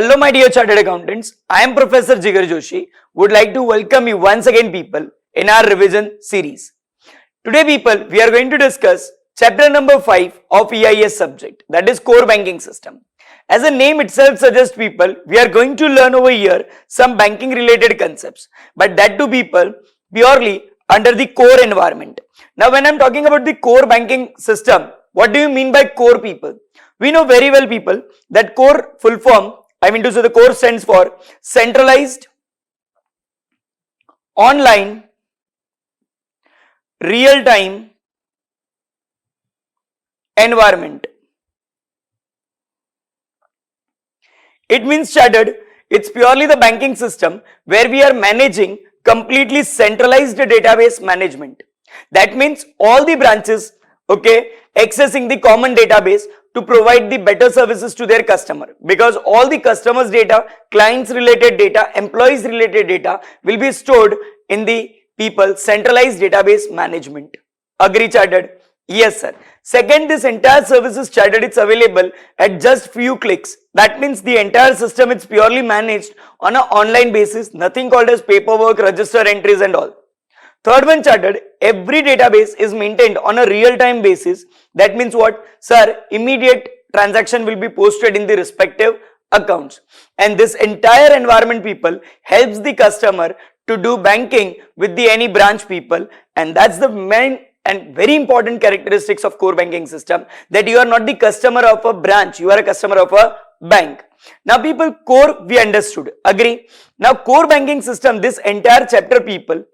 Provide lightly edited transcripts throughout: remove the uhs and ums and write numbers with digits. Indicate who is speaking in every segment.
Speaker 1: Hello my dear chartered accountants, I am Professor Jigar Joshi. Would like to welcome you once again people in our revision series. Today people, we are going to discuss chapter number 5 of EIS subject, that is core banking system. As the name itself suggests people, we are going to learn over here some banking related concepts, but that to people purely under the core environment. Now when I am talking about the core banking system, what do you mean by core people? We know very well people that core full form, the core stands for centralized, online, real-time environment. It means chartered, it's purely the banking system where we are managing completely centralized database management. That means all the branches, accessing the common database to provide the better services to their customer, because all the customers data, clients related data, employees related data will be stored in the people centralized database management. Agree chartered? Yes sir. Second, this entire service is chartered, it's available at just few clicks. That means the entire system is purely managed on an online basis, nothing called as paperwork, register entries and all. Third one chartered, every database is maintained on a real-time basis. That means what? Sir, immediate transaction will be posted in the respective accounts. And this entire environment people helps the customer to do banking with the any branch people. And that's the main and very important characteristics of core banking system, that you are not the customer of a branch, you are a customer of a bank. Now people, core we understood. Agree? Now core banking system, this entire chapter people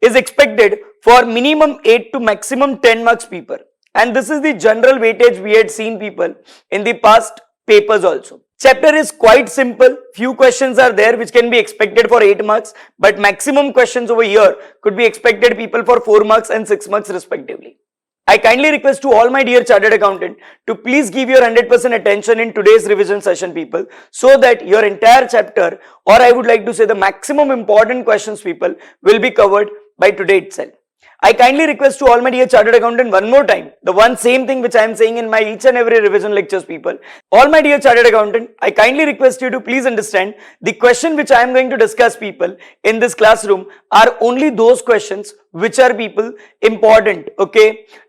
Speaker 1: is expected for minimum 8 to maximum 10 marks paper, and this is the general weightage we had seen people in the past papers also. Chapter is quite simple, few questions are there which can be expected for 8 marks, but maximum questions over here could be expected people for 4 marks and 6 marks respectively. I kindly request to all my dear chartered accountant to please give your 100% attention in today's revision session people, so that your entire chapter, or I would like to say the maximum important questions people, will be covered by today itself. I kindly request to all my dear chartered accountant one more time, the one same thing which I am saying in my each and every revision lectures people. All my dear chartered accountant, I kindly request you to please understand the question which I am going to discuss people in this classroom are only those questions which are people important,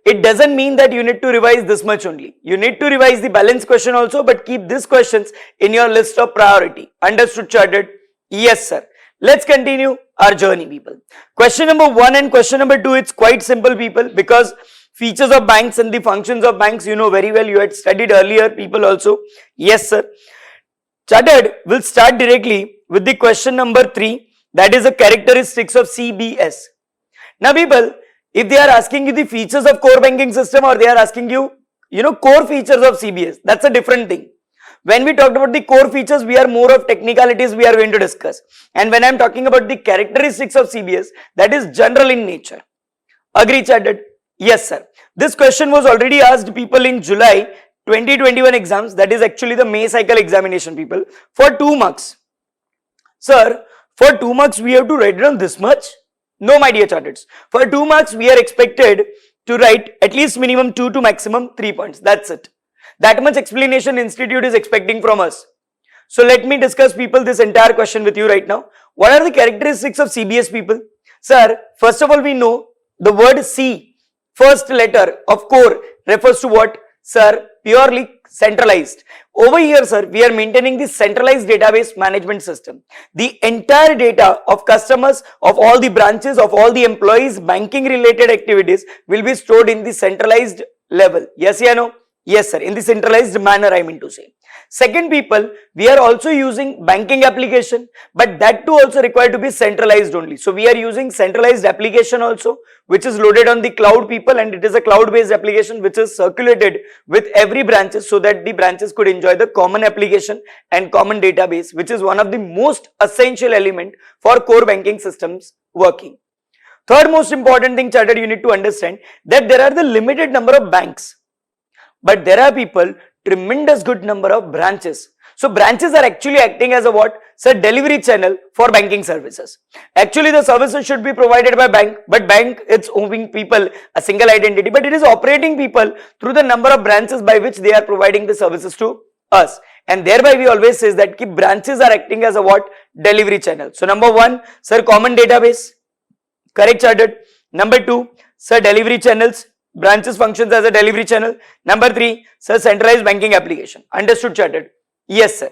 Speaker 1: It doesn't mean that you need to revise this much only. You need to revise the balance question also, but keep these questions in your list of priority. Understood chartered? Yes sir. Let's continue our journey people. Question number 1 and question number 2, it's quite simple people, because features of banks and the functions of banks you know very well, you had studied earlier people also. Yes sir. Chartered, will start directly with the question number 3, that is the characteristics of CBS. Now people, if they are asking you the features of core banking system, or they are asking you, core features of CBS, that's a different thing. When we talked about the core features, we are more of technicalities we are going to discuss. And when I am talking about the characteristics of CBS, that is general in nature. Agree chartered? Yes sir. This question was already asked people in July 2021 exams, that is actually the May cycle examination people, for 2 marks. Sir, for 2 marks we have to write down this much? No my dear charters. For 2 marks we are expected to write at least minimum 2 to maximum 3 points. That's it. That much explanation institute is expecting from us. So let me discuss people this entire question with you right now. What are the characteristics of CBS people? Sir, first of all we know the word C, first letter of core, refers to what? Sir, purely centralized. Over here sir, we are maintaining the centralized database management system. The entire data of customers, of all the branches, of all the employees, banking related activities will be stored in the centralized level. Yes or no? Yes sir, in the centralized manner I mean to say. Second people, we are also using banking application, but that too also required to be centralized only. So we are using centralized application also, which is loaded on the cloud people, and it is a cloud based application which is circulated with every branches, so that the branches could enjoy the common application and common database, which is one of the most essential element for core banking systems working. Third most important thing chartered, you need to understand that there are the limited number of banks, but there are people tremendous good number of branches. So branches are actually acting as a what? Sir, delivery channel for banking services. Actually the services should be provided by bank, but bank it's owing people a single identity, but it is operating people through the number of branches by which they are providing the services to us. and thereby we always say that branches are acting as a what? Delivery channel. So number 1, sir, common database. Correct, chartered. Number 2, sir, delivery channels. Branches functions as a delivery channel. Number 3, sir, centralized banking application. Understood, chartered? Yes, sir.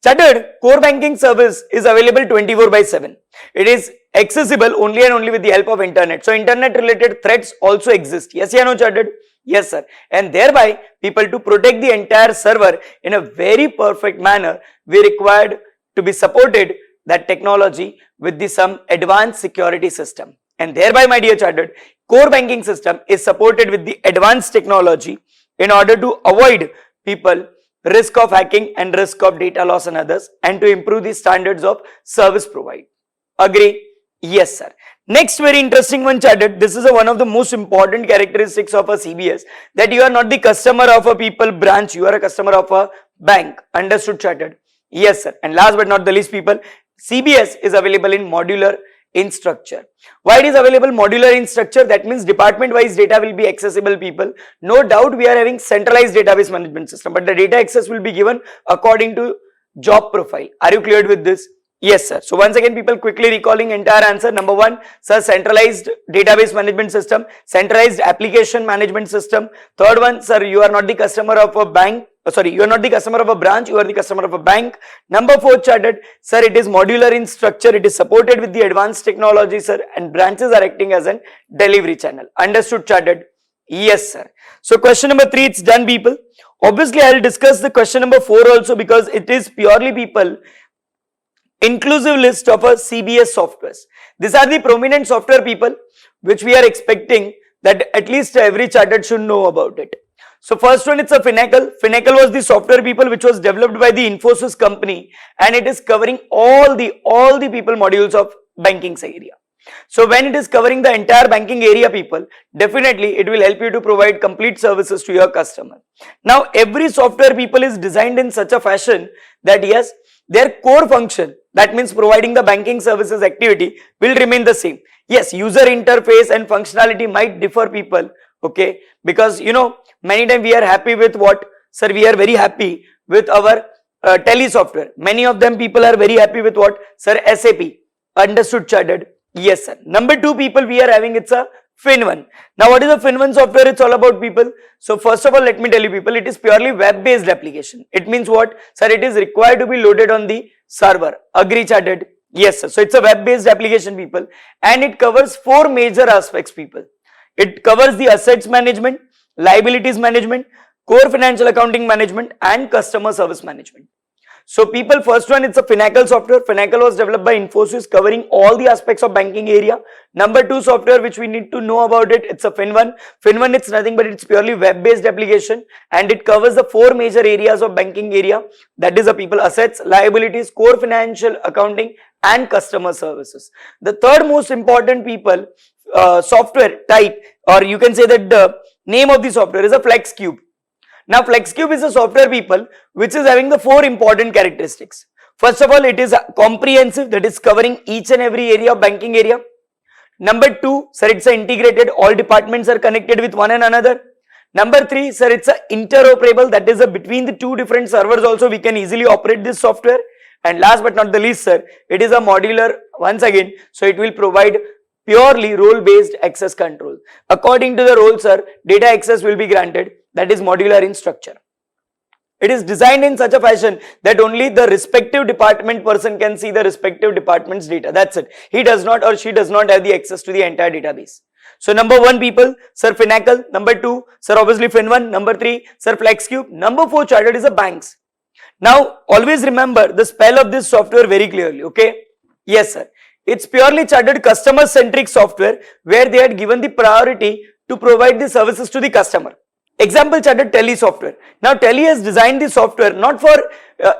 Speaker 1: Chartered, core banking service is available 24/7. It is accessible only and only with the help of internet. So internet related threats also exist. Yes or no, chartered? Yes, sir. And thereby people, to protect the entire server in a very perfect manner, we required to be supported that technology with some advanced security system. And thereby, my dear chartered, core banking system is supported with the advanced technology in order to avoid people risk of hacking and risk of data loss and others, and to improve the standards of service provided. Agree? Yes, sir. Next very interesting one, chartered. This is one of the most important characteristics of a CBS, that you are not the customer of a people branch, you are a customer of a bank. Understood, chartered? Yes, sir. And last but not the least, people, CBS is available in modular in structure. Why it is available modular in structure? That means department wise data will be accessible, people. No doubt we are having centralized database management system, but the data access will be given according to job profile. Are you cleared with this? Yes, sir. So once again, people, quickly recalling entire answer. Number 1, sir, centralized database management system, centralized application management system. Third one, sir, you are not the customer of a bank. You are not the customer of a branch, you are the customer of a bank. Number 4, chartered, sir, it is modular in structure, it is supported with the advanced technology, sir, and branches are acting as a delivery channel. Understood, chartered? Yes, sir. So question number 3, it's done, people. Obviously, I will discuss the question number 4 also, because it is purely, people, inclusive list of a CBS softwares. These are the prominent software, people, which we are expecting that at least every chartered should know about it. So first one, it's a Finacle. Finacle was the software, people, which was developed by the Infosys company, and it is covering all the people modules of banking area. So when it is covering the entire banking area, people, definitely it will help you to provide complete services to your customer. Now every software, people, is designed in such a fashion that yes, their core function, that means providing the banking services activity, will remain the same. Yes, user interface and functionality might differ, people. Okay, because many times we are happy with what? Sir, we are very happy with our tele software. Many of them, people, are very happy with what? Sir, SAP. Understood, chartered? Yes, sir. Number 2, people, we are having, it's a FinOne. Now what is a FinOne software? It's all about, people. So first of all, let me tell you, people, it is purely web-based application. It means what? Sir, it is required to be loaded on the server. Agree, chartered? Yes, sir. So it's a web-based application, people, and it covers 4 major aspects, people. It covers the assets management, liabilities management, core financial accounting management, and customer service management. So people, first one, it's a Finacle software. Finacle was developed by Infosys, covering all the aspects of banking area. Number 2 software which we need to know about it, it's a FinOne. FinOne, it's nothing but it's purely web-based application, and it covers the 4 major areas of banking area. That is the people, assets, liabilities, core financial accounting, and customer services. The third most important, people, software type, or you can say that the name of the software is a Flexcube. Now Flexcube is a software, people, which is having the 4 important characteristics. First of all, it is comprehensive, that is covering each and every area of banking area. Number 2, sir, it's integrated, all departments are connected with one and another. Number 3, sir, it's interoperable, that is between the 2 different servers also we can easily operate this software. And last but not the least, sir, it is a modular once again, so it will provide purely role-based access control. According to the role, sir, data access will be granted, that is modular in structure. It is designed in such a fashion that only the respective department person can see the respective department's data. That's it. He does not or she does not have the access to the entire database. So number 1, people, sir, Finacle. Number 2, sir, obviously FinOne. Number 3, sir, Flexcube. Number 4, chartered, is a banks. Now always remember the spell of this software very clearly. Okay? Yes, sir. It's purely chartered customer centric software where they had given the priority to provide the services to the customer. Example, chartered tele software. Now tele has designed the software not for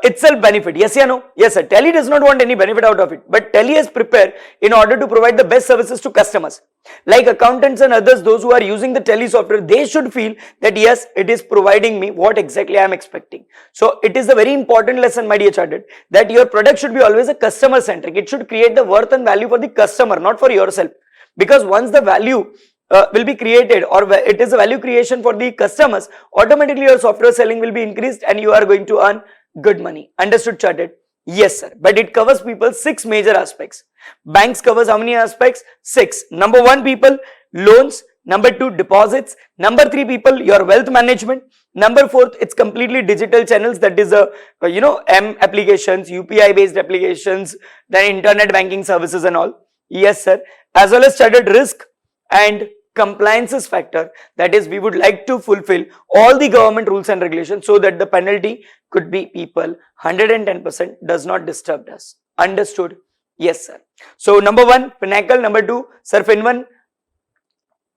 Speaker 1: itself benefit. Yes or no? Yes, sir. Tele does not want any benefit out of it, but tele has prepared in order to provide the best services to customers. Like accountants and others, those who are using the tele software, they should feel that yes, it is providing me what exactly I am expecting. So it is a very important lesson, my dear chartered, that your product should be always a customer centric. It should create the worth and value for the customer, not for yourself. Because once the value will be created, or it is a value creation for the customers, automatically your software selling will be increased and you are going to earn good money. Understood, charted? Yes, sir. But it covers people 6 major aspects. Banks covers how many aspects? 6. Number 1, people, loans. Number 2, deposits. Number 3, people, your wealth management. Number 4, it's completely digital channels, that is M applications, UPI based applications, then internet banking services and all. Yes, sir. As well as charted risk and compliances factor, that is, we would like to fulfill all the government rules and regulations so that the penalty could be people 110% does not disturb us. Understood? Yes, sir. So number 1, Pinnacle. Number 2, Sir Fin1.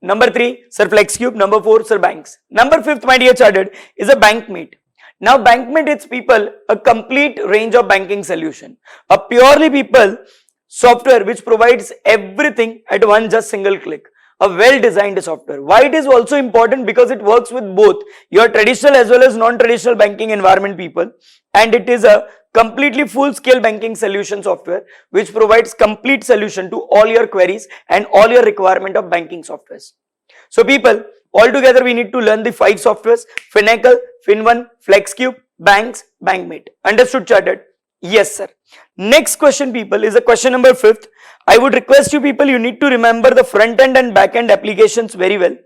Speaker 1: Number 3, Sir Flexcube. Number 4, Sir Banks. Number 5th, my dear chartered, is a BankMate. Now BankMate, it's people a complete range of banking solution, a purely people software which provides everything at one just single click. A well designed software. Why it is also important? Because it works with both your traditional as well as non-traditional banking environment people, and it is a completely full scale banking solution software which provides complete solution to all your queries and all your requirement of banking softwares. So people, altogether we need to learn the 5 softwares: Pinnacle, Fin1, Flexcube, Banks, BankMate. Understood, chartered? Yes, sir. Next question, people, is a question number 5th. I would request you people, you need to remember the front end and back end applications very well,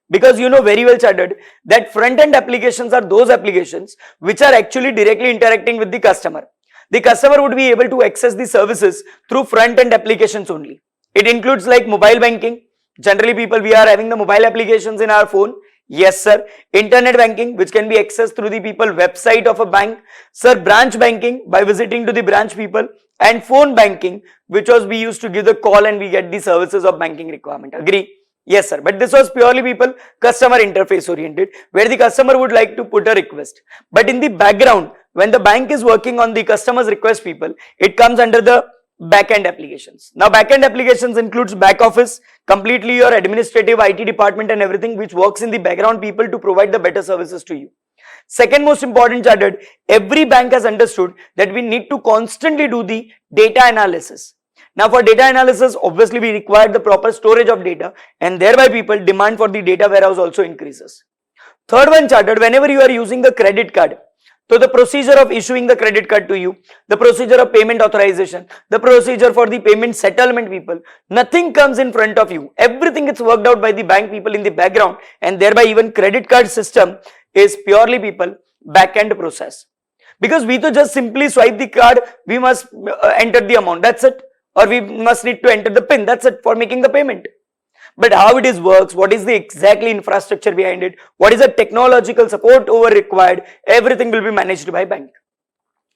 Speaker 1: because you know very well, chartered, that front end applications are those applications which are actually directly interacting with the customer. The customer would be able to access the services through front end applications only. It includes like mobile banking. Generally people, we are having the mobile applications in our phone. Yes, sir. Internet banking, which can be accessed through the people website of a bank. Sir, branch banking, by visiting to the branch people. And phone banking, which was we used to give the call and we get the services of banking requirement. Agree? Yes, sir. But this was purely people customer interface oriented, where the customer would like to put a request. But in the background, when the bank is working on the customer's request, people, it comes under the back-end applications. Now back-end applications includes back office, completely your administrative IT department and everything which works in the background, people, to provide the better services to you. Second most important, chartered, every bank has understood that we need to constantly do the data analysis. Now for data analysis, obviously we require the proper storage of data, and thereby people, demand for the data warehouse also increases. Third one, chartered, whenever you are using the credit card, so the procedure of issuing the credit card to you, the procedure of payment authorization, the procedure for the payment settlement, people, nothing comes in front of you. Everything is worked out by the bank people in the background, and thereby even credit card system is purely people back-end process. Because we to just simply swipe the card, we must enter the amount, that's it. Or we must need to enter the PIN, that's it, for making the payment. But how it is works, what is the exactly infrastructure behind it, what is the technological support over required, everything will be managed by bank.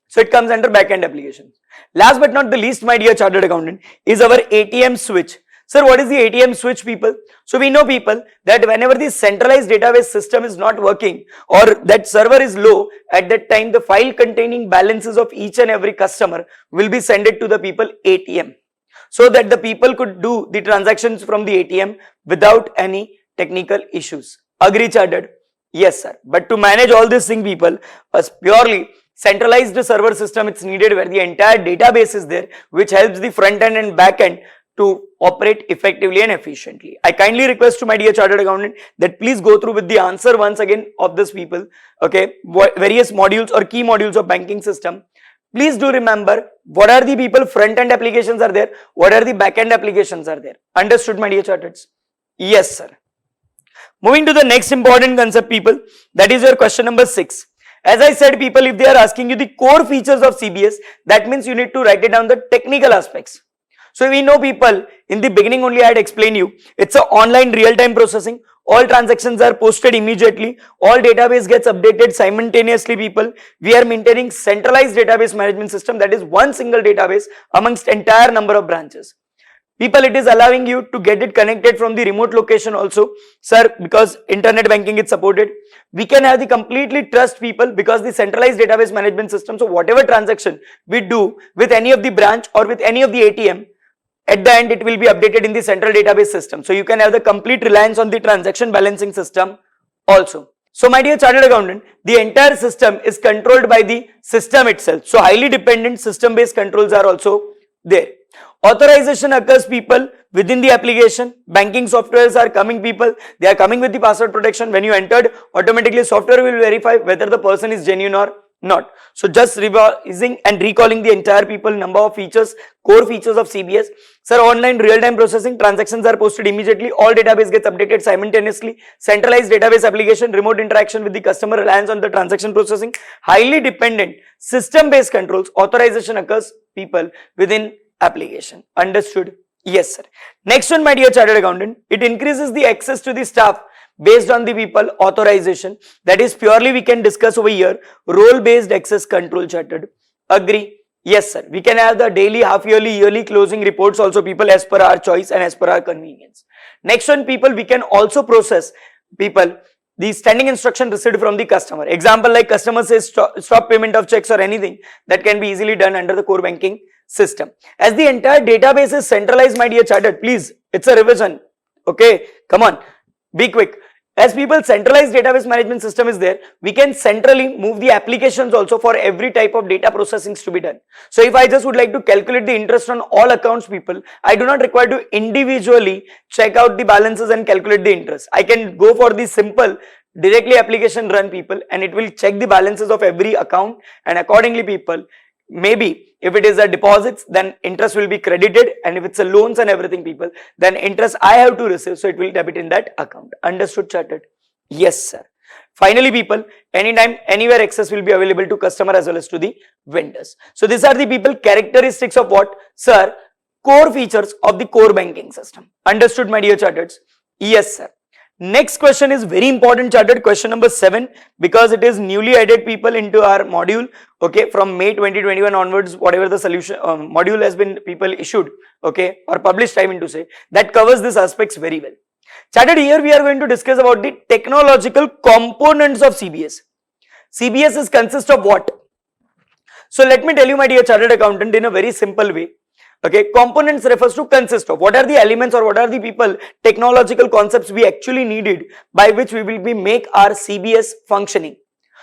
Speaker 1: So it comes under back-end applications. Last but not the least, my dear chartered accountant, is our ATM switch. Sir, what is the ATM switch, people? So we know, people, that whenever the centralized database system is not working or that server is low, at that time the file containing balances of each and every customer will be sent to the people ATM, so that the people could do the transactions from the ATM without any technical issues. Agree, chartered? Yes, sir. But to manage all these things, people, a purely centralized server system it's needed, where the entire database is there, which helps the front end and back end to operate effectively and efficiently. I kindly request to my dear chartered accountant that please go through with the answer once again of this, people, okay, various modules or key modules of banking system. Please do remember what are the people front end applications are there, what are the back end applications are there. Understood, my dear charters? Yes, sir. Moving to the next important concept, people, that is your question number 6. As I said, people, if they are asking you the core features of CBS, that means you need to write it down the technical aspects. So we know, people, in the beginning only I had explained you, it's an online real-time processing. All transactions are posted immediately. All database gets updated simultaneously, people. We are maintaining centralized database management system, that is one single database amongst entire number of branches. People, it is allowing you to get it connected from the remote location also. Sir, because internet banking is supported. We can have the completely trust, people, because the centralized database management system. So whatever transaction we do with any of the branch or with any of the ATM, at the end, it will be updated in the central database system. So you can have the complete reliance on the transaction balancing system also. So my dear chartered accountant, the entire system is controlled by the system itself. So highly dependent system based controls are also there. Authorization occurs, people, within the application. Banking softwares are coming, people. They are coming with the password protection. When you entered, automatically software will verify whether the person is genuine or not. So just revising and recalling the entire people number of features, core features of CBS. Sir, online real-time processing, transactions are posted immediately, all database gets updated simultaneously, centralized database application, remote interaction with the customer reliance on the transaction processing, highly dependent, system-based controls, authorization occurs, people, within application. Understood? Yes, sir. Next one, my dear chartered accountant, it increases the access to the staff based on the people authorization. That is purely we can discuss over here, role based access control. Chartered. Agree? Yes, sir. We can have the daily, half yearly, yearly closing reports also, people, as per our choice and as per our convenience. Next one, people, we can also process, people, the standing instruction received from the customer. Example, like customer says stop payment of checks or anything, that can be easily done under the core banking system. As the entire database is centralized, my dear chartered, please, it's a revision. Okay, come on, be quick. As people, centralized database management system is there, we can centrally move the applications also for every type of data processings to be done. So if I just would like to calculate the interest on all accounts, people, I do not require to individually check out the balances and calculate the interest. I can go for the simple directly application run, people, and it will check the balances of every account, and accordingly, people, maybe if it is a deposits, then interest will be credited, and if it's a loans and everything, people, then interest I have to receive, so it will debit in that account. Understood, chartered? Yes, sir. Finally, people, anytime, anywhere access will be available to customer as well as to the vendors. So these are the, people, characteristics of what, sir? Core features of the core banking system. Understood, my dear chartered? Yes, sir. Next question is very important, chartered, question number 7, because it is newly added, people, into our module. Okay, from May 2021 onwards, whatever the solution module has been, people, issued, okay, or published, I mean to say, that covers these aspects very well. Chartered, here we are going to discuss about the technological components of CBS. CBS is consist of what? So let me tell you, my dear chartered accountant, in a very simple way. Okay, components refers to consist of, what are the elements or what are the, people, technological concepts we actually needed by which we will be make our CBS functioning.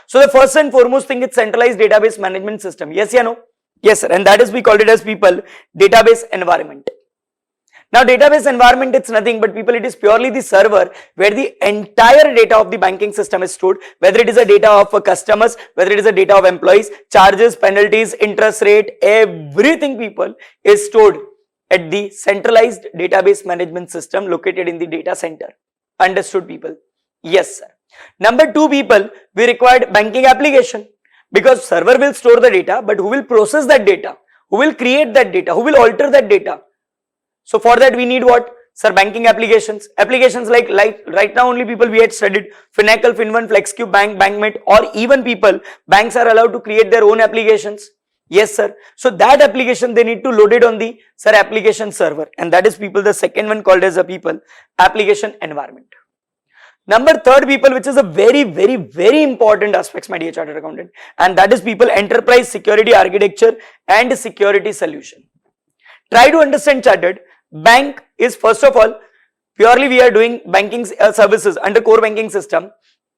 Speaker 1: So the first and foremost thing is centralized database management system. Yes or no? Yes, sir. And that is, we called it as, people, database environment. Now database environment, it's nothing but, people, it is purely the server where the entire data of the banking system is stored, whether it is a data of customers, whether it is a data of employees, charges, penalties, interest rate, everything, people, is stored at the centralized database management system located in the data center. Understood, people? Yes, sir. Number 2, people, we required banking application, because server will store the data, but who will process that data? Who will create that data? Who will alter that data? So for that we need what? Sir, banking applications. Applications like right now only, people, we had studied Finacle, Fin1, Flexcube, Bankmate, or even, people, banks are allowed to create their own applications. Yes, sir. So that application they need to load it on the, sir, application server, and that is, people, the second one called as a, people, application environment. Number 3rd, people, which is a very, very, very important aspects, my dear chartered accountant, and that is, people, enterprise security architecture and security solution. Try to understand, chartered. Bank is, first of all, purely we are doing banking services under core banking system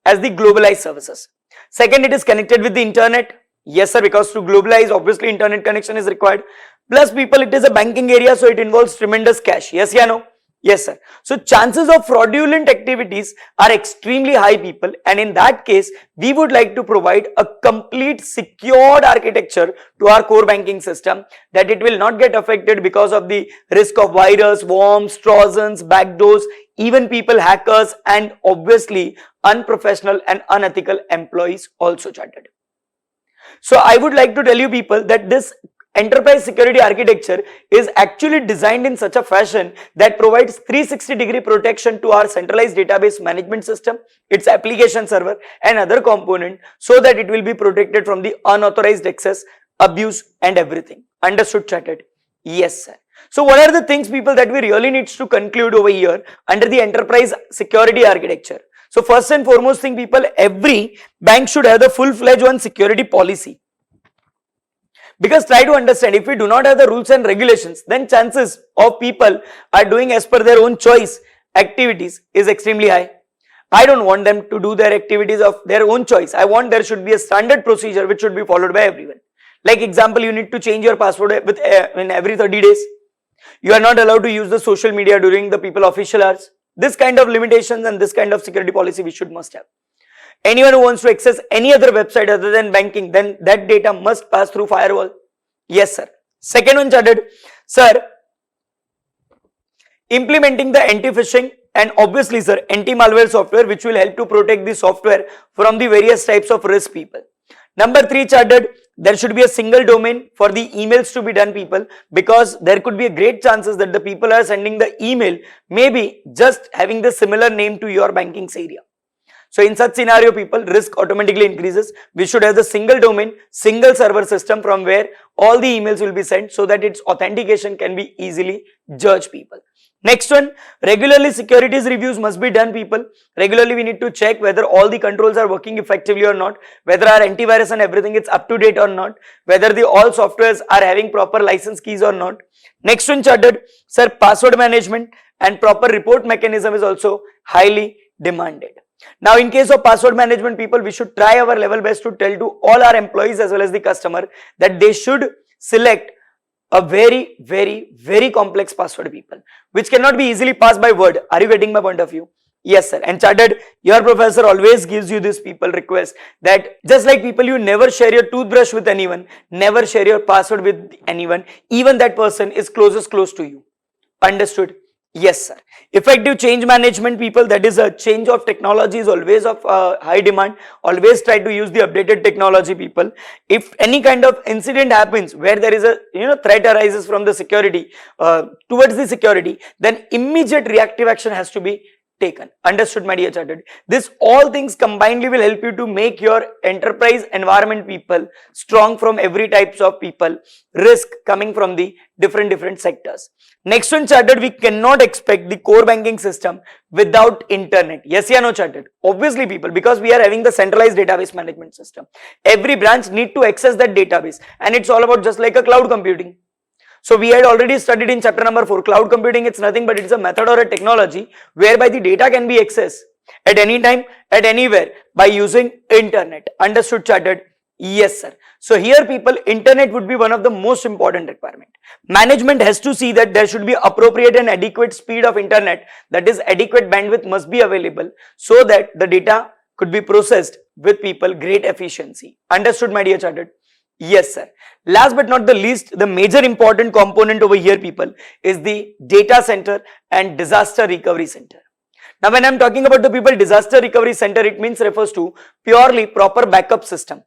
Speaker 1: as the globalized services. Second, it is connected with the internet. Yes, sir, because to globalize, obviously internet connection is required. Plus, people, it is a banking area, so it involves tremendous cash. Yes, yeah, no? Yes, sir. So chances of fraudulent activities are extremely high, people, and in that case, we would like to provide a complete secured architecture to our core banking system, that it will not get affected because of the risk of virus, worms, trojans, backdoors, even, people, hackers, and obviously unprofessional and unethical employees also, chartered. So I would like to tell you, people, that this enterprise security architecture is actually designed in such a fashion that provides 360-degree protection to our centralized database management system, its application server, and other component, so that it will be protected from the unauthorized access, abuse, and everything. Understood, chartered? Yes, sir. So what are the things, people, that we really need to conclude over here under the enterprise security architecture? So first and foremost thing, people, every bank should have the full-fledged one security policy. Because try to understand, if we do not have the rules and regulations, then chances of people are doing as per their own choice activities is extremely high. I don't want them to do their activities of their own choice. I want there should be a standard procedure which should be followed by everyone. Like example, you need to change your password in every 30 days. You are not allowed to use the social media during the people official hours. This kind of limitations and this kind of security policy we should must have. Anyone who wants to access any other website other than banking, then that data must pass through firewall. Yes, sir. Second one charted, sir, implementing the anti-phishing and obviously, sir, anti-malware software which will help to protect the software from the various types of risk people. Number 3 charted, there should be a single domain for the emails to be done people, because there could be a great chances that the people are sending the email maybe just having the similar name to your banking area. So in such scenario people, risk automatically increases. We should have the single domain, single server system from where all the emails will be sent so that its authentication can be easily judged people. Next one, regularly securities reviews must be done people. Regularly we need to check whether all the controls are working effectively or not, whether our antivirus and everything is up to date or not, whether the all softwares are having proper license keys or not. Next one charted, sir, password management and proper report mechanism is also highly demanded. Now in case of password management people, we should try our level best to tell to all our employees as well as the customer that they should select a very complex password people, which cannot be easily passed by word. Are you getting my point of view? Yes, sir. And chartered, your professor always gives you this people request that just like people, you never share your toothbrush with anyone, never share your password with anyone, even that person is close to you. Understood? Yes, sir. Effective change management people, that is a change of technology is always of high demand. Always try to use the updated technology people. If any kind of incident happens where there is a threat arises from the security towards the security, then immediate reactive action has to be taken. Understood, my dear chartered? This all things combinedly will help you to make your enterprise environment people strong from every types of people, risk coming from the different sectors. Next one chartered, we cannot expect the core banking system without internet. Yes or no chartered? Obviously people, because we are having the centralized database management system. Every branch need to access that database and it's all about just like a cloud computing. So we had already studied in chapter number 4, cloud computing, it's nothing but it's a method or a technology whereby the data can be accessed at any time, at anywhere by using internet. Understood, chartered? Yes, sir. So here people, internet would be one of the most important requirement. Management has to see that there should be appropriate and adequate speed of internet, that is adequate bandwidth must be available so that the data could be processed with people great efficiency. Understood, my dear chartered? Yes, sir. Last but not the least, the major important component over here people is the data center and disaster recovery center. Now when I am talking about the people disaster recovery center, it means refers to purely proper backup system.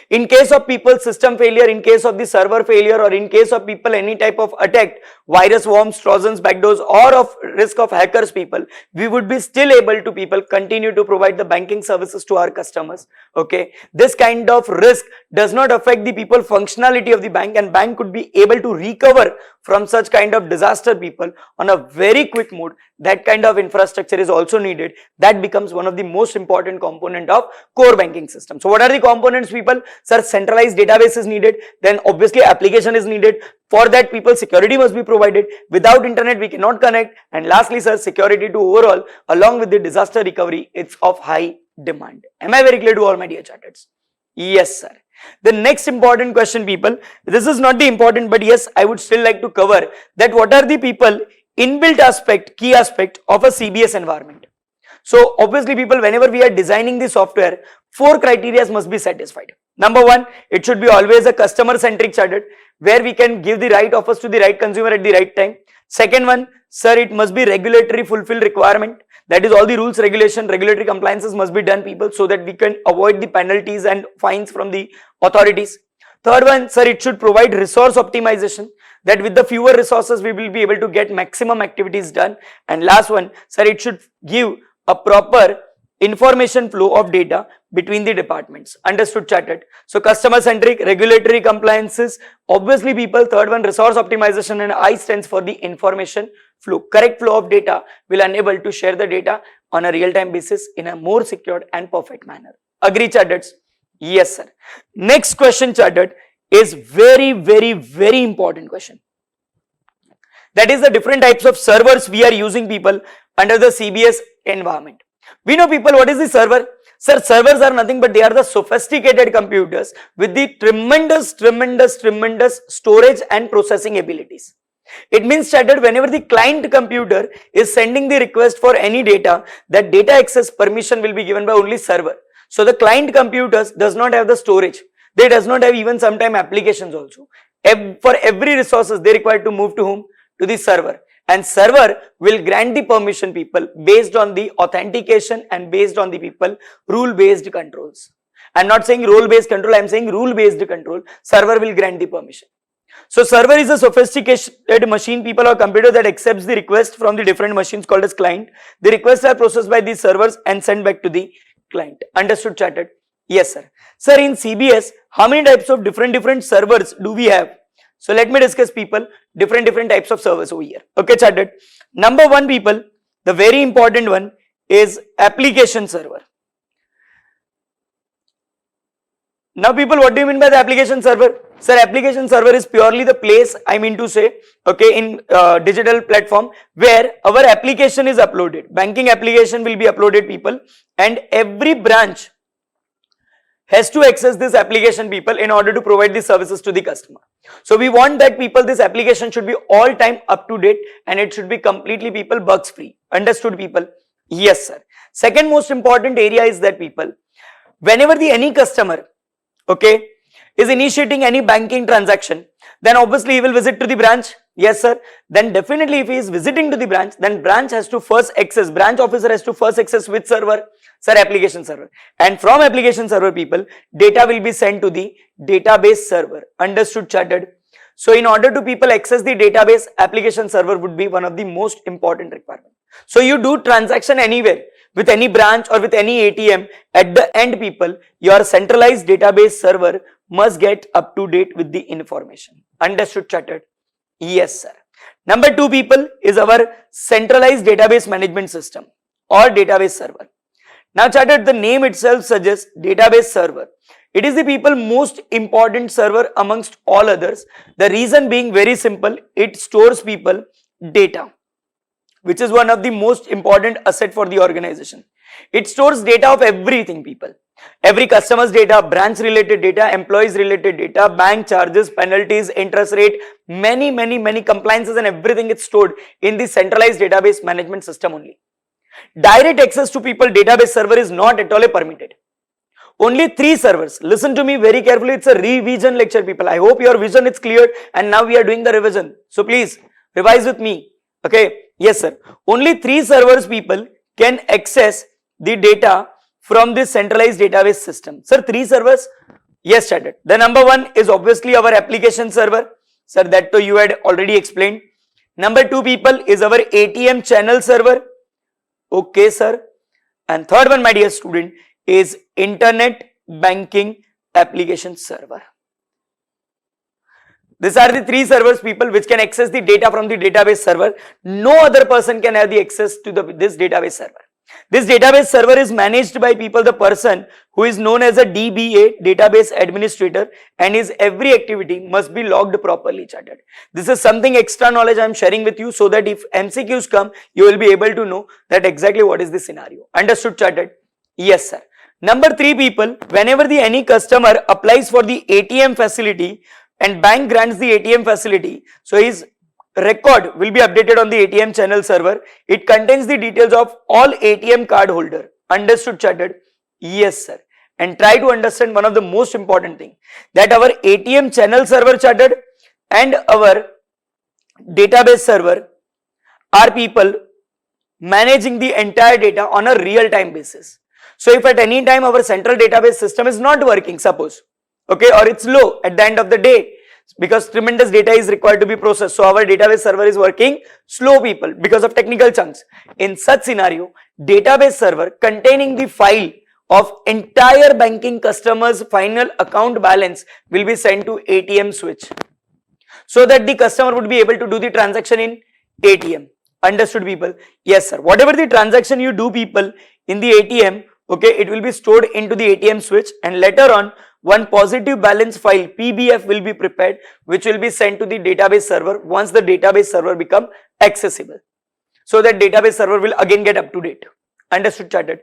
Speaker 1: In case of people system failure, in case of the server failure, or in case of people any type of attack, virus, worms, trojans, backdoors, or of risk of hackers people, we would be still able to people continue to provide the banking services to our customers. Okay, this kind of risk does not affect the people functionality of the bank, and bank could be able to recover from such kind of disaster people on a very quick mode. That kind of infrastructure is also needed. That becomes one of the most important component of core banking system. So what are the components people? Sir, centralized database is needed, then obviously application is needed. For that people, security must be provided. Without internet we cannot connect, and lastly sir, security to overall along with the disaster recovery, it's of high demand. Am I very clear to all my dear charters? Yes, sir. The next important question people, this is not the important, but yes, I would still like to cover that what are the people inbuilt aspect, key aspect of a CBS environment. So obviously people, whenever we are designing the software, 4 criteria must be satisfied. Number 1, it should be always a customer centric chartered, where we can give the right offers to the right consumer at the right time. Second one, sir, it must be regulatory fulfilled requirement. That is all the rules, regulation, regulatory compliances must be done people, so that we can avoid the penalties and fines from the authorities. Third one, sir, it should provide resource optimization, that with the fewer resources we will be able to get maximum activities done. And last one, sir, it should give a proper information flow of data between the departments. Understood, chartered? So customer centric, regulatory compliances, obviously people, third one, resource optimization, and I stands for the information flow. Correct flow of data will enable to share the data on a real time basis in a more secured and perfect manner. Agree, chartered? Yes, sir. Next question, chartered, is very important question. That is the different types of servers we are using people under the CBS environment. We know people, what is the server? Sir, servers are nothing but they are the sophisticated computers with the tremendous storage and processing abilities. It means that whenever the client computer is sending the request for any data, that data access permission will be given by only server. So the client computers does not have the storage. They does not have even sometime applications also. For every resources they require to move to whom? To the server. And server will grant the permission people based on the authentication and based on the people rule based controls. I'm not saying role based control, I'm saying rule based control. Server will grant the permission. So server is a sophisticated machine people or computer that accepts the request from the different machines called as client. The requests are processed by the servers and sent back to the client. Understood, chatted? Yes, sir. Sir, in CBS, how many types of different servers do we have? So let me discuss people different types of servers over here. Okay, chatted. Number one, people, the very important one is application server. Now people, what do you mean by the application server? Sir, application server is purely the place, I mean to say, okay, in digital platform where our application is uploaded. Banking application will be uploaded, people, and every branch has to access this application, people, in order to provide the services to the customer. So we want that, people, this application should be all time up to date and it should be completely, people, bugs free. Understood, people? Yes, sir. Second most important area is that, people, whenever any customer, okay, is initiating any banking transaction, then obviously he will visit to the branch. Yes, sir. Then definitely if he is visiting to the branch, then branch has to first access, branch officer has to first access which server? Sir, application server. And from application server, people, data will be sent to the database server. Understood, chatted? So in order to people access the database, application server would be one of the most important requirements. So you do transaction anywhere, with any branch or with any ATM, at the end, people, your centralized database server must get up to date with the information. Understood, chatted? Yes, sir. Number two, people, is our centralized database management system or database server. Now, chatted, the name itself suggests database server. It is the, people, most important server amongst all others. The reason being very simple, it stores, people, data, which is one of the most important asset for the organization. It stores data of everything, people. Every customer's data, branch related data, employees related data, bank charges, penalties, interest rate, many compliances and everything is stored in the centralized database management system only. Direct access to people database server is not at all permitted. Only 3 servers. Listen to me very carefully. It's a revision lecture, people. I hope your vision is cleared and now we are doing the revision. So please revise with me. Okay. Yes, sir. Only 3 servers, people, can access the data from this centralized database system. Sir, 3 servers? Yes, chatted. The number one is obviously our application server. Sir, that too you had already explained. Number 2, people, is our ATM channel server. Okay, sir. And third one, my dear student, is internet banking application server. These are the 3 servers, people, which can access the data from the database server. No other person can have the access to this database server. This database server is managed by, people, the person who is known as a DBA, database administrator, and his every activity must be logged properly, chatted. This is something extra knowledge I am sharing with you so that if MCQs come, you will be able to know that exactly what is the scenario. Understood, chatted? Yes, sir. Number 3, people, whenever any customer applies for the ATM facility and bank grants the ATM facility, so his record will be updated on the ATM channel server. It contains the details of all ATM card holder. Understood, chatted? Yes, sir. And try to understand one of the most important thing, that our ATM channel server, chatted, and our database server are, people, managing the entire data on a real-time basis. So if at any time our central database system is not working, suppose, okay, or it's low at the end of the day, because tremendous data is required to be processed, so our database server is working slow, people, because of technical chunks. In such scenario, database server containing the file of entire banking customers' final account balance will be sent to ATM switch, so that the customer would be able to do the transaction in ATM. Understood, people? Yes, sir. Whatever the transaction you do, people, in the ATM, okay, it will be stored into the ATM switch, and later on one positive balance file PBF will be prepared, which will be sent to the database server once the database server become accessible. So that database server will again get up to date. Understood, chatted?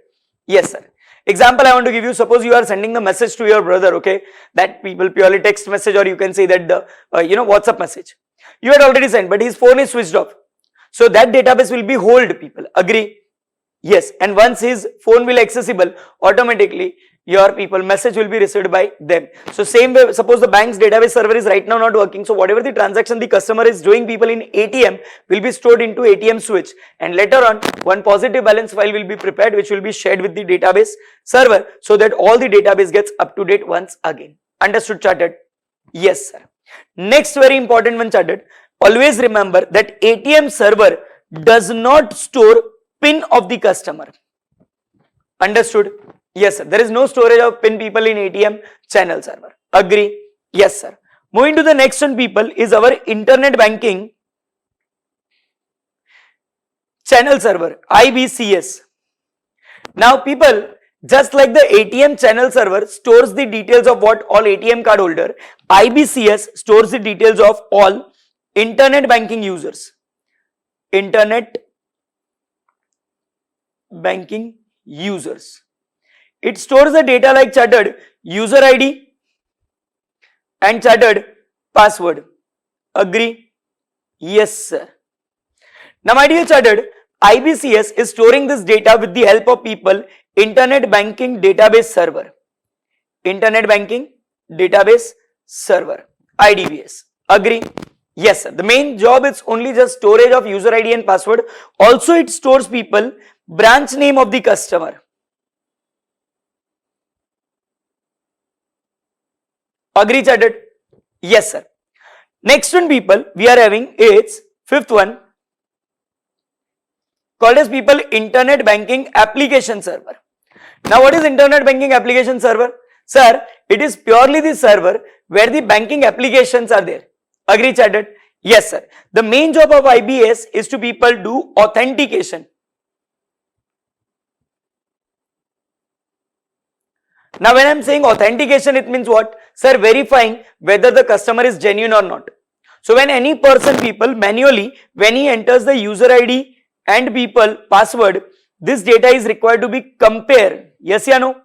Speaker 1: Yes, sir. Example I want to give you, suppose you are sending the message to your brother, okay, that people purely text message, or you can say that the WhatsApp message. You had already sent, but his phone is switched off. So that database will be hold, people. Agree? Yes. And once his phone will accessible, automatically your people message will be received by them. So same way, suppose the bank's database server is right now not working. So whatever the transaction the customer is doing, people in ATM will be stored into ATM switch. And later on, one positive balance file will be prepared, which will be shared with the database server, so that all the database gets up to date once again. Understood, chartered? Yes, sir. Next very important one, chartered. Always remember that ATM server does not store PIN of the customer. Understood? Yes, sir. There is no storage of PIN, people, in ATM channel server. Agree? Yes, sir. Moving to the next one, people, is our internet banking channel server, IBCS. Now, people, just like the ATM channel server stores the details of what all ATM card holder, IBCS stores the details of all internet banking users. Internet banking users. It stores the data like chartered user ID and chartered password. Agree? Yes, sir. Now, my dear chartered, IBCS is storing this data with the help of people internet banking database server. Internet banking database server, IDBS. Agree? Yes, sir. The main job is only just storage of user ID and password. Also, it stores people branch name of the customer. Agree, chartered? Yes, sir. Next one, people, we are having is fifth one, called as people internet banking application server. Now, what is internet banking application server? Sir, it is purely the server where the banking applications are there. Agree, chartered? Yes, sir. The main job of IBS is to people do authentication. Now, when I am saying authentication, it means what? Sir, verifying whether the customer is genuine or not. So, when any person, people, manually, when he enters the user ID and people password, this data is required to be compared. Yes or no?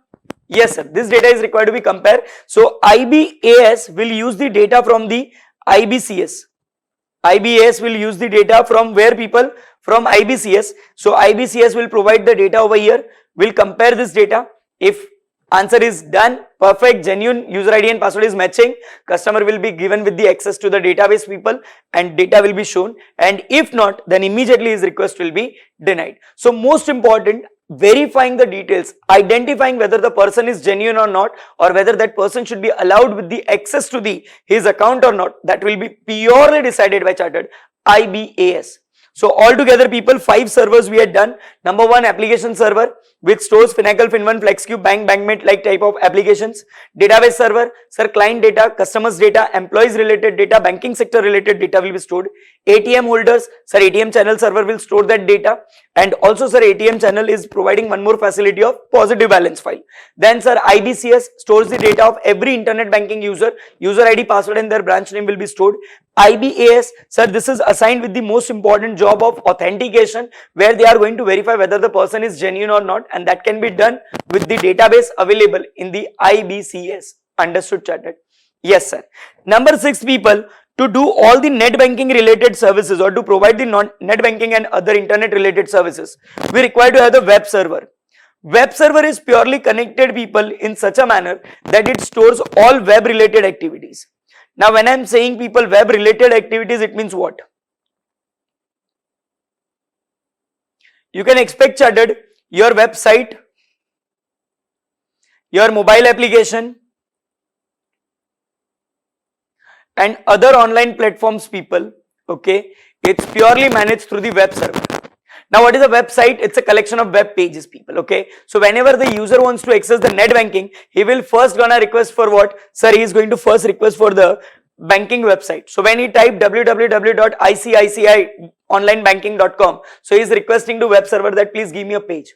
Speaker 1: Yes, sir. This data is required to be compared. So, IBAS will use the data from the IBCS. IBAS will use the data from where, people? From IBCS. So, IBCS will provide the data over here. Will compare this data. If answer is done, perfect, genuine, user ID and password is matching, customer will be given with the access to the database, people, and data will be shown. And if not, then immediately his request will be denied. So, most important, verifying the details, identifying whether the person is genuine or not, or whether that person should be allowed with the access to the his account or not, that will be purely decided by chartered IBAS. So, altogether, people, 5 servers we had done. Number 1, application server, which stores Finacle, Fin1, Flexcube, Bank, Bankmate like type of applications. Database server, sir, client data, customers data, employees related data, banking sector related data will be stored. ATM holders, sir, ATM channel server will store that data. And also, sir, ATM channel is providing one more facility of positive balance file. Then, sir, IBCS stores the data of every internet banking user, user ID, password and their branch name will be stored. IBAS, sir, this is assigned with the most important job of authentication, where they are going to verify whether the person is genuine or not, and that can be done with the database available in the IBCS. Understood, chartered? Yes, sir. Number 6, people, to do all the net banking related services or to provide the net banking and other internet related services, we require to have the web server. Web server is purely connected, people, in such a manner that it stores all web related activities. Now, when I am saying, people, web related activities, it means what? You can expect, chartered, your website, your mobile application and other online platforms, people, okay, it's purely managed through the web server. Now, what is a website? It's a collection of web pages, people, okay. So, whenever the user wants to access the net banking, he will first gonna request for what? Sir, he is going to first request for the banking website. So, when he type www.iciciionlinebanking.com, so he is requesting to web server that please give me a page.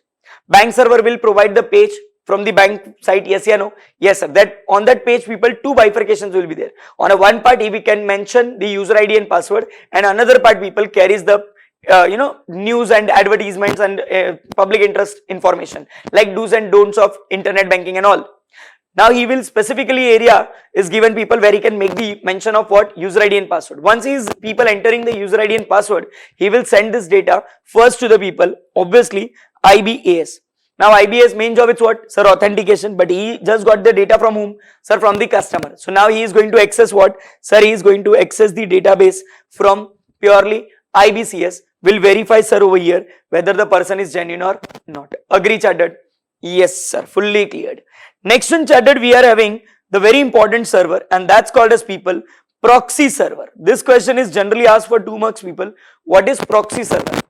Speaker 1: Bank server will provide the page from the bank site. Yes or no? Yes, sir. That on that page, people, 2 bifurcations will be there. On a one part, we can mention the user ID and password, and another part, people, carries the news and advertisements and public interest information like do's and don'ts of internet banking and all. Now he will specifically area is given people where he can make the mention of what user ID and password. Once he is people entering the user ID and password, he will send this data first to the people, obviously IBAS. Now IBAS main job is what? Sir, authentication, but he just got the data from whom? Sir, from the customer. So now he is going to access what? Sir, he is going to access the database from purely IBCS, will verify sir over here whether the person is genuine or not. Agree chatted? Yes sir, fully cleared. Next one chatted, we are having the very important server, and that's called as people proxy server. This question is generally asked for 2 marks people. What is proxy server?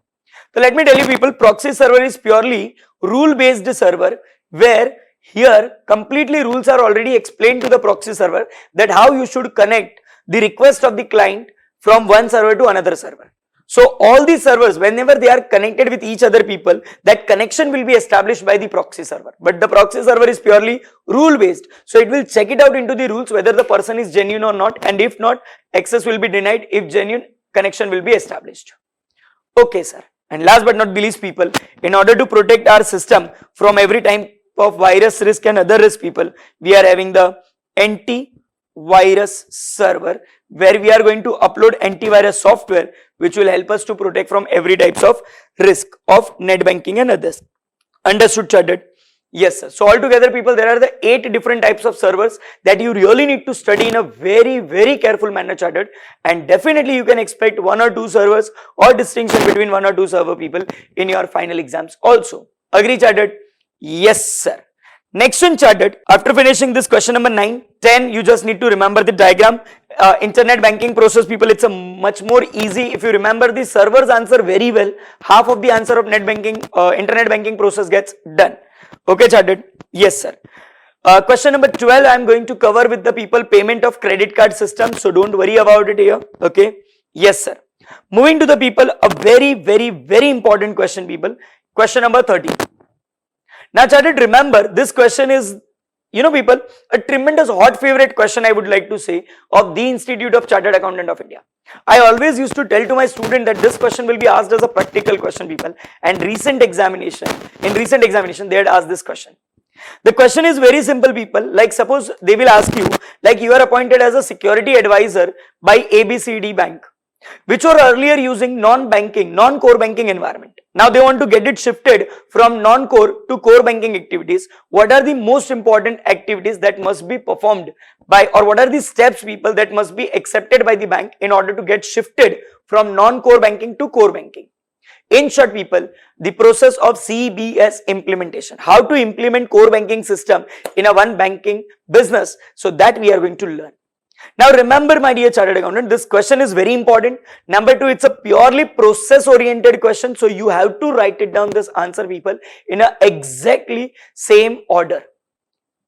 Speaker 1: So let me tell you people, proxy server is purely rule based server where here completely rules are already explained to the proxy server that how you should connect the request of the client from one server to another server. So all these servers, whenever they are connected with each other people, that connection will be established by the proxy server. But the proxy server is purely rule based. So it will check it out into the rules whether the person is genuine or not, and if not, access will be denied. If genuine, connection will be established. Okay sir. And last but not the least people, in order to protect our system from every type of virus risk and other risk people, we are having the antivirus server where we are going to upload antivirus software which will help us to protect from every types of risk of net banking and others. Understood chatted? Yes sir. So altogether people, there are the 8 different types of servers that you really need to study in a very careful manner chatted, and definitely you can expect 1 or 2 servers or distinction between 1 or 2 server people in your final exams also. Agree chatted? Yes sir. Next one chatted, after finishing this question number 9, 10, you just need to remember the diagram. Internet banking process people, it's a much more easy if you remember the server's answer very well. Half of the answer of net banking, internet banking process gets done. Okay chatted? Yes sir. Question number 12 I am going to cover with the people payment of credit card system, so don't worry about it here. Okay? Yes sir. Moving to the people, a very important question people. Question number 13. Now chatted, remember this question is, you know people, a tremendous hot favorite question I would like to say of the Institute of Chartered Accountant of India. I always used to tell to my student that this question will be asked as a practical question people, and in recent examination they had asked this question. The question is very simple people, like suppose they will ask you, like you are appointed as a security advisor by ABCD Bank, which were earlier using non-core banking environment. Now they want to get it shifted from non-core to core banking activities. What are the most important activities that must be performed by, or what are the steps people that must be accepted by the bank in order to get shifted from non-core banking to core banking? In short people, the process of CBDS implementation, how to implement core banking system in a one banking business, so that we are going to learn. Now remember my dear chartered accountant, this question is very important. Number 2, it's a purely process oriented question, so you have to write it down this answer people in a exactly same order.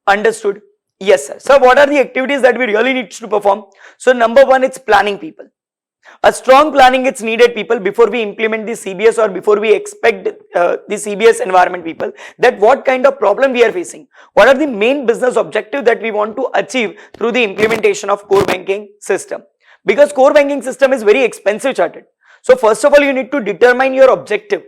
Speaker 1: Understood? Yes sir. So what are the activities that we really need to perform? So number 1, it's planning people. A strong planning is needed people before we implement the CBS or before we expect the CBS environment people, that what kind of problem we are facing, what are the main business objective that we want to achieve through the implementation of core banking system, because core banking system is very expensive chartered. So first of all you need to determine your objective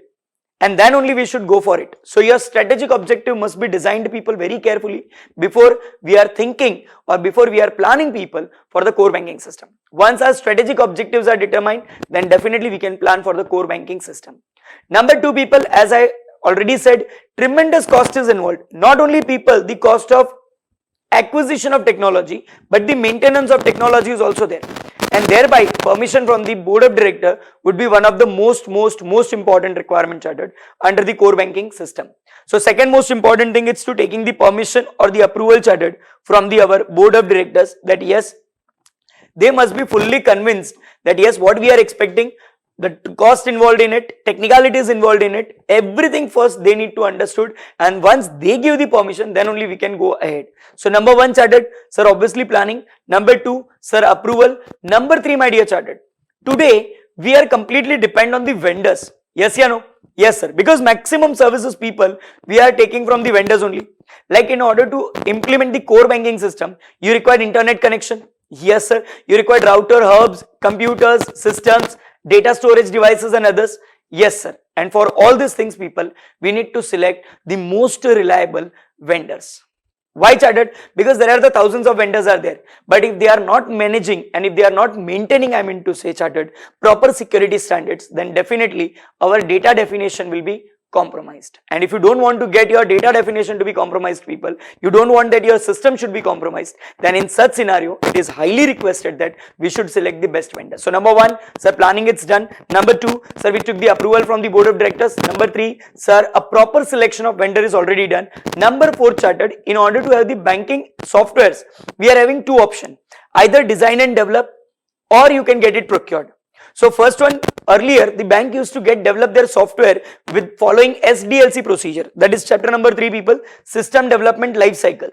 Speaker 1: and then only we should go for it. So your strategic objective must be designed people very carefully before we are thinking or before we are planning people for the core banking system. Once our strategic objectives are determined, then definitely we can plan for the core banking system. Number 2 people, as I already said, tremendous cost is involved. Not only people, the cost of acquisition of technology, but the maintenance of technology is also there. And thereby permission from the board of director would be one of the most important requirement chartered under the core banking system. So second most important thing is to taking the permission or the approval chartered from the our board of directors, that yes, they must be fully convinced that yes, what we are expecting, the cost involved in it, technicalities involved in it, everything first they need to understood, and once they give the permission, then only we can go ahead. So number 1 chartered, sir, obviously planning. Number 2, sir, approval. Number 3, my dear chartered, today we are completely dependent on the vendors. Yes or no? Yes sir, because maximum services people we are taking from the vendors only. Like in order to implement the core banking system, you require internet connection. Yes sir, you require router, hubs, computers, systems, data storage devices and others. Yes sir, and for all these things people, we need to select the most reliable vendors. Why chartered? Because there are the thousands of vendors are there. But if they are not managing and if they are not maintaining, I mean to say chartered, proper security standards, then definitely our data definition will be compromised. And if you don't want to get your data definition to be compromised, people, you don't want that your system should be compromised, then in such scenario, it is highly requested that we should select the best vendor. So number one, sir, planning it's done. Number two, sir, we took the approval from the board of directors. Number three, sir, a proper selection of vendor is already done. Number four, chartered, in order to have the banking softwares, we are having two options, either design and develop or you can get it procured. So first one, earlier the bank used to develop their software with following SDLC procedure. That is chapter number 3, people, system development life cycle.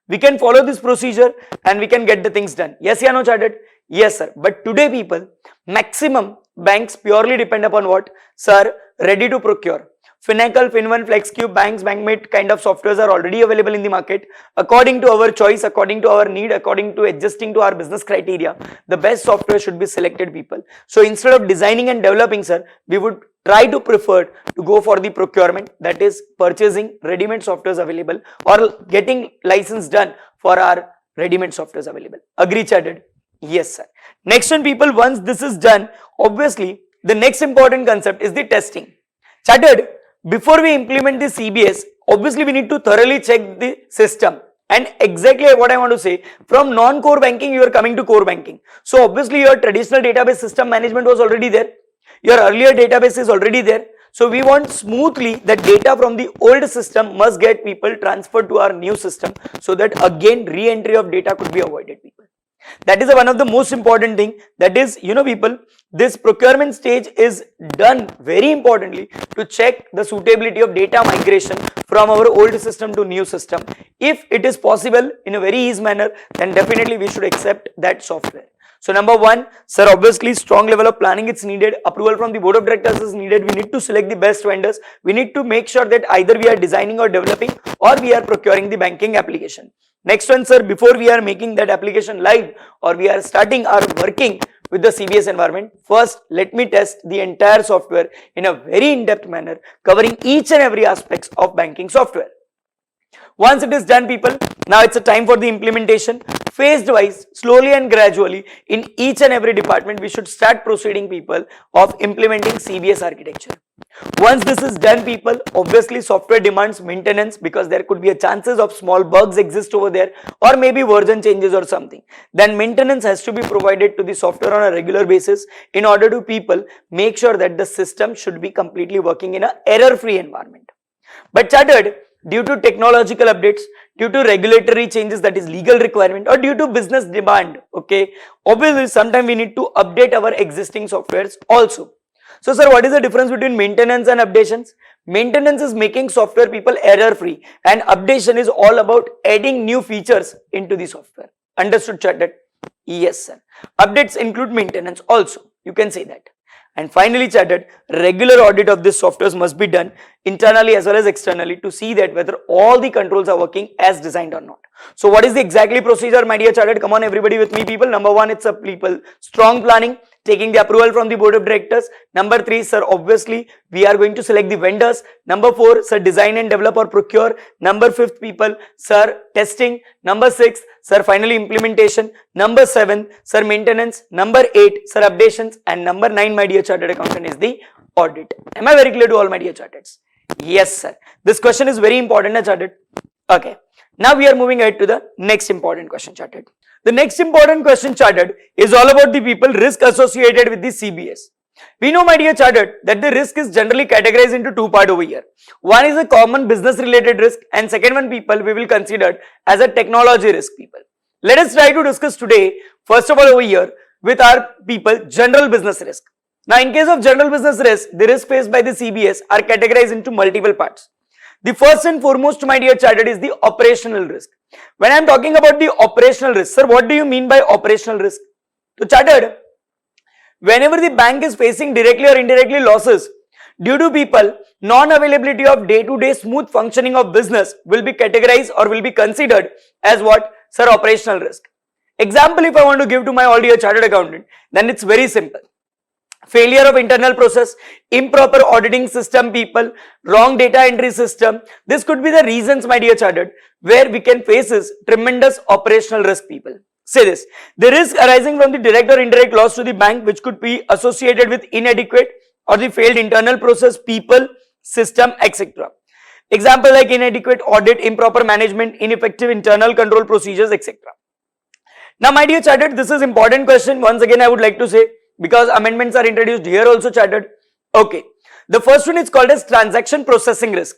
Speaker 1: We can follow this procedure and we can get the things done. Yes or no, chartered? Yes, sir. But today, people, maximum banks purely depend upon what? Sir, ready to procure. Finacle, Fin1, Flexcube, banks, bankmate kind of softwares are already available in the market. According to our choice, according to our need, according to adjusting to our business criteria, the best software should be selected, people. So instead of designing and developing, sir, we would try to prefer to go for the procurement, that is purchasing ready-made softwares available or getting license done for our ready-made softwares available. Agree, chartered? Yes, sir. Next one, people, once this is done, obviously the next important concept is the testing. Chartered, before we implement the CBS, obviously we need to thoroughly check the system. And exactly what I want to say, from non-core banking you are coming to core banking. So obviously your traditional database system management was already there. Your earlier database is already there. So we want smoothly that data from the old system must get people transferred to our new system so that again re-entry of data could be avoided, people. That is one of the most important thing, that is, people, this procurement stage is done very importantly to check the suitability of data migration from our old system to new system. If it is possible in a very easy manner, then definitely we should accept that software. So number one, sir, obviously strong level of planning it's needed, approval from the board of directors is needed, we need to select the best vendors, we need to make sure that either we are designing or developing or we are procuring the banking application. Next one, sir, before we are making that application live or we are starting our working with the CBS environment, first let me test the entire software in a very in-depth manner covering each and every aspects of banking software. Once it is done, people, now it's a time for the implementation. Phased wise, slowly and gradually in each and every department we should start proceeding, people, of implementing CBS architecture. Once this is done, people, obviously software demands maintenance because there could be a chances of small bugs exist over there or maybe version changes or something. Then maintenance has to be provided to the software on a regular basis in order to, people, make sure that the system should be completely working in an error-free environment. But chartered, due to technological updates, due to regulatory changes, that is legal requirement, or due to business demand, okay, obviously sometime we need to update our existing softwares also. So sir, what is the difference between maintenance and updations? Maintenance is making software, people, error free, and updation is all about adding new features into the software. Understood, chartered? Yes, sir. Updates include maintenance also, you can say that. And finally, chartered, regular audit of this software must be done internally as well as externally to see that whether all the controls are working as designed or not. So what is the exactly procedure, my dear chartered? Come on, everybody with me, people. Number one, it's a, people, strong planning, taking the approval from the board of directors. Number three, sir, obviously we are going to select the vendors. Number four, sir, design and develop or procure. Number fifth, people, sir, testing. Number six, sir, finally implementation. Number seven, sir, maintenance. Number eight, sir, updations. And number nine, my dear chartered accountant, is the audit. Am I very clear to all my dear charteds? Yes, sir. This question is very important, chartered. Okay. Now we are moving ahead to the next important question, chartered. The next important question, chartered, is all about the, people, risk associated with the CBS. We know, my dear chartered, that the risk is generally categorized into two parts over here. One is a common business related risk and second one, people, we will consider as a technology risk, people. Let us try to discuss today, first of all over here, with our, people, general business risk. Now in case of general business risk, the risk faced by the CBS are categorized into multiple parts. The first and foremost, my dear chartered, is the operational risk. When I am talking about the operational risk, sir, what do you mean by operational risk? So chartered, whenever the bank is facing directly or indirectly losses due to, people, non-availability of day-to-day smooth functioning of business will be categorized or will be considered as what? Sir, operational risk. Example if I want to give to my all dear chartered accountant, then it's very simple. failure of internal process, improper auditing system people, wrong data entry system. This could be the reasons, my dear chartered, where we can face is tremendous operational risk people. Say this, the risk arising from the direct or indirect loss to the bank which could be associated with inadequate or the failed internal process, people, system, etc. Example like inadequate audit, improper management, ineffective internal control procedures, etc. Now, my dear chartered, this is important question. Once again, I would like to say, because amendments are introduced here also chartered. Okay. The first one is called as transaction processing risk.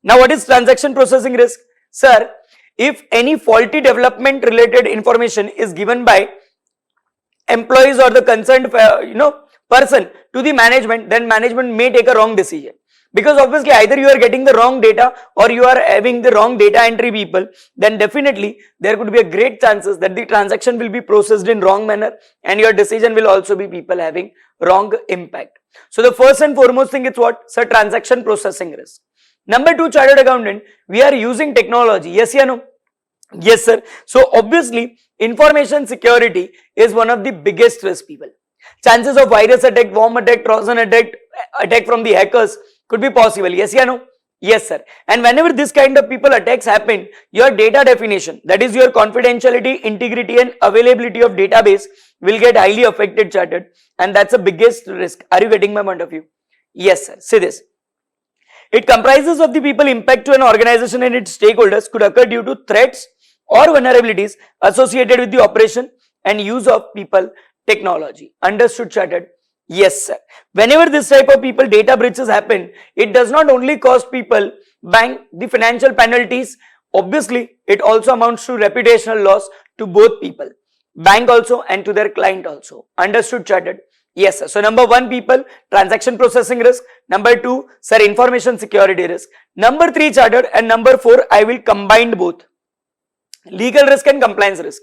Speaker 1: Now, what is transaction processing risk? Sir, if any faulty development related information is given by employees or the concerned person to the management, then management may take a wrong decision. Because obviously either you are getting the wrong data or you are having the wrong data entry people, then definitely there could be a great chances that the transaction will be processed in wrong manner and your decision will also be people having wrong impact. So the first and foremost thing is what? Sir, transaction processing risk. Number two, chartered accountant, we are using technology. Yes or no? Yes, sir. So obviously information security is one of the biggest risk people. Chances of virus attack, worm attack, Trojan attack from the hackers could be possible. Yes or no? Yes, sir. And whenever this kind of people attacks happen, your data definition, that is your confidentiality, integrity and availability of database will get highly affected, chartered. And that's the biggest risk. Are you getting my point of view? Yes, sir. See this. It comprises of the people impact to an organization and its stakeholders could occur due to threats or vulnerabilities associated with the operation and use of people technology. Understood, chartered? Yes, sir. Whenever this type of people data breaches happen, it does not only cost people, bank, the financial penalties. Obviously, it also amounts to reputational loss to both people, bank also and to their client also. Understood, chartered? Yes, sir. So number one, people, transaction processing risk. Number two, sir, information security risk. Number three, chartered, and number four, I will combine both, legal risk and compliance risk.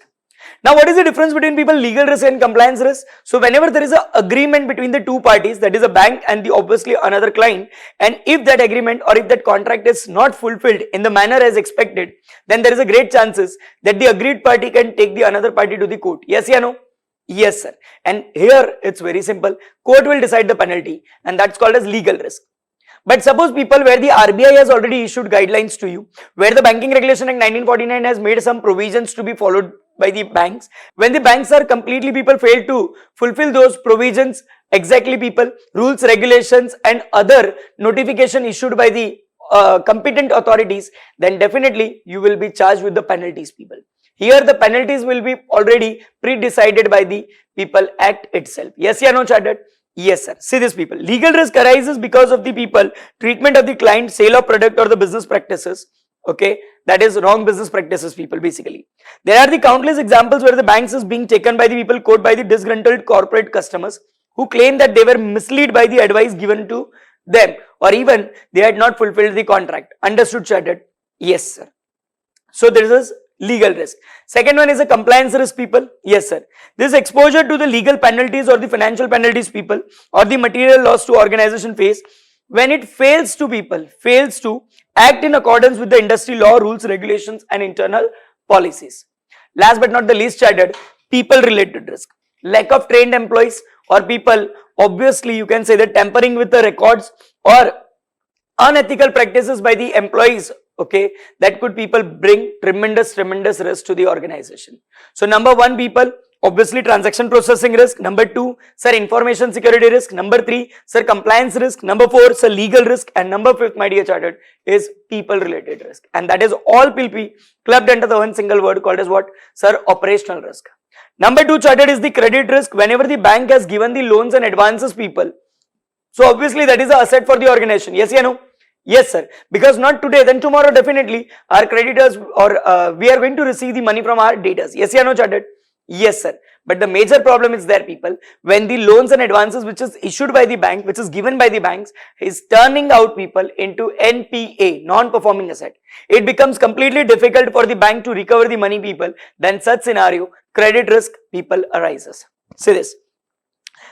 Speaker 1: Now, what is the difference between people legal risk and compliance risk? So, whenever there is an agreement between the two parties, that is a bank and the obviously another client, and if that agreement or if that contract is not fulfilled in the manner as expected, then there is a great chances that the agreed party can take the another party to the court. Yes or no? Yes, sir. And here it's very simple. Court will decide the penalty, and that's called as legal risk. But suppose people where the RBI has already issued guidelines to you, where the Banking Regulation Act 1949 has made some provisions to be followed by the banks, when the banks are completely people fail to fulfill those provisions, exactly people, rules, regulations and other notification issued by the competent authorities, then definitely you will be charged with the penalties people. Here the penalties will be already pre-decided by the people act itself. Yes or no, chartered? Yes, sir. See this people. Legal risk arises because of the people treatment of the client, sale of product or the business practices. Okay, that is wrong business practices people basically. There are the countless examples where the banks is being taken by the people caught by the disgruntled corporate customers who claim that they were misled by the advice given to them or even they had not fulfilled the contract. Understood, chartered? Yes, sir. So there is legal risk. Second one is a compliance risk people. Yes, sir. This exposure to the legal penalties or the financial penalties people or the material loss to organization face when it fails to act in accordance with the industry law, rules, regulations and internal policies. Last but not the least, chartered, people related risk. Lack of trained employees or people, obviously you can say that tampering with the records or unethical practices by the employees, okay, that could people bring tremendous risk to the organization. So number one, people, obviously transaction processing risk. Number two, sir, information security risk. Number three, sir, compliance risk. Number four, sir, legal risk. And number fifth, my dear chartered, is people related risk. And that is all will be clubbed under the one single word called as what? Sir, operational risk. Number two, chartered, is the credit risk. Whenever the bank has given the loans and advances people, so obviously that is an asset for the organization. Yes or no? Yes, sir. Because not today, then tomorrow definitely our creditors or we are going to receive the money from our debtors. Yes or no, chartered? Yes, sir. But the major problem is there, people, when the loans and advances which is issued by the bank, which is given by the banks, is turning out people into NPA, non-performing asset. It becomes completely difficult for the bank to recover the money, people. Then such scenario, credit risk people arises. See this.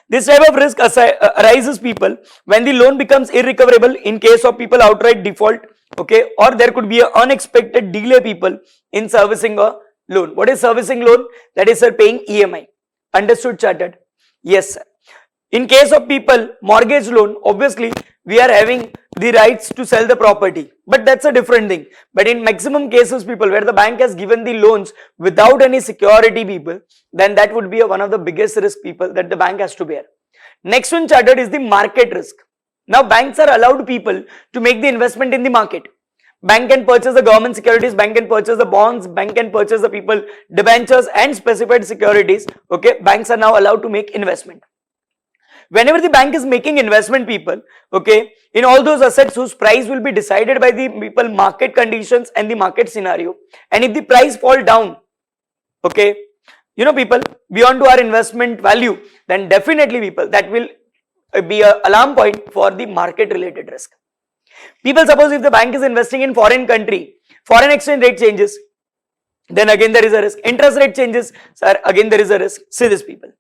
Speaker 1: This type of risk arises, people, when the loan becomes irrecoverable in case of people outright default, okay, or there could be an unexpected delay, people, in servicing a loan. What is servicing loan? That is, sir, paying EMI. Understood, chartered? Yes, sir. In case of people, mortgage loan, obviously we are having the rights to sell the property, but that's a different thing. But in maximum cases, people, where the bank has given the loans without any security, people, then that would be one of the biggest risk, people, that the bank has to bear. Next one chartered is the market risk. Now banks are allowed people to make the investment in the market. Bank can purchase the government securities, bank can purchase the bonds, bank can purchase the people debentures and specified securities. Okay, banks are now allowed to make investment. Whenever the bank is making investment, people, okay, in all those assets whose price will be decided by the people market conditions and the market scenario, and if the price fall down, okay, you know, people, beyond to our investment value, then definitely, people, that will be an alarm point for the market related risk. People, suppose if the bank is investing in foreign country, foreign exchange rate changes, then again there is a risk. Interest rate changes, sir, again there is a risk. See this, people.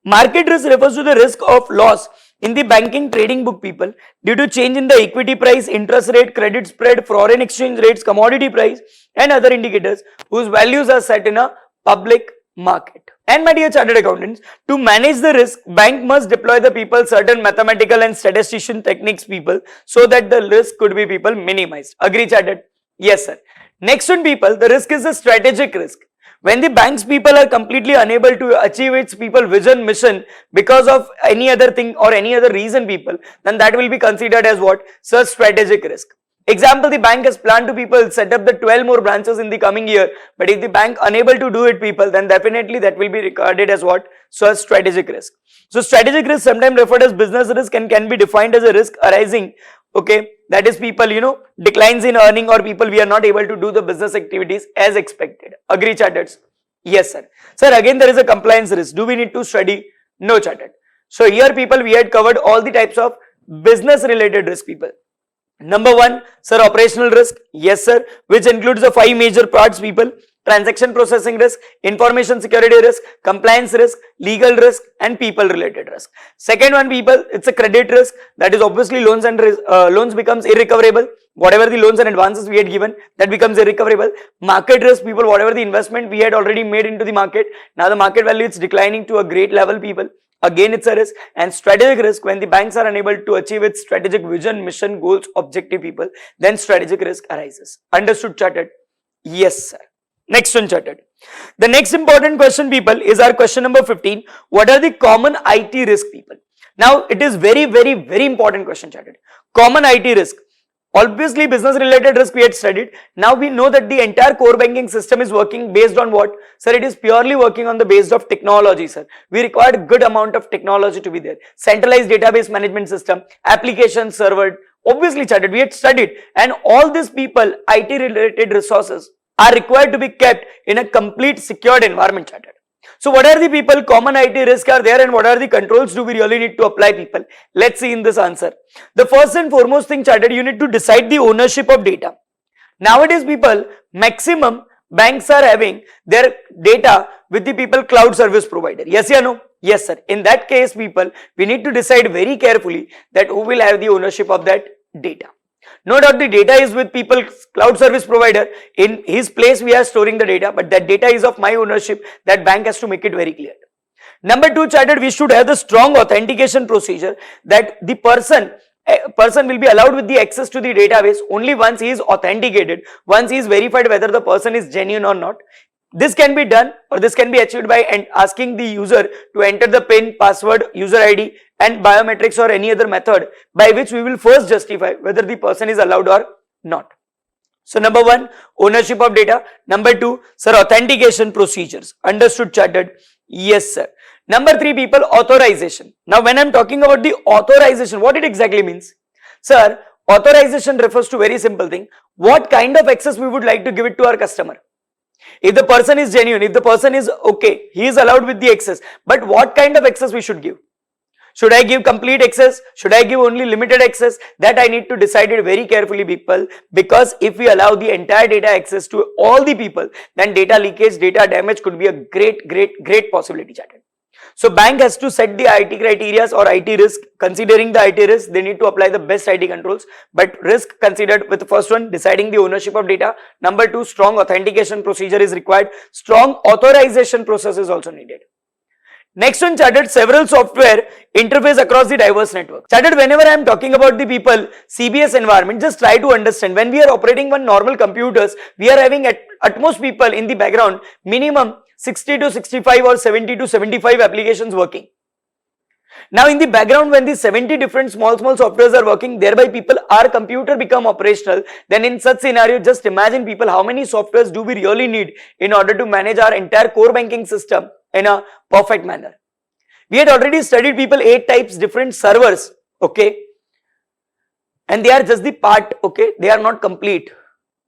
Speaker 1: Market risk refers to the risk of loss in the banking trading book, people, due to change in the equity price, interest rate, credit spread, foreign exchange rates, commodity price and other indicators whose values are set in a public market. And my dear chartered accountants, to manage the risk, bank must deploy the people certain mathematical and statistician techniques, people, so that the risk could be, people, minimized. Agree, chartered? Yes, sir. Next one, people, the risk is a strategic risk. When the bank's people are completely unable to achieve its people vision, mission because of any other thing or any other reason, people, then that will be considered as what? Such strategic risk. Example, the bank has planned to, people, set up the 12 more branches in the coming year, but if the bank unable to do it, people, then definitely that will be regarded as what? So, a strategic risk. So, strategic risk, sometimes referred as business risk, and can be defined as a risk arising, okay, that is, people, you know, declines in earning, or people, we are not able to do the business activities as expected. Agree, chartered? Yes, sir. Sir, again there is a compliance risk. Do we need to study? No, chartered. So, here, people, we had covered all the types of business related risk, people. Number one, sir, operational risk. Yes, sir, which includes the 5 major parts, people: transaction processing risk, information security risk, compliance risk, legal risk and people related risk. Second one, people, it's a credit risk, that is obviously loans and loans becomes irrecoverable. Whatever the loans and advances we had given, that becomes irrecoverable. Market risk, people, whatever the investment we had already made into the market, now the market value is declining to a great level, people. Again, it's a risk. And strategic risk, when the banks are unable to achieve its strategic vision, mission, goals, objective, people, then strategic risk arises. Understood, chartered? Yes, sir. Next one, chartered. The next important question, people, is our question number 15. What are the common IT risk, people? Now, it is very, very, very important question, chartered. Common IT risk. Obviously, business related risk we had studied. Now we know that the entire core banking system is working based on what? Sir, it is purely working on the base of technology, sir. We required a good amount of technology to be there. Centralized database management system, application server, obviously, chartered, we had studied. And all these people, IT related resources are required to be kept in a complete secured environment, chartered. So what are the people common IT risk are there, and what are the controls do we really need to apply, people? Let's see in this answer. The first and foremost thing, chartered, you need to decide the ownership of data. Nowadays, people, maximum banks are having their data with the people cloud service provider. Yes or no? Yes, sir. In that case, people, we need to decide very carefully that who will have the ownership of that data. No doubt the data is with people cloud service provider. In his place we are storing the data, but that data is of my ownership. That bank has to make it very clear. Number two, chartered, we should have the strong authentication procedure that the person will be allowed with the access to the database only once he is authenticated, once he is verified whether the person is genuine or not. This can be done, or this can be achieved by asking the user to enter the PIN, password, user ID and biometrics, or any other method by which we will first justify whether the person is allowed or not. So number one, ownership of data. Number two, sir, authentication procedures. Understood, chartered? Yes, sir. Number three, people, authorization. Now when I am talking about the authorization, what it exactly means? Sir, authorization refers to very simple thing. What kind of access we would like to give it to our customer? If the person is genuine, if the person is okay, he is allowed with the access. But what kind of access we should give? Should I give complete access? Should I give only limited access? That I need to decide it very carefully, people, because if we allow the entire data access to all the people, then data leakage, data damage could be a great possibility, chartered. So bank has to set the IT criteria or IT risk. Considering the IT risk, they need to apply the best IT controls. But risk considered with the first one, deciding the ownership of data. Number two, strong authentication procedure is required. Strong authorization process is also needed. Next one, chartered, several software interface across the diverse network. Chartered, whenever I am talking about the people CBS environment, just try to understand when we are operating one normal computers, we are having at most people in the background, minimum 60 to 65 or 70 to 75 applications working. Now in the background, when the 70 different small softwares are working, thereby people, our computer become operational, then in such scenario, just imagine people, how many softwares do we really need in order to manage our entire core banking system in a perfect manner. We had already studied people 8 types different servers, okay, and they are just the part, okay, they are not complete.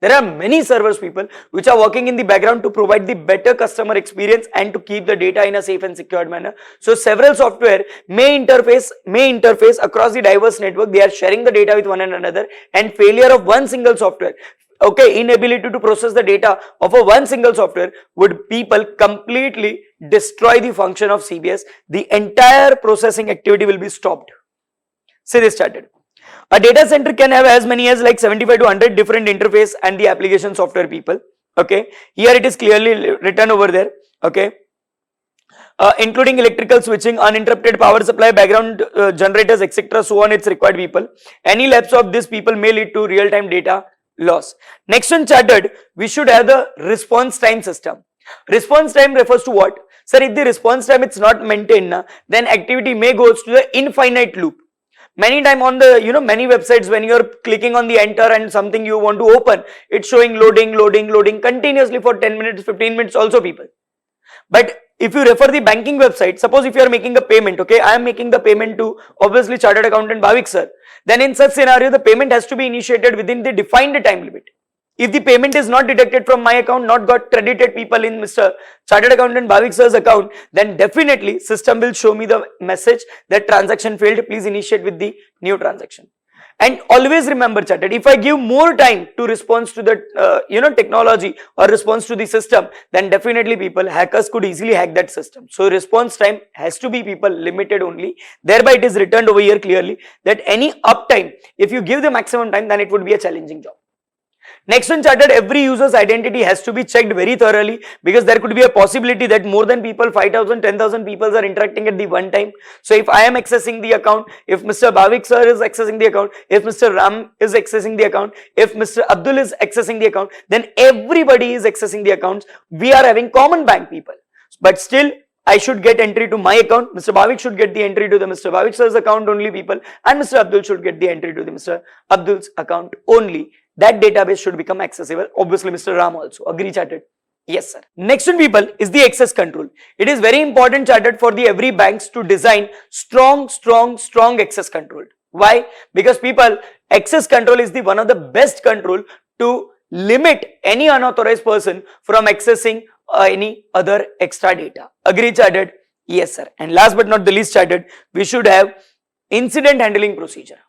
Speaker 1: There are many servers people which are working in the background to provide the better customer experience and to keep the data in a safe and secured manner. So several software may interface across the diverse network. They are sharing the data with one another, and failure of one single software, okay, inability to process the data of a one single software would people completely destroy the function of CBS. The entire processing activity will be stopped. See this started. A data center can have as many as like 75 to 100 different interface and the application software people, okay. Here it is clearly written over there, okay. Including electrical switching, uninterrupted power supply, background generators, etc. So on, it's required people. Any lapse of this people may lead to real-time data loss. Next one, chartered, we should have the response time system. Response time refers to what? Sir, if the response time it's not maintained, then activity may goes to the infinite loop. Many time on the, many websites, when you're clicking on the enter and something you want to open, it's showing loading continuously for 10 minutes, 15 minutes also people. But if you refer the banking website, suppose if you are making a payment, okay, I am making the payment to obviously chartered accountant Bhavik sir, then in such scenario, the payment has to be initiated within the defined time limit. If the payment is not deducted from my account, not got credited people in Mr. Chartered Accountant Bhavik sir's account, then definitely system will show me the message that transaction failed, please initiate with the new transaction. And always remember, chartered, if I give more time to response to the technology or response to the system, then definitely people, hackers could easily hack that system. So response time has to be people limited only. Thereby it is written over here clearly that any uptime, if you give the maximum time, then it would be a challenging job. Next one, chartered, every user's identity has to be checked very thoroughly, because there could be a possibility that more than people, 5,000, 10,000 people are interacting at the one time. So if I am accessing the account, if Mr. Bhavik sir is accessing the account, if Mr. Ram is accessing the account, if Mr. Abdul is accessing the account, then everybody is accessing the accounts. We are having common bank people, but still I should get entry to my account. Mr. Bhavik should get the entry to the Mr. Bhavik sir's account only people, and Mr. Abdul should get the entry to the Mr. Abdul's account only. That database should become accessible. Obviously, Mr. Ram also. Agree, chartered? Yes, sir. Next one, people, is the access control. It is very important, chartered, for the every banks to design strong access control. Why? Because people, access control is the one of the best control to limit any unauthorized person from accessing any other extra data. Agree, chartered? Yes, sir. And last but not the least, chartered, we should have incident handling procedure.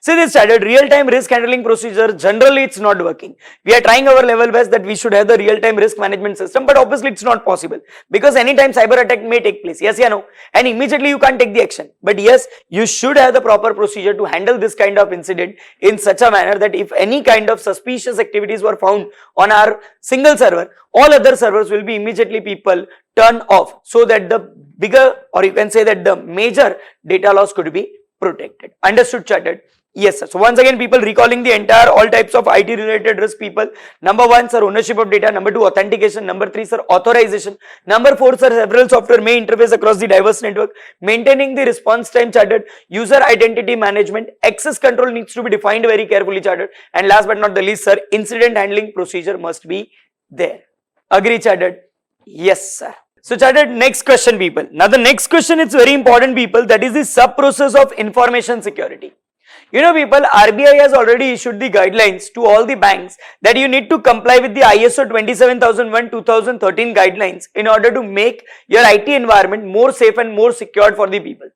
Speaker 1: See this, chartered, real-time risk handling procedure, generally it's not working. We are trying our level best that we should have the real-time risk management system, but obviously it's not possible, because anytime cyber attack may take place, yes, no, and immediately you can't take the action. But yes, you should have the proper procedure to handle this kind of incident in such a manner that if any kind of suspicious activities were found on our single server, all other servers will be immediately people turn off, so that the bigger, or you can say that the major data loss could be protected. Understood, chartered? Yes, sir. So once again, people, recalling the entire all types of IT related risk, people. Number 1, sir, ownership of data. Number 2, authentication. Number 3, sir, authorization. Number 4, sir, several software may interface across the diverse network. Maintaining the response time, chartered. User identity management. Access control needs to be defined very carefully, chartered. And last but not the least, sir, incident handling procedure must be there. Agree, chartered? Yes, sir. So, chartered, next question, people. Now, the next question is very important, people. That is the sub process of information security. You know, people, RBI has already issued the guidelines to all the banks that you need to comply with the ISO 27001-2013 guidelines in order to make your IT environment more safe and more secured for the people.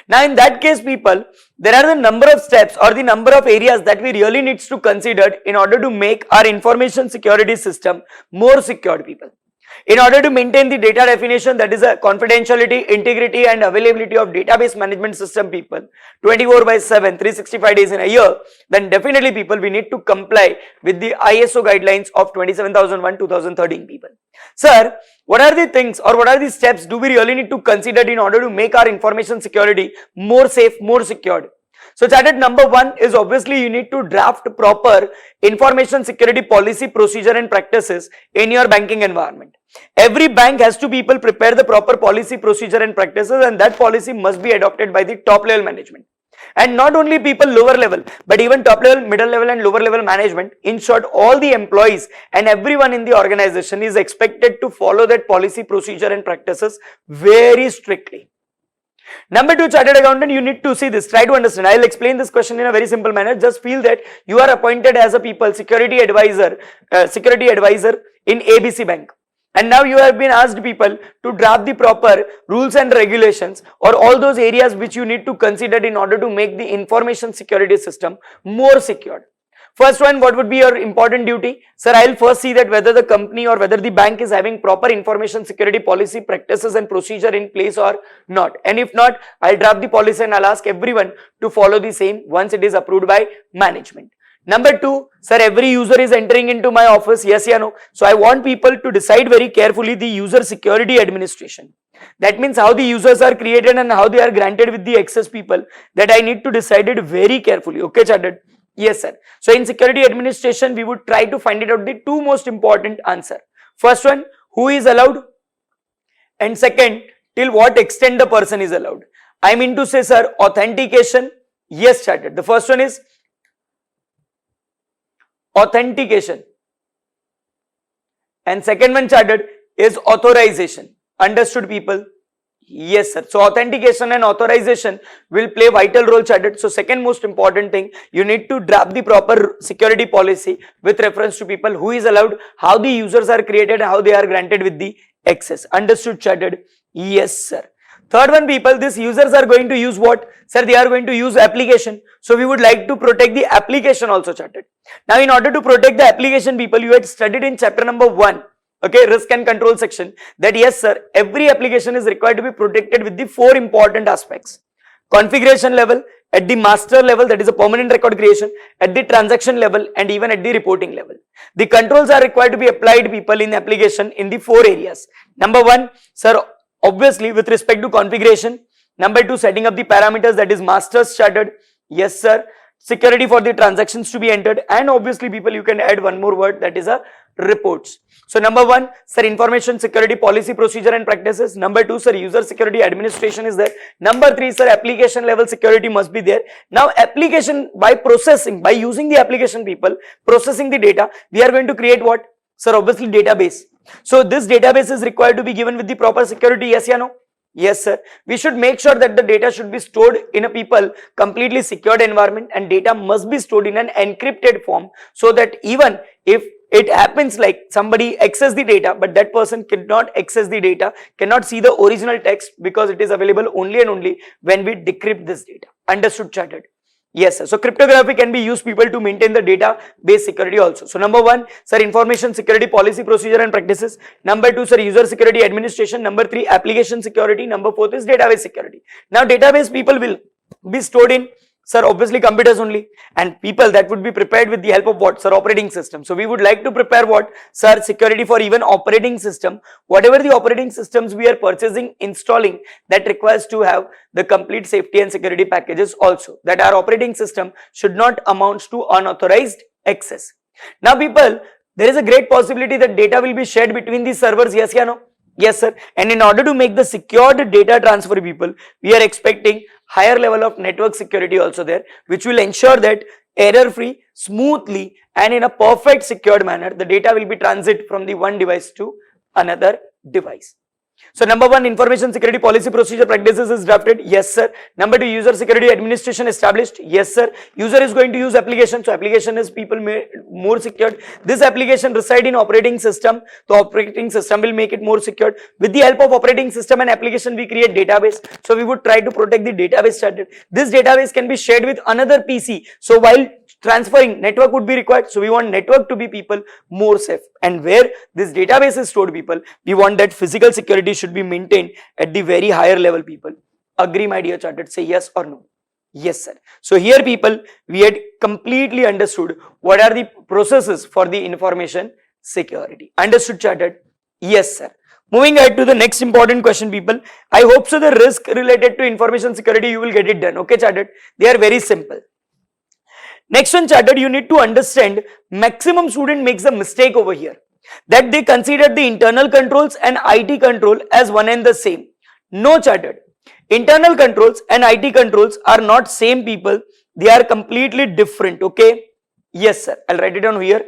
Speaker 1: Now, in that case, people, there are the number of steps or the number of areas that we really needs to consider in order to make our information security system more secured, people. In order to maintain the data definition, that is a confidentiality, integrity and availability of database management system people 24/7, 365 days in a year, then definitely people we need to comply with the ISO guidelines of 27001 2013 people. Sir, what are the things or what are the steps do we really need to consider in order to make our information security more safe, more secured? So chartered, number one is obviously you need to draft proper information security policy, procedure and practices in your banking environment. Every bank has to people prepare the proper policy, procedure and practices, and that policy must be adopted by the top level management. And not only people lower level, but even top level, middle level and lower level management. In short, all the employees and everyone in the organization is expected to follow that policy, procedure and practices very strictly. Number two, chartered accountant, you need to see this, try to understand. I'll explain this question in a very simple manner. Just feel that you are appointed as a people security advisor in ABC Bank. And now you have been asked people to draft the proper rules and regulations or all those areas which you need to consider in order to make the information security system more secure. First one, what would be your important duty? Sir, I'll first see that whether the company or whether the bank is having proper information security policy, practices and procedure in place or not. And if not, I'll draft the policy and I'll ask everyone to follow the same once it is approved by management. Number two, sir, every user is entering into my office, yes or no? So I want people to decide very carefully the user security administration. That means how the users are created and how they are granted with the access people, that I need to decide it very carefully. Okay, chartered? Yes, sir. So in security administration, we would try to find it out the two most important answer. First one, who is allowed? And second, till what extent the person is allowed. I mean to say, sir, authentication. Yes, chartered. The first one is authentication. And second one, chartered, is authorization. Understood, people? Yes, sir. So authentication and authorization will play vital role, chartered. So second most important thing, you need to draft the proper security policy with reference to people who is allowed, how the users are created, how they are granted with the access. Understood, chartered? Yes, sir. Third one, people, these users are going to use what? Sir, they are going to use application. So we would like to protect the application also, chartered. Now in order to protect the application, people, you had studied in chapter number 1. Okay, risk and control section, that yes sir, every application is required to be protected with the 4 important aspects. Configuration level, at the master level, that is a permanent record creation, at the transaction level and even at the reporting level. The controls are required to be applied, people, in application in the 4 areas. Number 1, sir, obviously with respect to configuration. Number 2, setting up the parameters, that is masters, chartered. Yes sir. Security for the transactions to be entered, and obviously people, you can add one more word, that is a reports. So number 1, sir, information security policy, procedure and practices. Number 2, sir, user security administration is there. Number 3, sir, application level security must be there. Now application, by processing, by using the application, people, processing the data, we are going to create what? Sir, obviously database. So this database is required to be given with the proper security, yes or no? Yes sir. We should make sure that the data should be stored in a people completely secured environment, and data must be stored in an encrypted form, so that even if it happens like somebody access the data, but that person cannot access the data, cannot see the original text, because it is available only and only when we decrypt this data. Understood, chartered? Yes sir. So cryptography can be used, people, to maintain the database security also. So number 1, sir, information security policy, procedure and practices. Number 2, sir, user security administration. Number 3, application security. Number 4 is database security. Now database, people, will be stored in, sir, obviously computers only, and people that would be prepared with the help of what? Sir, operating system. So we would like to prepare what? Sir, security for even operating system. Whatever the operating systems we are purchasing, installing, that requires to have the complete safety and security packages also, that our operating system should not amount to unauthorized access. Now people, there is a great possibility that data will be shared between these servers, yes or no? Yes sir. And in order to make the secured data transfer, people, we are expecting higher level of network security also there, which will ensure that error free, smoothly and in a perfect secured manner, the data will be transit from the one device to another device. So number 1, information security policy, procedure, practices is drafted. Yes sir. Number 2, user security administration established. Yes sir. User is going to use application, so application is people made more secured. This application reside in operating system, the operating system will make it more secured. With the help of operating system and application, we create database, so we would try to protect the database, chartered. This database can be shared with another PC, so while transferring network would be required. So we want network to be people more safe, and where this database is stored people, we want that physical security should be maintained at the very higher level people. Agree my dear chartered, say yes or no? Yes sir. So here people, we had completely understood what are the processes for the information security. Understood chartered? Yes sir. Moving ahead to the next important question people, I hope so the risk related to information security you will get it done. Okay chartered? They are very simple. Next one chartered, you need to understand maximum student makes a mistake over here, that they consider the internal controls and IT control as one and the same. No chartered. Internal controls and IT controls are not same people, they are completely different. Okay? Yes sir, I'll write it down here.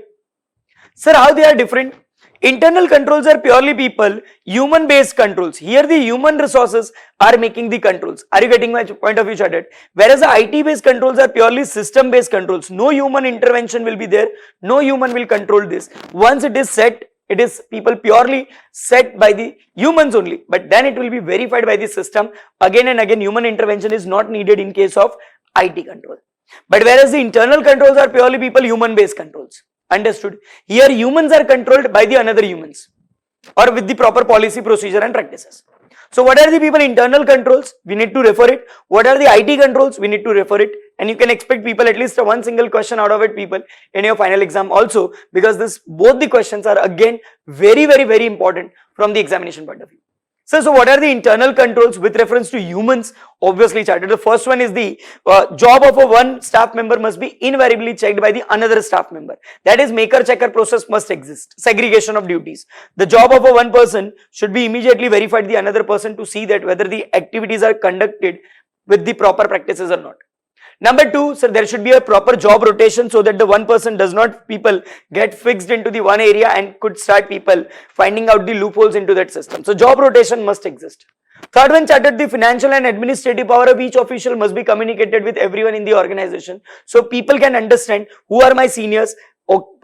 Speaker 1: Sir, how they are different? Internal controls are purely people, human based controls. Here the human resources are making the controls. Are you getting my point of view chartered? Whereas the IT based controls are purely system based controls. No human intervention will be there. No human will control this. Once it is set, it is people purely set by the humans only. But then it will be verified by the system. Again and again, human intervention is not needed in case of IT control. But whereas the internal controls are purely people, human based controls. Understood? Here humans are controlled by the another humans or with the proper policy, procedure and practices. So what are the people internal controls? We need to refer it. What are the IT controls? We need to refer it. And you can expect people at least one single question out of it people in your final exam also, because this both the questions are again very important from the examination point of view. So what are the internal controls with reference to humans? Obviously chartered. The first one is the job of a one staff member must be invariably checked by the another staff member. That is maker checker process must exist. Segregation of duties. The job of a one person should be immediately verified the another person to see that whether the activities are conducted with the proper practices or not. Number two, sir, there should be a proper job rotation so that the one person does not people get fixed into the one area and could start people finding out the loopholes into that system. So job rotation must exist. Third one chartered, the financial and administrative power of each official must be communicated with everyone in the organization. So people can understand who are my seniors,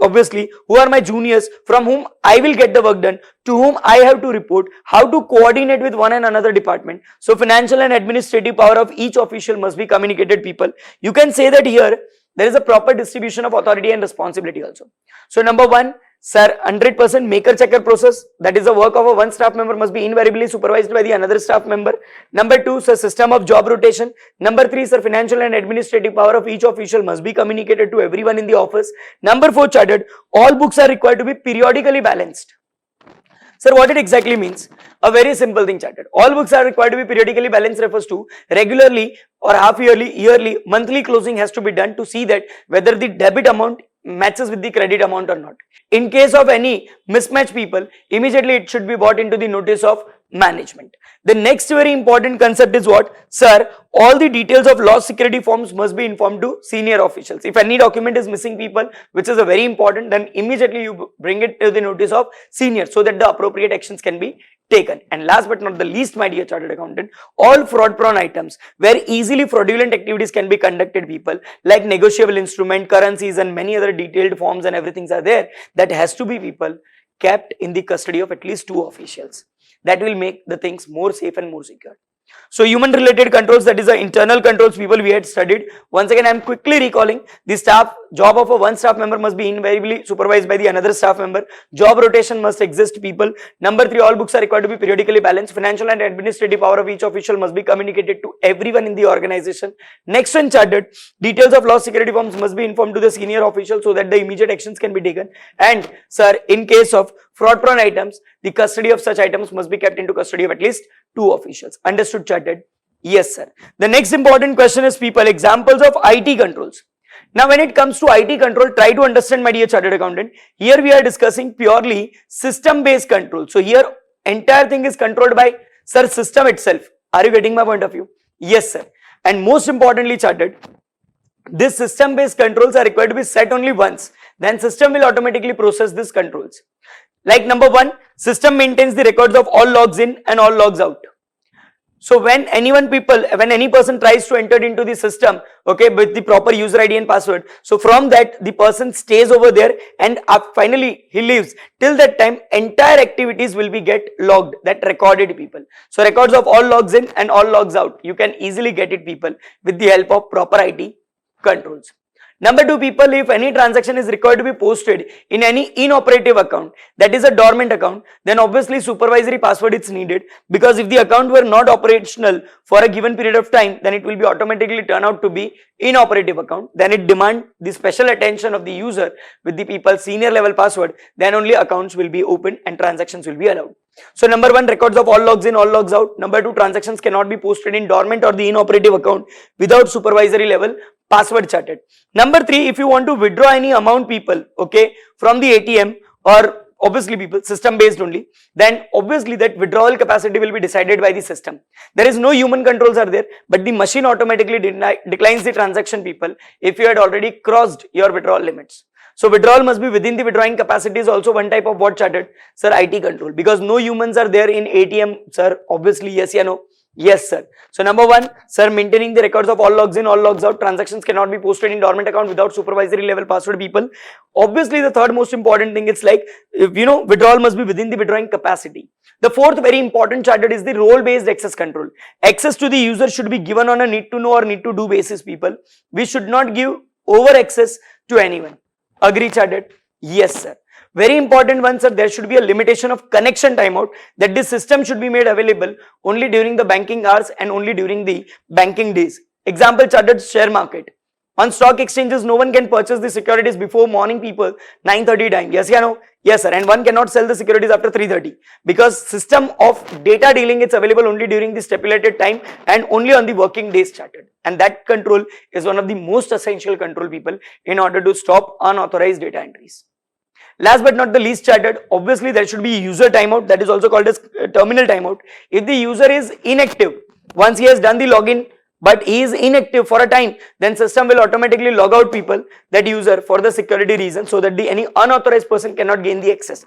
Speaker 1: obviously who are my juniors, from whom I will get the work done, to whom I have to report, how to coordinate with one and another department. So financial and administrative power of each official must be communicated people. You can say that here there is a proper distribution of authority and responsibility also. So number one, sir, 100% maker checker process, that is the work of a one staff member must be invariably supervised by the another staff member. Number two, sir, system of job rotation. Number three, sir, financial and administrative power of each official must be communicated to everyone in the office. Number four, chartered, all books are required to be periodically balanced. Sir, what it exactly means? A very simple thing chartered. All books are required to be periodically balanced refers to regularly or half yearly, yearly, monthly closing has to be done to see that whether the debit amount matches with the credit amount or not. In case of any mismatch people, immediately it should be brought into the notice of management. The next very important concept is what? Sir, all the details of loss security forms must be informed to senior officials. If any document is missing people, which is a very important, then immediately you bring it to the notice of senior so that the appropriate actions can be taken. And last but not the least, my dear chartered accountant, all fraud prone items where easily fraudulent activities can be conducted people, like negotiable instrument, currencies and many other detailed forms and everything are there, that has to be people kept in the custody of at least two officials. That will make the things more safe and more secure. So human related controls, that is the internal controls people we had studied. Once again I am quickly recalling, the staff job of a one staff member must be invariably supervised by the another staff member. Job rotation must exist people. Number three, all books are required to be periodically balanced. Financial and administrative power of each official must be communicated to everyone in the organization. Next one chartered, details of loss security forms must be informed to the senior official so that the immediate actions can be taken. And sir, in case of fraud prone items, the custody of such items must be kept into custody of at least two officials. Understood chartered? Yes sir. The next important question is people, examples of IT controls. Now when it comes to IT control, try to understand my dear chartered accountant. Here we are discussing purely system based control. So here entire thing is controlled by sir system itself. Are you getting my point of view? Yes sir. And most importantly chartered, this system based controls are required to be set only once. Then system will automatically process these controls. Like number one, system maintains the records of all logs in and all logs out. So when any person tries to enter into the system, okay, with the proper user ID and password, so from that the person stays over there and finally he leaves. Till that time entire activities will be get logged, that recorded people. So records of all logs in and all logs out, you can easily get it people with the help of proper IT controls. Number 2 people, if any transaction is required to be posted in any inoperative account, that is a dormant account, then obviously supervisory password is needed, because if the account were not operational for a given period of time, then it will be automatically turn out to be inoperative account. Then it demand the special attention of the user with the people's senior level password, then only accounts will be opened and transactions will be allowed. So number 1, records of all logs in, all logs out. Number 2, transactions cannot be posted in dormant or the inoperative account without supervisory level password charted. Number 3, if you want to withdraw any amount people, okay, from the ATM or obviously people system based only, then obviously that withdrawal capacity will be decided by the system. There is no human controls are there, but the machine automatically declines the transaction people if you had already crossed your withdrawal limits. So withdrawal must be within the withdrawing capacity is also one type of what charted? Sir, IT control, because no humans are there in ATM, sir, obviously yes or no? Yes sir. So number 1, sir, maintaining the records of all logs in, all logs out. Transactions cannot be posted in dormant account without supervisory level password people. Obviously the third most important thing, it's like, if you know, withdrawal must be within the withdrawing capacity. The fourth very important charted is the role based access control. Access to the user should be given on a need to know or need to do basis people. We should not give over access to anyone. Agree charted? Yes sir. Very important one sir, there should be a limitation of connection timeout, that this system should be made available only during the banking hours and only during the banking days. Example charted, share market. On stock exchanges, no one can purchase the securities before morning people 9:30 time. Yes or no? Yes sir. And one cannot sell the securities after 3:30 because system of data dealing is available only during the stipulated time and only on the working days charted. And that control is one of the most essential control people in order to stop unauthorized data entries. Last but not the least charted, obviously there should be user timeout, that is also called as terminal timeout. If the user is inactive, once he has done the login but he is inactive for a time, then system will automatically log out people, that user, for the security reason, so that any unauthorized person cannot gain the access.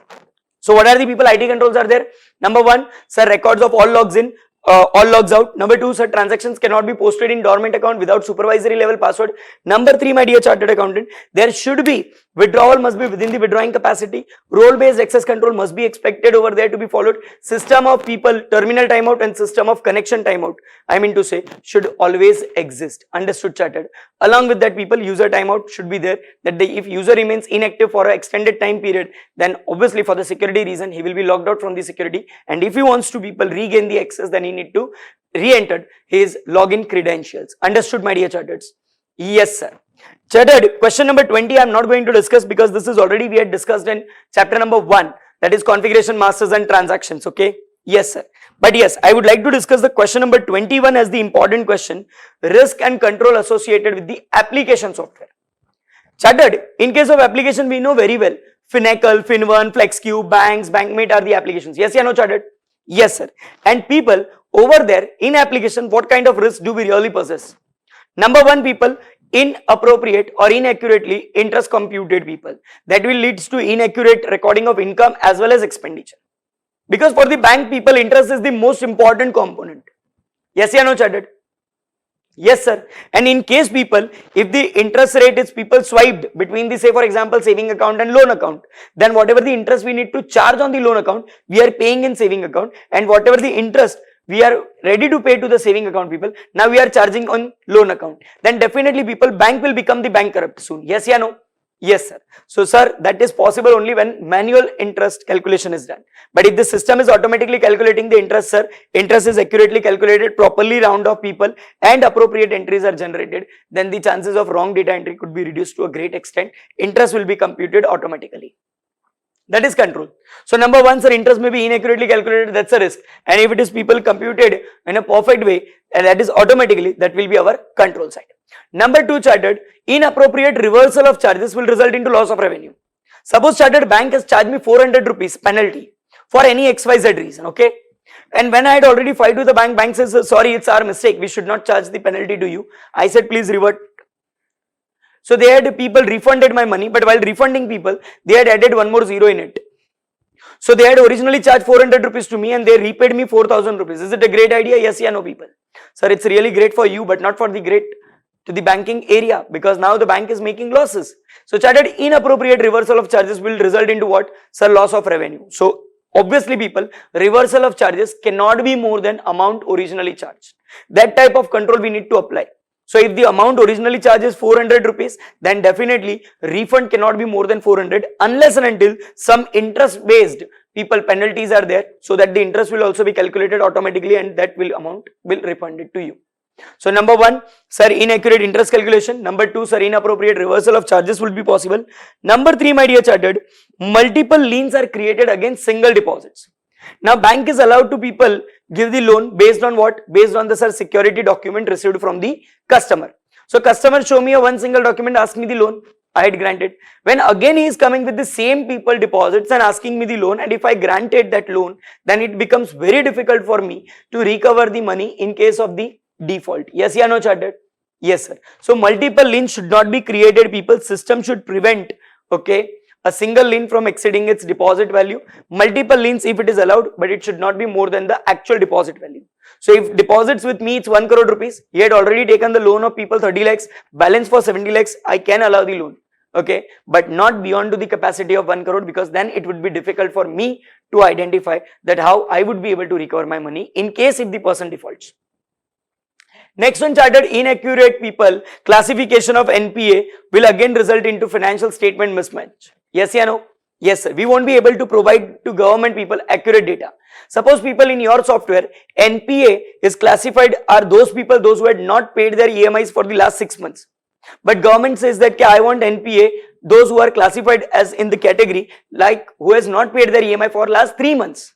Speaker 1: So what are the people IT controls are there? Number 1, sir, records of all logs in, all logs out. Number 2, sir, transactions cannot be posted in dormant account without supervisory level password. Number 3, my dear chartered accountant, there should be withdrawal must be within the withdrawing capacity. Role based access control must be expected over there to be followed. System of people terminal timeout and system of connection timeout, I mean to say, should always exist. Understood chartered? Along with that people, user timeout should be there, that if user remains inactive for an extended time period, then obviously for the security reason he will be logged out from the security, and if he wants to people regain the access, then he need to re-enter his login credentials. Understood my dear chartered? Yes sir. Chartered, question number 20 I am not going to discuss because this is already we had discussed in chapter number 1, that is configuration masters and transactions, okay? Yes sir. But yes, I would like to discuss the question number 21 as the important question, risk and control associated with the application software. Chartered, in case of application we know very well, Finacle, Fin1, Flexcube, banks, Bankmate are the applications. Yes or no chartered? Yes sir. And people over there in application, what kind of risk do we really possess? Number 1 people, inappropriate or inaccurately interest computed people, that will leads to inaccurate recording of income as well as expenditure, because for the bank people interest is the most important component. Yes or no chartered? Yes sir. And in case people, if the interest rate is people swiped between the, say for example, saving account and loan account, then whatever the interest we need to charge on the loan account, we are paying in saving account, and whatever the interest we are ready to pay to the saving account people, now we are charging on loan account, then definitely people, bank will become the bankrupt soon. Yes or no? Yes sir. So sir, that is possible only when manual interest calculation is done. But if the system is automatically calculating the interest, sir, interest is accurately calculated, properly round off people and appropriate entries are generated, then the chances of wrong data entry could be reduced to a great extent. Interest will be computed automatically. That is control. So number 1 sir, interest may be inaccurately calculated, that's a risk, and if it is people computed in a perfect way, and that is automatically, that will be our control side. Number 2 chartered, inappropriate reversal of charges will result into loss of revenue. Suppose chartered, bank has charged me 400 rupees penalty for any XYZ reason, okay? And when I had already filed with the bank, bank says, sorry, it's our mistake, we should not charge the penalty to you. I said, please revert. So they had people refunded my money, but while refunding people, they had added one more zero in it. So they had originally charged 400 rupees to me and they repaid me 4,000 rupees. Is it a great idea? Yes or no people? Sir, it's really great for you, but not for the great to the banking area, because now the bank is making losses. So chartered, inappropriate reversal of charges will result into what? Sir, loss of revenue. So obviously people, reversal of charges cannot be more than amount originally charged. That type of control we need to apply. So if the amount originally charged is 400 rupees, then definitely refund cannot be more than 400 unless and until some interest based people penalties are there, so that the interest will also be calculated automatically and that will amount will refunded to you. So number 1, sir, inaccurate interest calculation. Number 2, sir, inappropriate reversal of charges will be possible. Number 3, my dear chartered, multiple liens are created against single deposits. Now bank is allowed to people give the loan based on what? Based on the sir security document received from the customer. So customer show me a one single document, ask me the loan, I had granted. When again he is coming with the same people deposits and asking me the loan, and if I granted that loan, then it becomes very difficult for me to recover the money in case of the default. Yes or no, chartered? Yes, sir. So multiple liens should not be created, people. System should prevent, okay, a single lien from exceeding its deposit value. Multiple liens if it is allowed, but it should not be more than the actual deposit value. So if deposits with me it's 1 crore rupees, he had already taken the loan of people 30 lakhs, balance for 70 lakhs, I can allow the loan, okay, but not beyond to the capacity of 1 crore, because then it would be difficult for me to identify that how I would be able to recover my money in case if the person defaults. Next one, chartered, inaccurate people classification of NPA will again result into financial statement mismatch. Yes or no? Yes, sir. We won't be able to provide to government people accurate data. Suppose people in your software, NPA is classified are those people, those who had not paid their EMIs for the last 6 months. But government says that I want NPA, those who are classified as in the category like who has not paid their EMI for last 3 months.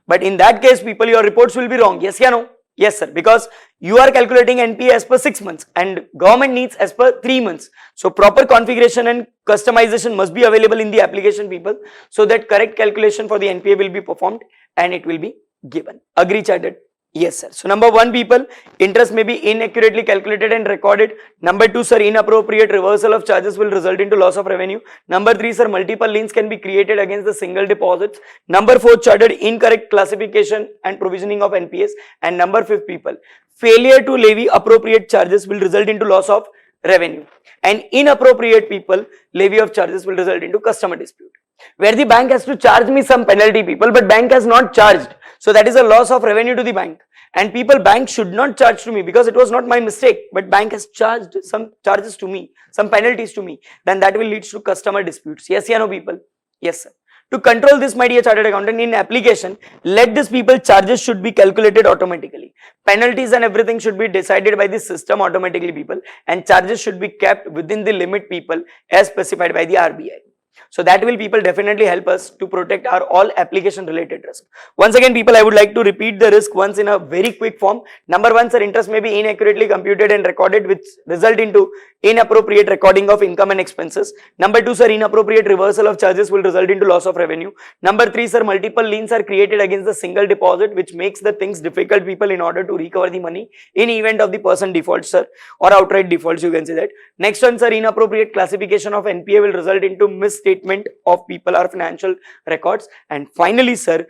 Speaker 1: But in that case, people, your reports will be wrong. Yes or no? Yes, sir, because you are calculating NPA as per 6 months and government needs as per 3 months. So proper configuration and customization must be available in the application, people, so that correct calculation for the NPA will be performed and it will be given. Agree, chartered? Yes, sir. So number 1, people, interest may be inaccurately calculated and recorded. Number 2, sir, inappropriate reversal of charges will result into loss of revenue. Number 3, sir, multiple liens can be created against the single deposits. Number 4, chartered, incorrect classification and provisioning of NPS. And number 5, people, failure to levy appropriate charges will result into loss of revenue. And inappropriate people levy of charges will result into customer dispute, where the bank has to charge me some penalty, people, but bank has not charged. So that is a loss of revenue to the bank. And people, bank should not charge to me because it was not my mistake, but bank has charged some charges to me, some penalties to me. Then that will lead to customer disputes. Yes or no, people? Yes, sir. To control this, my dear chartered accountant, in application, let this people charges should be calculated automatically. Penalties and everything should be decided by the system automatically, people, and charges should be kept within the limit, people, as specified by the RBI. So that will, people, definitely help us to protect our all application related risk. Once again, people, I would like to repeat the risk once in a very quick form. Number 1, sir, interest may be inaccurately computed and recorded, which result into inappropriate recording of income and expenses. Number 2, sir, inappropriate reversal of charges will result into loss of revenue. Number 3, sir, multiple liens are created against the single deposit, which makes the things difficult, people, in order to recover the money in event of the person defaults, sir, or outright defaults, you can say that. Next one, sir, inappropriate classification of NPA will result into misstatement of people or financial records. And finally, sir,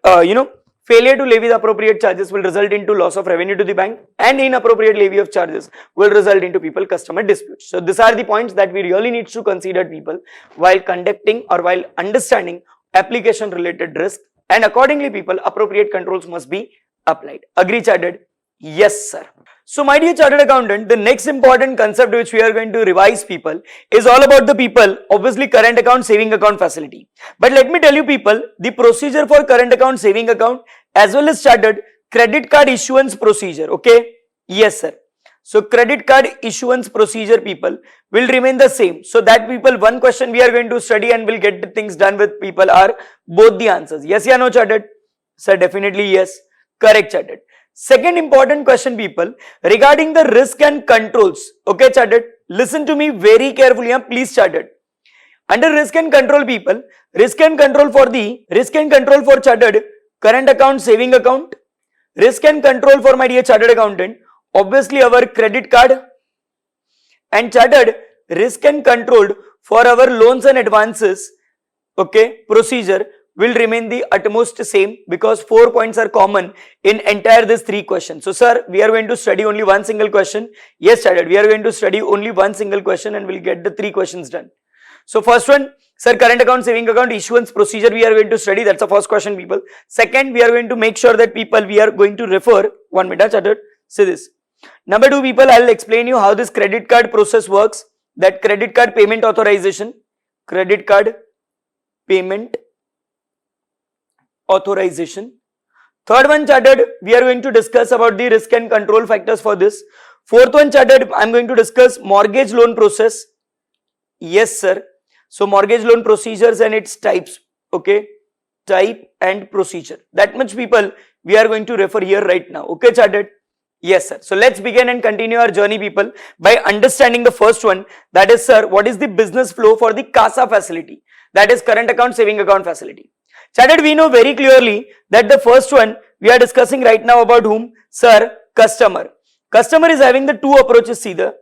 Speaker 1: failure to levy the appropriate charges will result into loss of revenue to the bank, and inappropriate levy of charges will result into people customer disputes. So these are the points that we really need to consider, people, while conducting or while understanding application related risk, and accordingly, people, appropriate controls must be applied. Agree, chartered? Yes, sir. So my dear chartered accountant, the next important concept which we are going to revise, people, is all about the people, obviously, current account, saving account facility. But let me tell you, people, the procedure for current account, saving account, as well as chartered credit card issuance procedure, okay? Yes, sir. So credit card issuance procedure, people, will remain the same. So that, people, one question we are going to study and will get the things done with, people, are both the answers. Yes or no, chartered? Sir, definitely yes. Correct, chartered. Second important question, people, regarding the risk and controls. Okay, chartered? Listen to me very carefully, please, chartered. Under risk and control, people, risk and control for chartered current account, saving account, risk and control for my dear chartered accountant, obviously our credit card, and chartered risk and controlled for our loans and advances, okay, procedure will remain the utmost same, because 4 points are common in entire this 3 questions. So sir, we are going to study only one single question. Yes, chartered, we are going to study only one single question and we'll get the 3 questions done. So first one, sir, current account, saving account issuance procedure we are going to study. That's the first question, people. Second, we are going to make sure that, people, we are going to refer, 1 minute, chartered, say this. Number 2 people, I'll explain you how this credit card process works, that credit card payment authorization, credit card payment authorization. Third one chartered, we are going to discuss about the risk and control factors for this. Fourth one chartered, I'm going to discuss mortgage loan process. Yes sir. So mortgage loan procedures and its types, okay, type and procedure. That much people we are going to refer here right now, okay chartered? Yes sir. So let's begin and continue our journey people by understanding the first one, that is sir, what is the business flow for the CASA facility, that is current account saving account facility. Chartered, we know very clearly that the first one we are discussing right now about whom? Sir, customer. Customer is having the two approaches, see the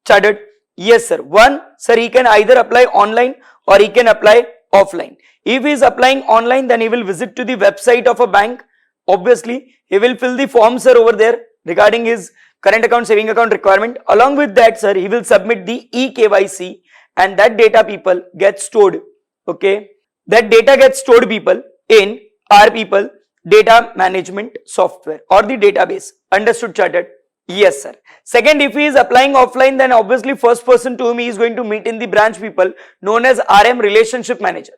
Speaker 1: chartered. Yes sir. One, sir, he can either apply online or he can apply offline. If he is applying online, then he will visit to the website of a bank. Obviously, he will fill the form sir over there regarding his current account saving account requirement. Along with that sir, he will submit the eKYC and that data people gets stored, okay. That data gets stored people in our people data management software or the database. Understood chartered? Yes sir. Second, if he is applying offline, then obviously first person to whom he is going to meet in the branch people known as RM, relationship manager.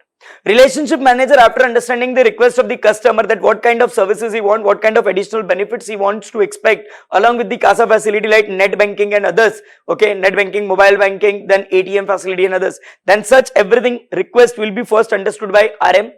Speaker 1: Relationship manager, after understanding the request of the customer that what kind of services he wants, what kind of additional benefits he wants to expect along with the CASA facility like net banking and others, okay, net banking, mobile banking, then ATM facility and others, then such everything request will be first understood by RM.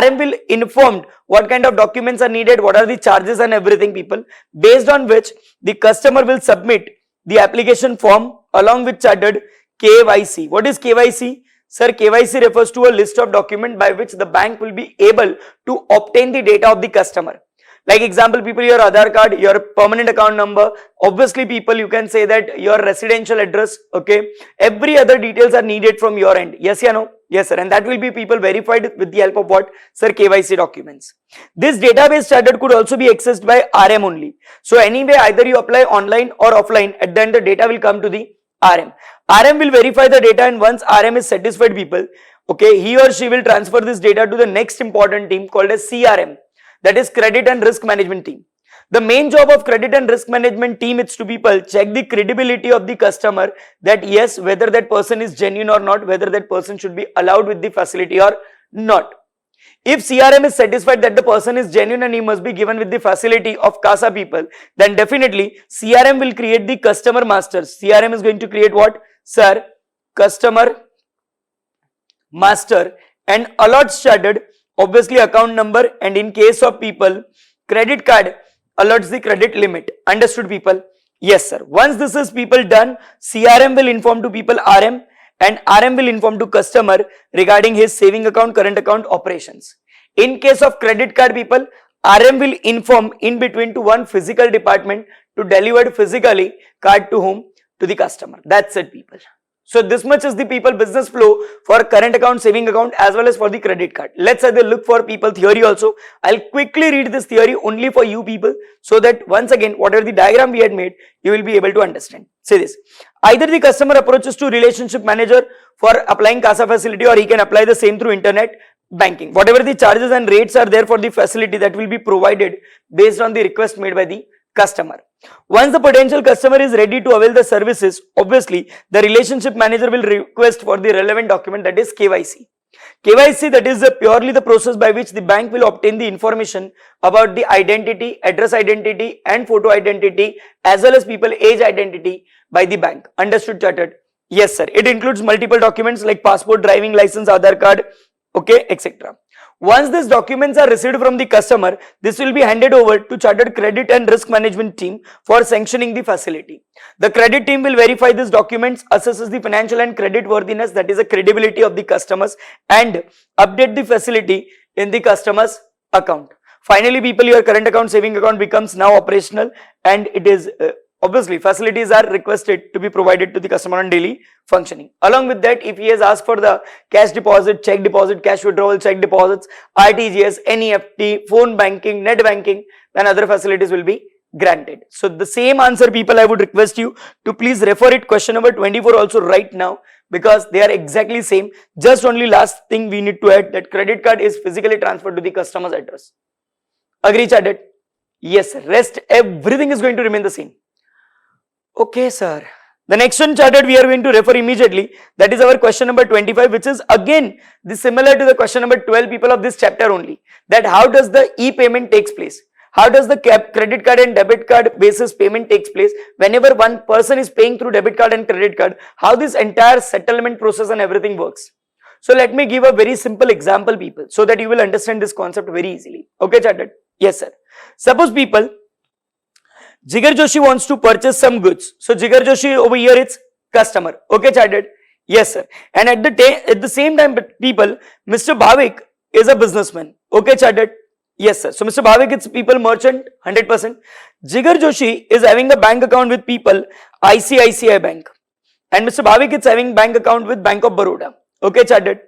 Speaker 1: RM will inform what kind of documents are needed, what are the charges and everything people, based on which the customer will submit the application form along with chartered KYC. What is KYC? Sir, KYC refers to a list of documents by which the bank will be able to obtain the data of the customer. Like example people, your Aadhaar card, your permanent account number, obviously people you can say that your residential address, okay, every other details are needed from your end. Yes or no? Yes sir, and that will be people verified with the help of what? Sir, KYC documents. This database chartered could also be accessed by RM only. So anyway, either you apply online or offline, at the end the data will come to the RM. RM will verify the data and once RM is satisfied people, okay, he or she will transfer this data to the next important team called as CRM, that is credit and risk management team. The main job of credit and risk management team is to people check the credibility of the customer, that yes, whether that person is genuine or not, whether that person should be allowed with the facility or not. If CRM is satisfied that the person is genuine and he must be given with the facility of CASA people, then definitely CRM will create the customer masters. CRM is going to create what? Sir, customer master and alerts chartered, obviously account number, and in case of people credit card, alerts the credit limit. Understood people? Yes sir. Once this is people done, CRM will inform to people RM and RM will inform to customer regarding his saving account, current account operations. In case of credit card people, RM will inform in between to one physical department to deliver physically card to whom? To the customer. That's it people. So this much is the people business flow for current account, saving account as well as for the credit card. Let's either look for people theory also. I'll quickly read this theory only for you people so that once again whatever the diagram we had made you will be able to understand. Say this. Either the customer approaches to relationship manager for applying CASA facility or he can apply the same through internet banking. Whatever the charges and rates are there for the facility that will be provided based on the request made by the customer. Once the potential customer is ready to avail the services, obviously the relationship manager will request for the relevant document, that is KYC. KYC, that is purely the process by which the bank will obtain the information about the identity, address identity and photo identity as well as people age identity by the bank. Understood chartered? Yes sir. It includes multiple documents like passport, driving license, Aadhaar card, okay, etc. Once these documents are received from the customer, this will be handed over to chartered credit and risk management team for sanctioning the facility. The credit team will verify these documents, assesses the financial and credit worthiness, that is the credibility of the customers, and update the facility in the customer's account. Finally people, your current account, saving account becomes now operational and it is obviously facilities are requested to be provided to the customer on daily functioning. Along with that, if he has asked for the cash deposit, check deposit, cash withdrawal, check deposits, RTGS, NEFT, phone banking, net banking, then other facilities will be granted. So the same answer people, I would request you to please refer it question number 24 also right now, because they are exactly same. Just only last thing we need to add, that credit card is physically transferred to the customer's address. Agree chartered? Yes, rest everything is going to remain the same. Okay, sir. The next one charted we are going to refer immediately. That is our question number 25, which is again this similar to the question number 12 people of this chapter only. That how does the e-payment takes place? How does the credit card and debit card basis payment takes place whenever one person is paying through debit card and credit card? How this entire settlement process and everything works? So let me give a very simple example, people, so that you will understand this concept very easily. Okay, charted? Yes, sir. Suppose people, Jigar Joshi wants to purchase some goods. So Jigar Joshi over here is customer. Okay, charted? Yes, sir. And at the same time, people, Mr. Bhavik is a businessman. Okay, charted? Yes, sir. So Mr. Bhavik is people merchant 100%. Jigar Joshi is having a bank account with people ICICI Bank. And Mr. Bhavik is having bank account with Bank of Baroda. Okay, charted?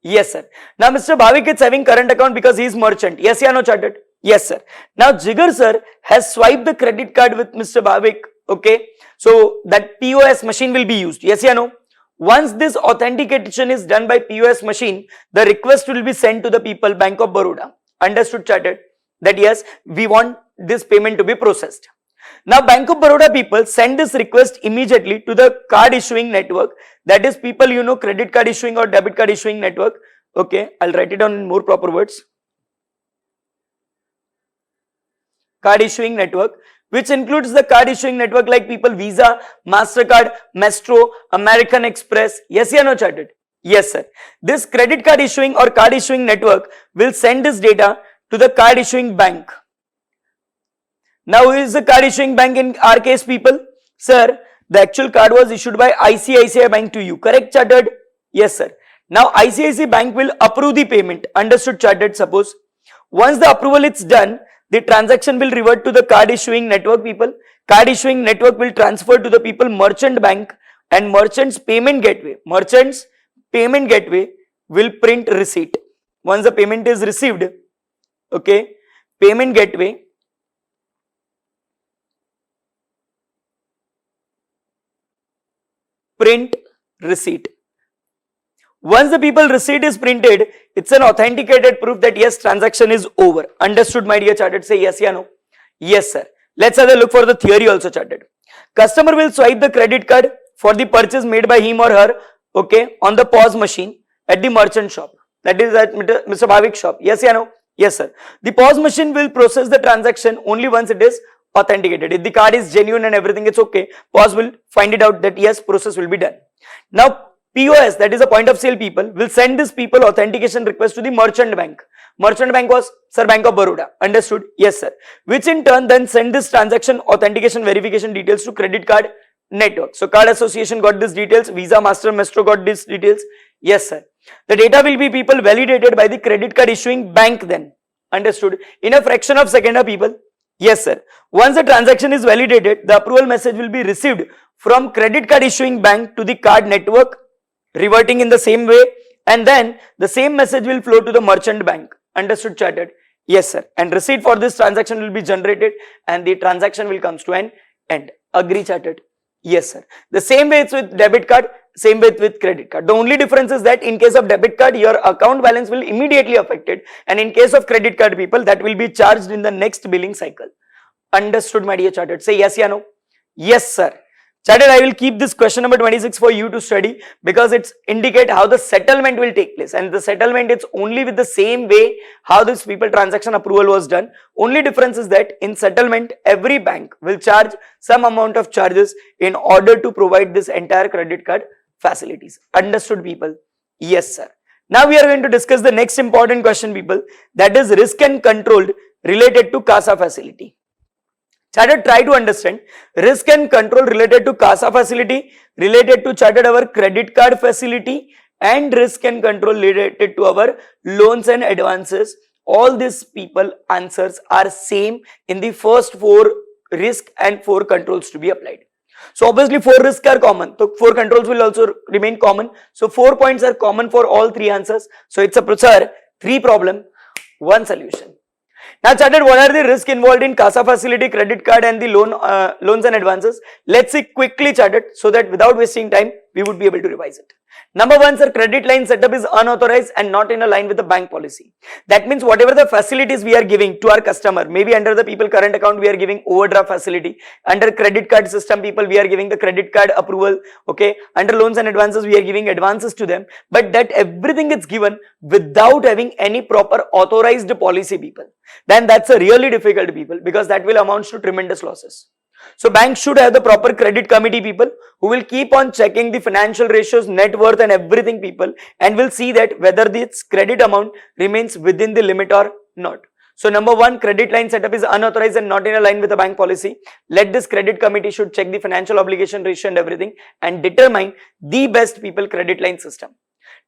Speaker 1: Yes, sir. Now Mr. Bhavik is having current account because he is merchant. Yes, yeah, no, charted? Yes, sir. Now Jigar sir has swiped the credit card with Mr. Bhavik. Okay, so that POS machine will be used. Yes, yeah, no. Once this authentication is done by POS machine, the request will be sent to the people Bank of Baroda. Understood, charted? That yes, we want this payment to be processed. Now Bank of Baroda people send this request immediately to the card issuing network. That is people, you know, credit card issuing or debit card issuing network. Okay, I'll write it down in more proper words. Card issuing network, which includes the card issuing network like people Visa, MasterCard, Maestro, American Express. Yes, yeah, no, charted? Yes, sir. This credit card issuing or card issuing network will send this data to the card issuing bank. Now, who is the card issuing bank in our case, people? Sir, the actual card was issued by ICICI Bank to you. Correct, chartered? Yes, sir. Now, ICICI Bank will approve the payment. Understood, chartered? Suppose. Once the approval is done, the transaction will revert to the card issuing network, people. Card issuing network will transfer to the people merchant bank, and merchant's payment gateway. Merchant's payment gateway will print receipt. Once the payment is received, okay, payment gateway print receipt. Once the people receipt is printed, it's an authenticated proof that yes, transaction is over. Understood, my dear chartered? Say yes, yeah, no. Yes, sir. Let's have a look for the theory also, chartered. Customer will swipe the credit card for the purchase made by him or her, okay, on the POS machine at the merchant shop. That is at Mr. Bhavik's shop. Yes, yeah, no. Yes, sir. The POS machine will process the transaction only once it is authenticated. If the card is genuine and everything, it's okay. POS will find it out that yes, process will be done. Now, POS, that is a point of sale, people will send this people authentication request to the merchant bank. Merchant bank was, sir, Bank of Baroda. Understood? Yes, sir. Which in turn then send this transaction authentication verification details to credit card network. So card association got these details, Visa, Master, Maestro got these details. Yes, sir. The data will be people validated by the credit card issuing bank then. Understood? In a fraction of second, people. Yes, sir. Once the transaction is validated, the approval message will be received from credit card issuing bank to the card network, reverting in the same way, and then the same message will flow to the merchant bank. Understood, chartered? Yes, sir. And receipt for this transaction will be generated and the transaction will come to an end. Agree, chartered? Yes, sir. The same way it's with debit card, same way with credit card. The only difference is that in case of debit card, your account balance will immediately affected, and in case of credit card, people, that will be charged in the next billing cycle. Understood, my dear chartered? Say yes, yeah, no. Yes, sir. Chartered, I will keep this question number 26 for you to study because it's indicate how the settlement will take place, and the settlement it's only with the same way how this people transaction approval was done. Only difference is that in settlement every bank will charge some amount of charges in order to provide this entire credit card facilities. Understood, people? Yes, sir. Now we are going to discuss the next important question, people, that is risk and control related to CASA facility. Chartered, try to understand risk and control related to CASA facility, related to chartered our credit card facility, and risk and control related to our loans and advances. All these people answers are same in the first 4 risk and 4 controls to be applied. So obviously 4 risks are common, so 4 controls will also remain common. So 4 points are common for all 3 answers. So it's a sir, 3 problem, 1 solution. Now, chartered, what are the risks involved in CASA facility, credit card, and the loans and advances? Let's see quickly, chartered, so that without wasting time, we would be able to revise it. Number one, sir, credit line setup is unauthorized and not in a line with the bank policy. That means whatever the facilities we are giving to our customer, maybe under the people current account we are giving overdraft facility, under credit card system people we are giving the credit card approval, okay, under loans and advances we are giving advances to them, but that everything is given without having any proper authorized policy people, then that's a really difficult people, because that will amount to tremendous losses. So banks should have the proper credit committee people who will keep on checking the financial ratios, net worth and everything people, and will see that whether this credit amount remains within the limit or not. So number one, credit line setup is unauthorized and not in a line with the bank policy. Let this credit committee should check the financial obligation ratio and everything and determine the best people credit line system.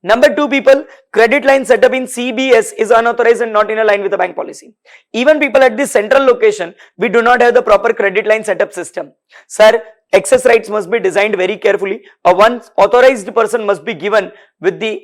Speaker 1: Number two, people, credit line setup in CBS is unauthorized and not in a line with the bank policy. Even people at the central location, we do not have the proper credit line setup system. Sir, access rights must be designed very carefully. One authorized person must be given with the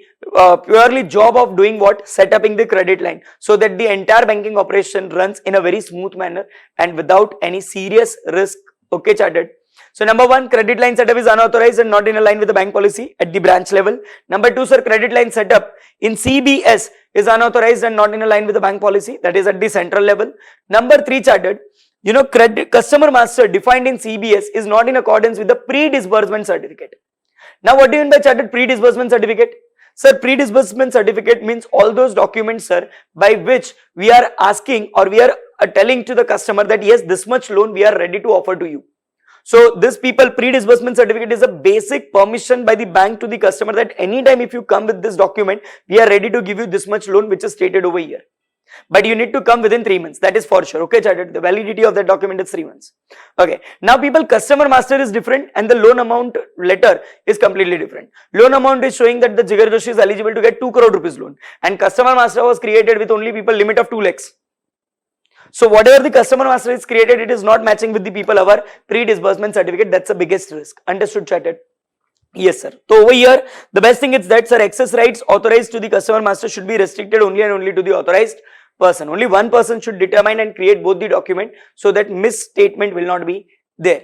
Speaker 1: purely job of doing what? Setting the credit line, so that the entire banking operation runs in a very smooth manner and without any serious risk. Okay, chartered. So number one, credit line setup is unauthorized and not in a line with the bank policy at the branch level. Number two, sir, credit line setup in CBS is unauthorized and not in a line with the bank policy, that is at the central level. Number three, chartered, you know, customer master defined in CBS is not in accordance with the pre-disbursement certificate. Now what do you mean by chartered pre-disbursement certificate? Sir, pre-disbursement certificate means all those documents, sir, by which we are asking or we are telling to the customer that yes, this much loan we are ready to offer to you. So this people pre-disbursement certificate is a basic permission by the bank to the customer that anytime if you come with this document, we are ready to give you this much loan which is stated over here. But you need to come within 3 months, that is for sure. Okay, chartered, the validity of that document is 3 months. Okay, now people, customer master is different and the loan amount letter is completely different. Loan amount is showing that the Jigar Joshi is eligible to get 2 crore rupees loan, and customer master was created with only people limit of 2 lakhs. So whatever the customer master is created, it is not matching with the people our pre-disbursement certificate. That's the biggest risk. Understood, chartered? Yes, sir. So over here, the best thing is that, sir, access rights authorized to the customer master should be restricted only and only to the authorized person. Only one person should determine and create both the document, so that misstatement will not be there.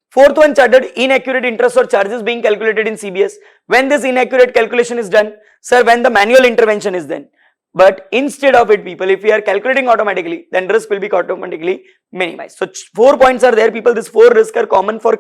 Speaker 1: Fourth one, chartered, inaccurate interest or charges being calculated in CBS. When this inaccurate calculation is done, sir, when the manual intervention is done. But instead of it, people, if we are calculating automatically, then risk will be automatically minimized. So 4 points are there, people. These 4 risks are common for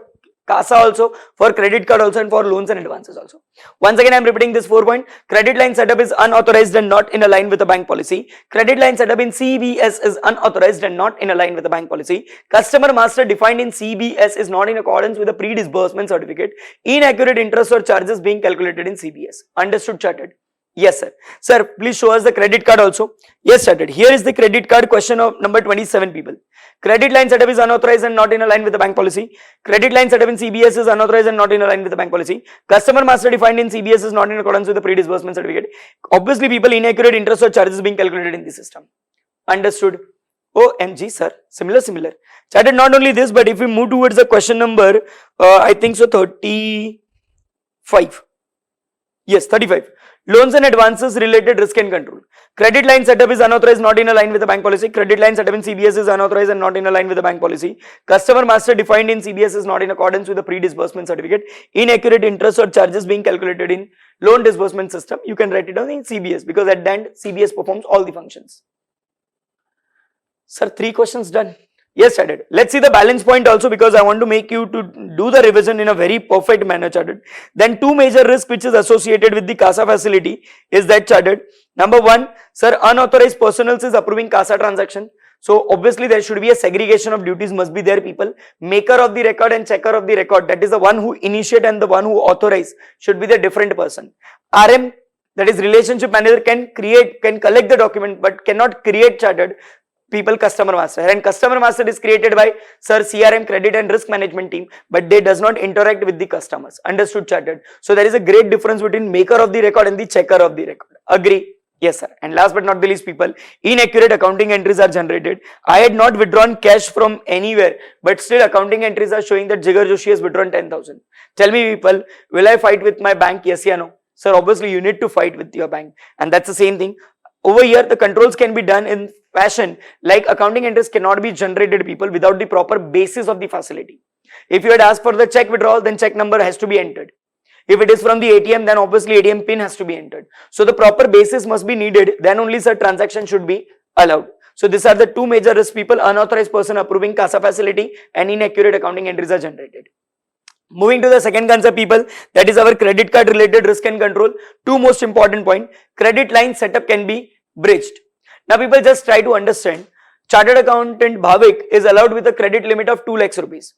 Speaker 1: CASA also, for credit card also, and for loans and advances also. Once again, I am repeating this 4 point. Credit line setup is unauthorized and not in a line with the bank policy. Credit line setup in CBS is unauthorized and not in a line with the bank policy. Customer master defined in CBS is not in accordance with the pre-disbursement certificate. Inaccurate interest or charges being calculated in CBS. Understood, chartered? Yes, sir. Sir, please show us the credit card also. Yes, started. Here is the credit card question of number 27, people. Credit line setup is unauthorized and not in a line with the bank policy. Credit line setup in CBS is unauthorized and not in a line with the bank policy. Customer master defined in CBS is not in accordance with the pre-disbursement certificate. Obviously, people, inaccurate interest or charges being calculated in the system. Understood? OMG, sir. Similar. Started. Not only this, but if we move towards the question number, I think so 35. Yes, 35. Loans and advances related risk and control. Credit line setup is unauthorized, not in a line with the bank policy. Credit line setup in CBS is unauthorized and not in a line with the bank policy. Customer master defined in CBS is not in accordance with the pre-disbursement certificate. Inaccurate interest or charges being calculated in loan disbursement system. You can write it down in CBS, because at the end CBS performs all the functions. Sir, 3 questions done. Yes, started. Let's see the balance point also, because I want to make you to do the revision in a very perfect manner, chartered. Then 2 major risks which is associated with the CASA facility is that, chartered. Number 1, sir, unauthorized personals is approving CASA transaction. So obviously there should be a segregation of duties must be there, people. Maker of the record and checker of the record, that is the one who initiate and the one who authorize, should be the different person. RM, that is relationship manager, can collect the document but cannot create, chartered, people, customer master, and customer master is created by, sir, CRM, credit and risk management team, but they does not interact with the customers. Understood, chartered? So there is a great difference between maker of the record and the checker of the record. Agree? Yes, sir. And last but not the least, people, inaccurate accounting entries are generated. I had not withdrawn cash from anywhere, but still accounting entries are showing that Jigar Joshi has withdrawn 10,000. Tell me, people, will I fight with my bank? Yes or no? Sir, obviously you need to fight with your bank, and that's the same thing. Over here, the controls can be done in fashion like accounting entries cannot be generated, people, without the proper basis of the facility. If you had asked for the check withdrawal, then check number has to be entered. If it is from the ATM, then obviously ATM pin has to be entered. So the proper basis must be needed, then only such transaction should be allowed. So these are the two major risks people: unauthorized person approving CASA facility and inaccurate accounting entries are generated. Moving to the second concept people, that is our credit card related risk and control. Two most important point: credit line setup can be bridged. Now people just try to understand, chartered accountant Bhavik is allowed with a credit limit of 2 lakhs rupees.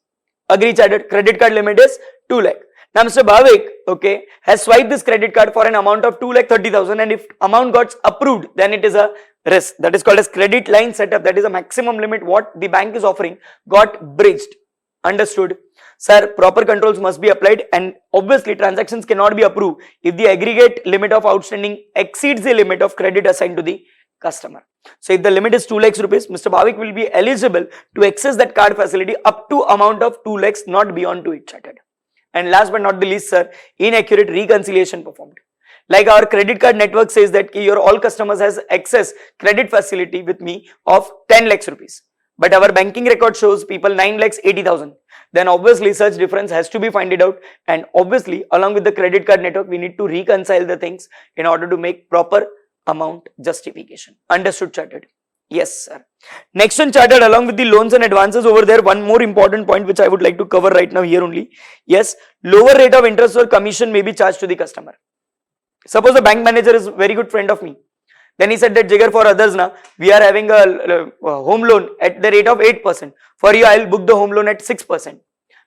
Speaker 1: Agree, chartered credit card limit is 2 lakh. Now Mr. Bhavik, okay, has swiped this credit card for an amount of 2,30,000, and if amount got approved, then it is a risk. That is called as credit line setup. That is a maximum limit what the bank is offering got bridged. Understood? Sir, proper controls must be applied, and obviously transactions cannot be approved if the aggregate limit of outstanding exceeds the limit of credit assigned to the customer. So if the limit is 2 lakhs rupees, Mr. Bhavik will be eligible to access that card facility up to amount of 2 lakhs, not beyond to it, chartered. And last but not the least, sir, inaccurate reconciliation performed. Like our credit card network says that your all customers has access credit facility with me of 10 lakhs rupees. But our banking record shows people 9 lakhs 80,000. Then obviously such difference has to be finded out, and obviously along with the credit card network we need to reconcile the things in order to make proper amount justification. Understood, chartered? Yes, sir. Next one, chartered, along with the loans and advances over there, one more important point which I would like to cover right now here only. Yes, lower rate of interest or commission may be charged to the customer. Suppose the bank manager is very good friend of me. Then he said that Jigar, for others now, we are having a home loan at the rate of 8%. For you, I will book the home loan at 6%.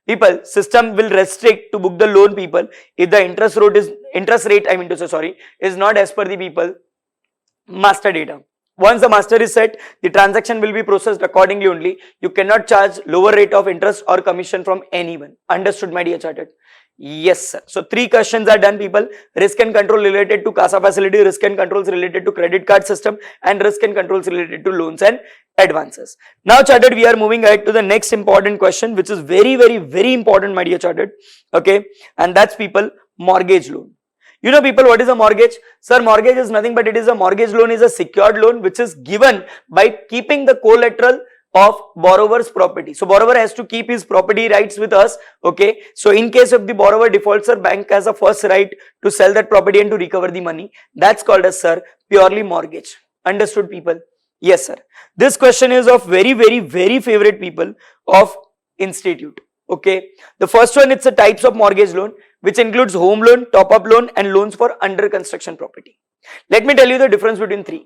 Speaker 1: People, system will restrict to book the loan people if the interest rate is not as per the people master data. Once the master is set, the transaction will be processed accordingly only. You cannot charge lower rate of interest or commission from anyone. Understood, my dear chartered? Yes, sir. So 3 questions are done, people. Risk and control related to CASA facility, risk and controls related to credit card system, and risk and controls related to loans and advances. Now, chartered, we are moving ahead to the next important question, which is very, very, very important, my dear chartered. Okay, and that's people, mortgage loan. You know, people, what is a mortgage? Sir, mortgage is nothing but it is a mortgage loan is a secured loan which is given by keeping the collateral of borrower's property. So borrower has to keep his property rights with us. Okay, so in case of the borrower defaults, sir, bank has a first right to sell that property and to recover the money. That's called as, sir, purely mortgage. Understood, people? Yes, sir. This question is of very, very, very favorite people of institute. Okay, the first one, it's a types of mortgage loan which includes home loan, top-up loan, and loans for under construction property. Let me tell you the difference between 3.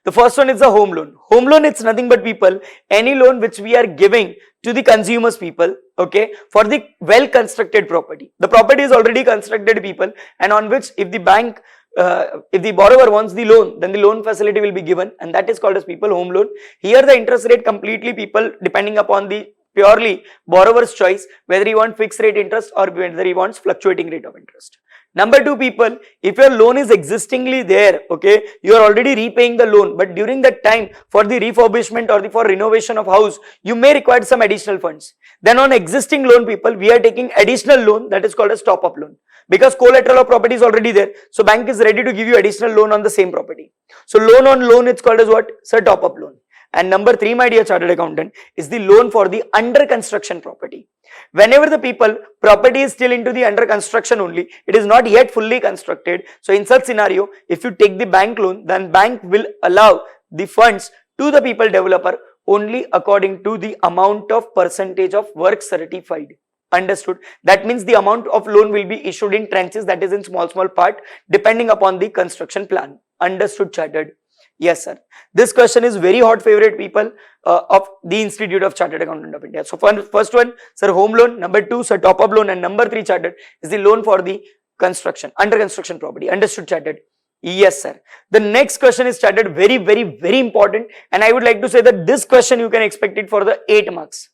Speaker 1: The first one is the home loan. Home loan, it's nothing but people, any loan which we are giving to the consumers people, okay, for the well constructed property. The property is already constructed, people, and on which if the bank if the borrower wants the loan, then the loan facility will be given, and that is called as people home loan. Here the interest rate completely, people, depending upon the purely borrower's choice, whether he wants fixed rate interest or whether he wants fluctuating rate of interest. Number 2, people, if your loan is existingly there, okay, you are already repaying the loan, but during that time for the refurbishment or for renovation of house, you may require some additional funds. Then on existing loan, people, we are taking additional loan, that is called as top-up loan. Because collateral of property is already there, so bank is ready to give you additional loan on the same property. So loan on loan, it's called as what? Sir, top-up loan. And number 3, my dear chartered accountant, is the loan for the under construction property. Whenever the people property is still into the under construction only, it is not yet fully constructed. So in such scenario, if you take the bank loan, then bank will allow the funds to the people developer only according to the amount of percentage of work certified. Understood? That means the amount of loan will be issued in tranches, that is in small part, depending upon the construction plan. Understood, chartered? Yes, sir. This question is very hot favorite, people, of the Institute of Chartered Accountant of India. So first one, sir, home loan. Number 2, sir, top-up loan. And number 3, chartered, is the loan for the construction, under construction property. Understood, chartered? Yes, sir. The next question is, chartered, very, very, very important. And I would like to say that this question you can expect it for the 8 marks.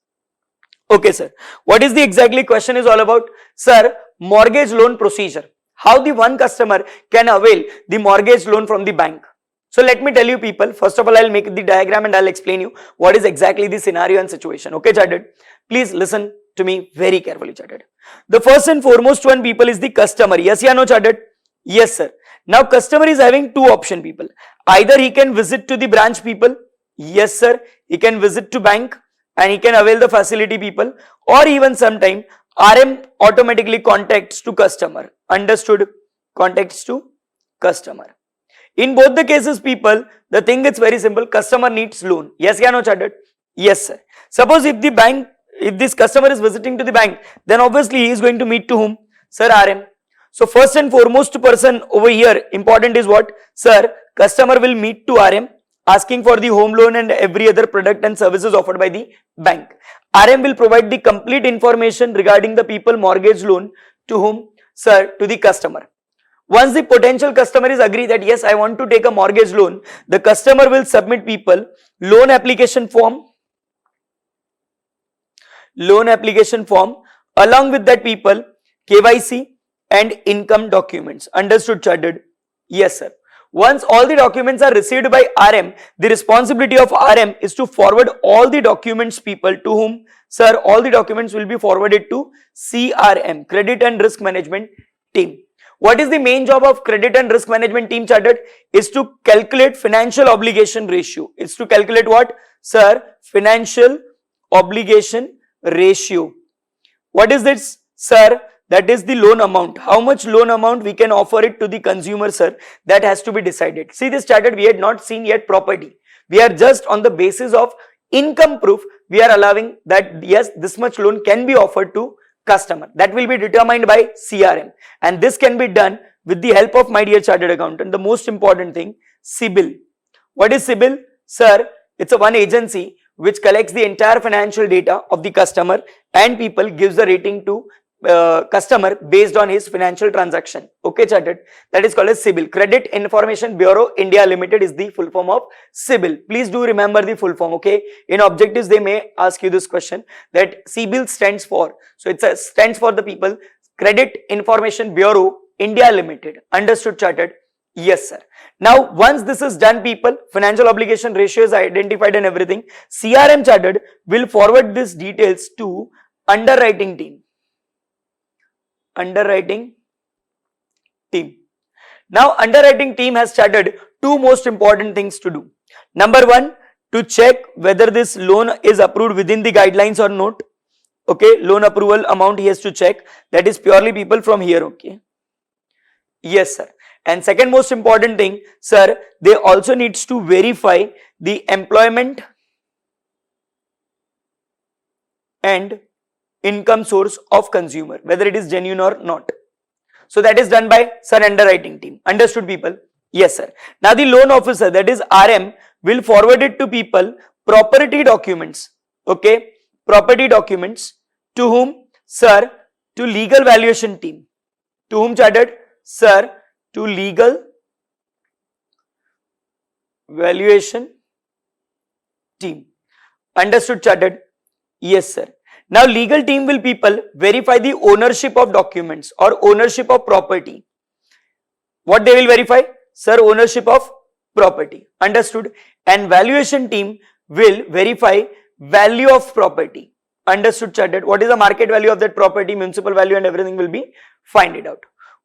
Speaker 1: Okay, sir. What is the exactly question is all about? Sir, mortgage loan procedure. How the one customer can avail the mortgage loan from the bank. So let me tell you, people, first of all, I'll make the diagram and I'll explain you what is exactly the scenario and situation. Okay, chartered? Please listen to me very carefully, chartered. The first and foremost one, people, is the customer. Yes, yeah, no, chartered? Yes, sir. Now, customer is having 2 options, people. Either he can visit to the branch, people. Yes, sir. He can visit to bank and he can avail the facility, people. Or even sometime RM automatically contacts to customer. Understood? Contacts to customer. In both the cases, people, the thing is very simple. Customer needs loan. Yes or no, chartered? Yes, sir. Suppose if this customer is visiting to the bank, then obviously he is going to meet to whom? Sir, RM. So first and foremost person over here, important is what? Sir, customer will meet to RM asking for the home loan and every other product and services offered by the bank. RM will provide the complete information regarding the people mortgage loan to whom? Sir, to the customer. Once the potential customer is agree that yes, I want to take a mortgage loan, the customer will submit people loan application form along with that people KYC and income documents. Understood, chartered? Yes, sir. Once all the documents are received by RM, the responsibility of RM is to forward all the documents people to whom? Sir, all the documents will be forwarded to CRM, Credit and Risk Management Team. What is the main job of Credit and Risk Management Team, chartered? Is to calculate financial obligation ratio. It's to calculate what? Sir, financial obligation ratio. What is this, sir? That is the loan amount. How much loan amount we can offer it to the consumer, sir? That has to be decided. See this, chartered, we had not seen yet property. We are just on the basis of income proof. We are allowing that yes, this much loan can be offered to customer. That will be determined by CRM, and this can be done with the help of my dear chartered accountant. The most important thing, CIBIL. What is CIBIL? Sir, it's a one agency which collects the entire financial data of the customer and people gives the rating to customer based on his financial transaction. Okay, chartered? That is called as CIBIL. Credit Information Bureau India Limited is the full form of CIBIL. Please do remember the full form. Okay, in objectives they may ask you this question that CIBIL stands for. So it stands for the people Credit Information Bureau India Limited. Understood, chartered? Yes, sir. Now once this is done, people, financial obligation ratio is identified and everything, CRM, chartered, will forward these details to underwriting team. Underwriting team. Now underwriting team has started two most important things to do. Number one, to check whether this loan is approved within the guidelines or not. Okay, loan approval amount he has to check. That is purely people from here. Okay. Yes, sir. And second most important thing, sir, they also needs to verify the employment and income source of consumer, whether it is genuine or not. So that is done by sir underwriting team. Understood, people? Yes, sir. Now the loan officer, that is RM, will forward it to people property documents. Okay, property documents to whom? Sir, to legal valuation team. To whom, chartered? Sir, to legal valuation team. Understood, chartered? Yes, sir. Now legal team will people verify the ownership of documents or ownership of property. What they will verify? Sir, ownership of property. Understood? And valuation team will verify value of property. Understood, chartered? What is the market value of that property, municipal value and everything will be find it out.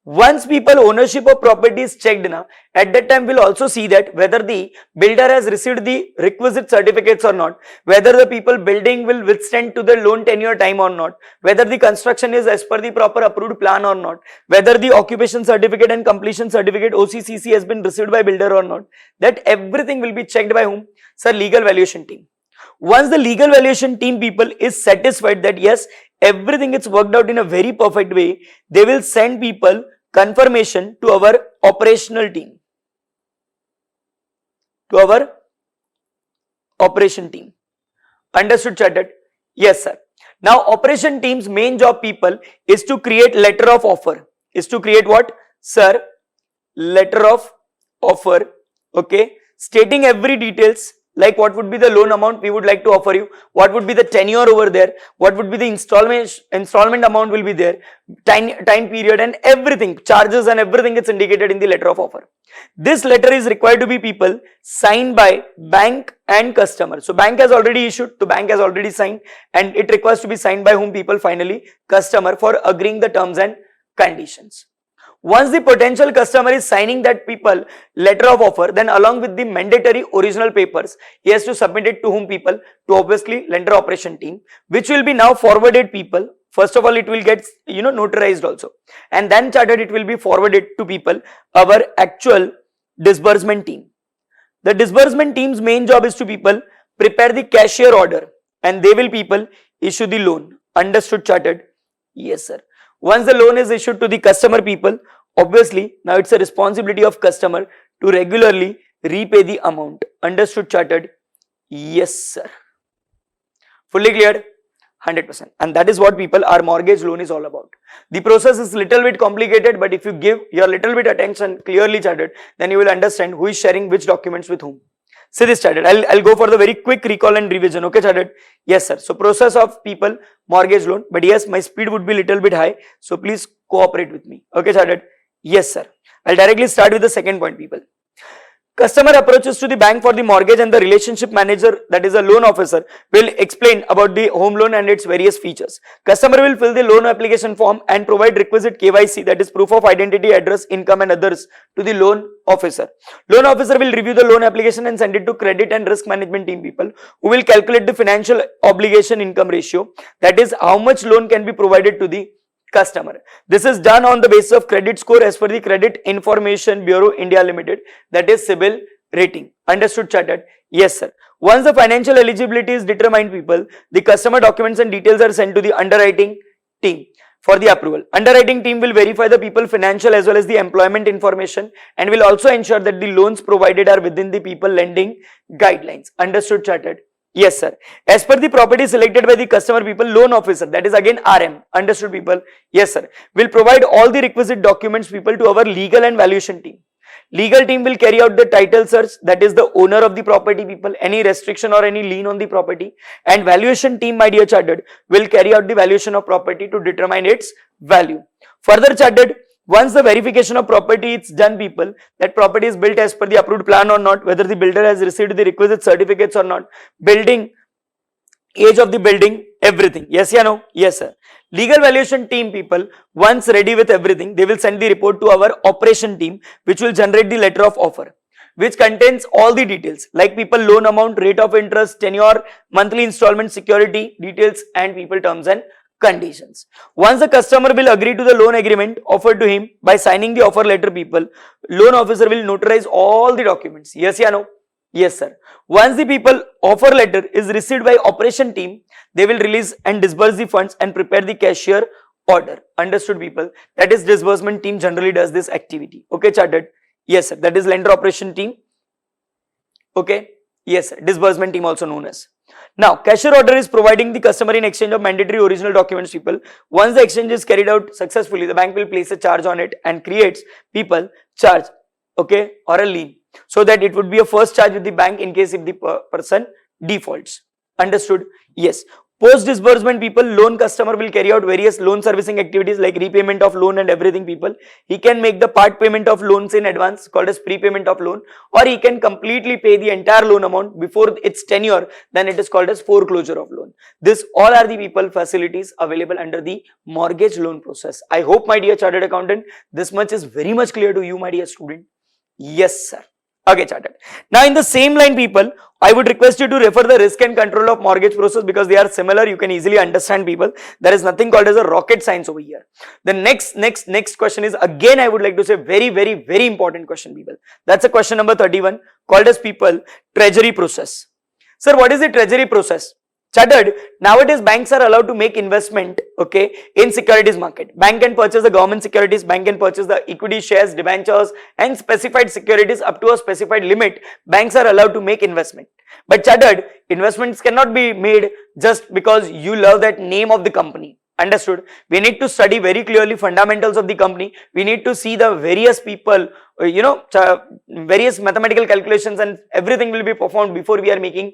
Speaker 1: Once people ownership of property is checked now, at that time we'll also see that whether the builder has received the requisite certificates or not, whether the people building will withstand to the loan tenure time or not, whether the construction is as per the proper approved plan or not, whether the occupation certificate and completion certificate OCCC has been received by builder or not. That everything will be checked by whom? Sir, legal valuation team. Once the legal valuation team people is satisfied that yes, everything is worked out in a very perfect way, they will send people confirmation to our operational team. To our operation team. Understood, chartered? Yes, sir. Now operation team's main job, people, is to create letter of offer. Is to create what? Sir, letter of offer. Okay, stating every details. Like what would be the loan amount we would like to offer you, what would be the tenure over there, what would be the installment amount will be there, time period and everything, charges and everything is indicated in the letter of offer. This letter is required to be people signed by bank and customer. So bank has already issued, the bank has already signed, and it requires to be signed by whom? People finally customer for agreeing the terms and conditions. Once the potential customer is signing that people letter of offer, then along with the mandatory original papers, he has to submit it to whom? People, to obviously lender operation team, which will be now forwarded people First of all, it will get notarized also, and then chartered it will be forwarded to people, our actual disbursement team. The disbursement team's main job is to people prepare the cashier order, and they will people issue the loan. Understood, chartered? Yes, sir. Once the loan is issued to the customer people, obviously now it's a responsibility of customer to regularly repay the amount. Understood, chartered? Yes, sir. Fully cleared? 100%. And that is what people, our mortgage loan is all about. The process is little bit complicated, but if you give your little bit attention, clearly chartered, then you will understand who is sharing which documents with whom. See this, chartered. I'll go for the very quick recall and revision. Okay, chartered? Yes, sir. So process of people mortgage loan, but yes, my speed would be little bit high, so please cooperate with me. Okay, chartered? Yes, sir. I'll directly start with the second point, people. Customer approaches to the bank for the mortgage, and the relationship manager, that is a loan officer, will explain about the home loan and its various features. Customer will fill the loan application form and provide requisite KYC, that is proof of identity, address, income and others, to the loan officer. Loan officer will review the loan application and send it to credit and risk management team people, who will calculate the financial obligation income ratio, that is how much loan can be provided to the customer. This is done on the basis of credit score as per the Credit Information Bureau India Limited, that is CIBIL rating. Understood, chartered? Yes, sir. Once the financial eligibility is determined, people, the customer documents and details are sent to the underwriting team for the approval. Underwriting team will verify the people financial as well as the employment information, and will also ensure that the loans provided are within the people lending guidelines. Understood, chartered? Yes, sir. As per the property selected by the customer people, loan officer, that is again RM. Understood, people? Yes, sir. Will provide all the requisite documents, people, to our legal and valuation team. Legal team will carry out the title search, that is the owner of the property, people, any restriction or any lien on the property, and valuation team, my dear chartered, will carry out the valuation of property to determine its value. Further, chartered, once the verification of property is done, people, that property is built as per the approved plan or not, whether the builder has received the requisite certificates or not, building, age of the building, everything. Yes, yeah, no? Yes, sir. Legal valuation team, people, once ready with everything, they will send the report to our operation team, which will generate the letter of offer, which contains all the details like people loan amount, rate of interest, tenure, monthly installment, security details, and people terms and conditions. Once the customer will agree to the loan agreement offered to him by signing the offer letter, people, loan officer will notarize all the documents. Yes, yeah, no? Yes, sir. Once the people offer letter is received by operation team, they will release and disburse the funds and prepare the cashier order. Understood, people? That is disbursement team generally does this activity. Okay, chartered? Yes, sir. That is lender operation team. Okay. Yes, sir. Disbursement team also known as. Now, cashier order is providing the customer in exchange of mandatory original documents, people. Once the exchange is carried out successfully, the bank will place a charge on it and creates people charge, okay, or a lien, so that it would be a first charge with the bank in case if the person defaults. Understood? Yes. Post disbursement, people, loan customer will carry out various loan servicing activities like repayment of loan and everything, people. He can make the part payment of loans in advance called as prepayment of loan, or he can completely pay the entire loan amount before its tenure, then it is called as foreclosure of loan. This all are the people facilities available under the mortgage loan process. I hope, my dear chartered accountant, this much is very much clear to you, my dear student. Yes, sir. Okay, chartered. Now, in the same line, people, I would request you to refer the risk and control of mortgage process because they are similar. You can easily understand, people. There is nothing called as a rocket science over here. The next question is, again, I would like to say very important question, people. That's a question number 31 called as, people, treasury process. Sir, what is the treasury process? Chartered, nowadays banks are allowed to make investment, okay, in securities market. Bank can purchase the government securities, bank can purchase the equity shares, debentures and specified securities up to a specified limit. Banks are allowed to make investment. But chartered, investments cannot be made just because you love that name of the company. Understood? We need to study very clearly fundamentals of the company. We need to see the various people, various mathematical calculations and everything will be performed before we are making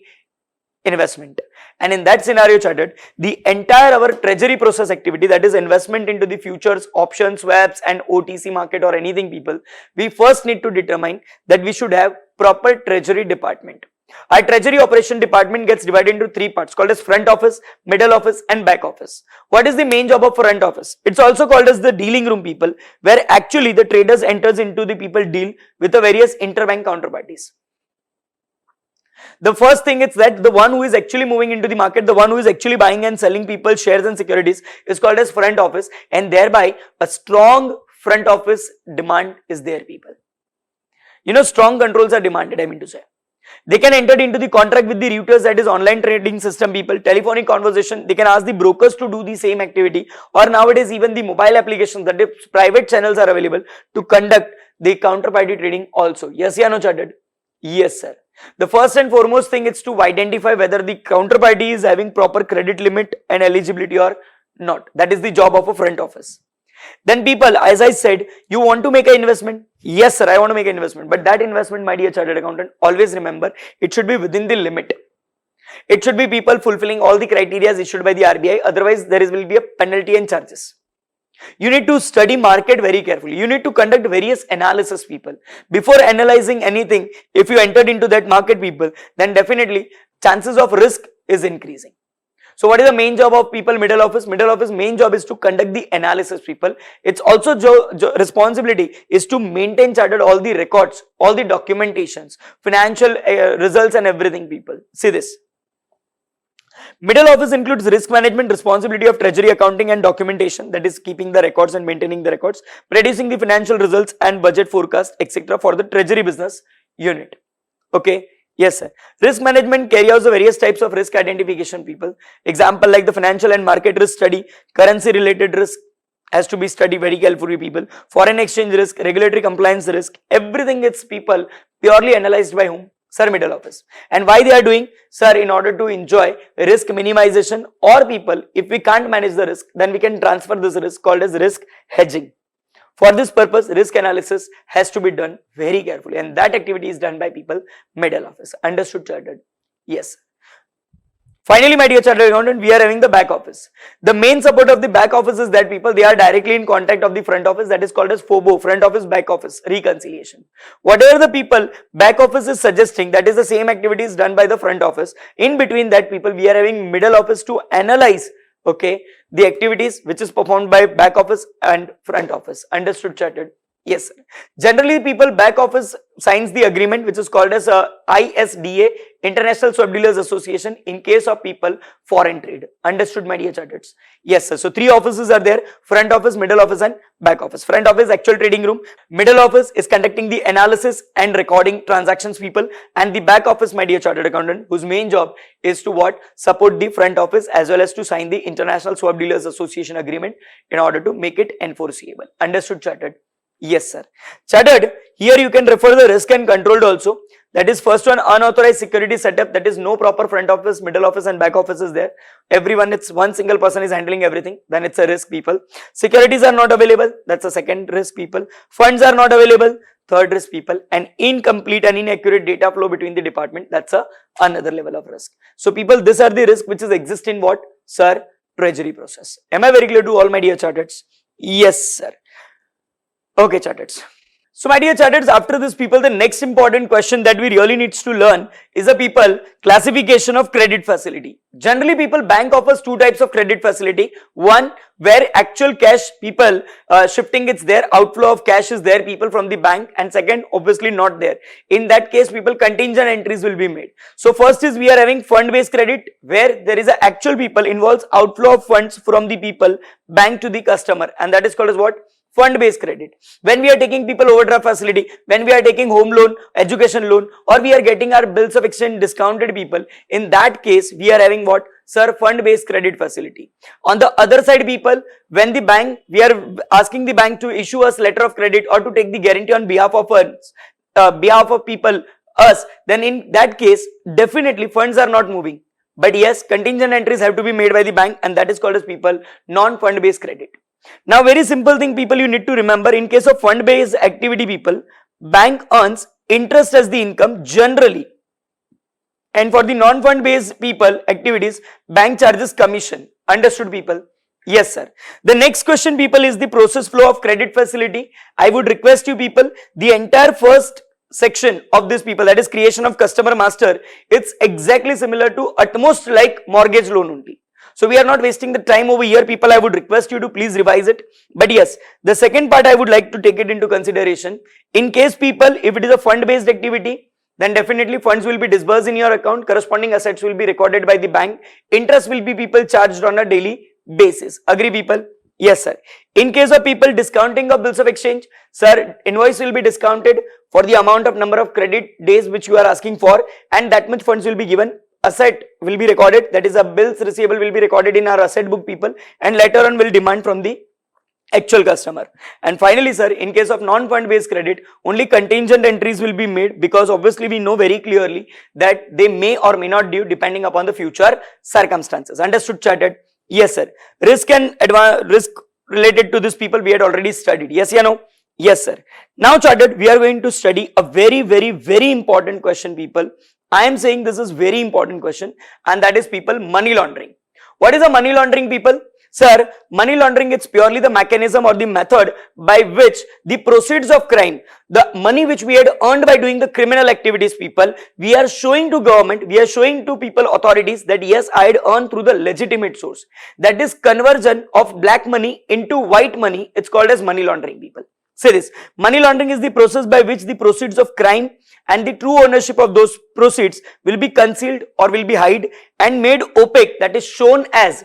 Speaker 1: investment. And in that scenario, chartered, the entire our treasury process activity, that is investment into the futures, options, swaps and OTC market or anything, people, we first need to determine that we should have proper treasury department. Our treasury operation department gets divided into three parts called as front office, middle office and back office. What is the main job of front office? It's also called as the dealing room, people, where actually the traders enters into the people deal with the various interbank counterparties. The first thing is that the one who is actually moving into the market, the one who is actually buying and selling people shares and securities is called as front office, and thereby a strong front office demand is there, people. You know, strong controls are demanded, I mean to say. They can enter into the contract with the routers, that is online trading system, people, telephonic conversation. They can ask the brokers to do the same activity, or nowadays even the mobile applications, that is private channels are available to conduct the counterparty trading also. Yes, yeah, no, chartered? Yes, sir. The first and foremost thing is to identify whether the counterparty is having proper credit limit and eligibility or not. That is the job of a front office. Then people, as I said, you want to make an investment? Yes, sir, I want to make an investment. But that investment, my dear chartered accountant, always remember, it should be within the limit. It should be people fulfilling all the criteria issued by the RBI. Otherwise, there will be a penalty and charges. You need to study market very carefully. You need to conduct various analysis, people. Before analyzing anything, if you entered into that market, people, then definitely chances of risk is increasing. So what is the main job of people? Middle office. Middle office main job is to conduct the analysis, people. It's also responsibility is to maintain chartered all the records, all the documentations, financial results and everything, people. See this. Middle office includes risk management, responsibility of treasury, accounting and documentation, that is keeping the records and maintaining the records, producing the financial results and budget forecast, etc. for the treasury business unit. Okay. Yes, sir. Risk management carries out the various types of risk identification, people. Example like the financial and market risk study, currency related risk has to be studied very carefully, people. Foreign exchange risk, regulatory compliance risk, everything is, people, purely analyzed by whom? Sir, middle office. And why they are doing? Sir, in order to enjoy risk minimization, or people, if we can't manage the risk, then we can transfer this risk called as risk hedging. For this purpose, risk analysis has to be done very carefully, and that activity is done by people middle office. Understood, chartered? Yes. Finally, my dear chartered accountant, we are having the back office. The main support of the back office is that people, they are directly in contact of the front office, that is called as FOBO, front office back office reconciliation. Whatever the people back office is suggesting, that is the same activities done by the front office. In between that, people, we are having middle office to analyze, okay, the activities which is performed by back office and front office. Understood, chartered? Yes, sir. Generally, people, back office signs the agreement which is called as ISDA, International Swap Dealers Association, in case of people foreign trade. Understood, my dear chartered? Yes, sir. So three offices are there: front office, middle office and back office. Front office, actual trading room. Middle office is conducting the analysis and recording transactions, people. And the back office, my dear chartered accountant, whose main job is to what? Support the front office as well as to sign the International Swap Dealers Association agreement in order to make it enforceable. Understood, chartered? Yes, sir. Chartered, here you can refer the risk and controlled also. That is first one, unauthorized security setup, that is no proper front office, middle office and back office is there. Everyone, it's one single person is handling everything, then it's a risk, people. Securities are not available, that's a second risk, people. Funds are not available, third risk, people. And incomplete and inaccurate data flow between the department, that's another level of risk. So people, these are the risks which is exist in what? Sir, treasury process. Am I very clear to all my dear charteds? Yes, sir. Okay, charteds. So my dear charteds, after this, people, the next important question that we really needs to learn is the people classification of credit facility. Generally, people, bank offers two types of credit facility. One, where actual cash, people, shifting it's there, outflow of cash is there, people, from the bank, and second, obviously not there. In that case, people, contingent entries will be made. So first is we are having fund-based credit, where there is a actual, people, involves outflow of funds from the people, bank to the customer, and that is called as what? Fund-based credit. When we are taking people overdraft facility, when we are taking home loan, education loan, or we are getting our bills of exchange discounted, people, in that case, we are having what? Sir, fund-based credit facility. On the other side, people, when the bank, we are asking the bank to issue us letter of credit or to take the guarantee on behalf of people, us, then in that case, definitely funds are not moving. But yes, contingent entries have to be made by the bank, and that is called as people non-fund-based credit. Now, very simple thing, people, you need to remember, in case of fund-based activity, people, bank earns interest as the income generally, and for the non-fund based people activities, bank charges commission. Understood, people? Yes, sir. The next question, people, is the process flow of credit facility. I would request you, people, the entire first section of this, people, that is creation of customer master, it's exactly similar to utmost like mortgage loan only. So we are not wasting the time over here, people. I would request you to please revise it. But yes, the second part I would like to take it into consideration. In case, people, if it is a fund based activity, then definitely funds will be disbursed in your account, corresponding assets will be recorded by the bank, interest will be people charged on a daily basis. Agree people? Yes sir. In case of people discounting of bills of exchange, sir, invoice will be discounted for the amount of number of credit days which you are asking for, and that much funds will be given. Asset will be recorded, that is a bills receivable will be recorded in our asset book people, and later on will demand from the actual customer. And finally sir, in case of non-fund based credit, only contingent entries will be made, because obviously we know very clearly that they may or may not due depending upon the future circumstances. Understood, chatted? Yes sir. Risk and risk related to this people we had already studied. Yes or no? Yes sir. Now chatted, we are going to study a very important question people. I am saying this is very important question, and that is people money laundering. What is a money laundering people? Sir, money laundering is purely the mechanism or the method by which the proceeds of crime, the money which we had earned by doing the criminal activities people, we are showing to government, we are showing to people, authorities that yes, I had earned through the legitimate source. That is conversion of black money into white money. It's called as money laundering people. Say this, money laundering is the process by which the proceeds of crime and the true ownership of those proceeds will be concealed or will be hid and made opaque, that is shown as,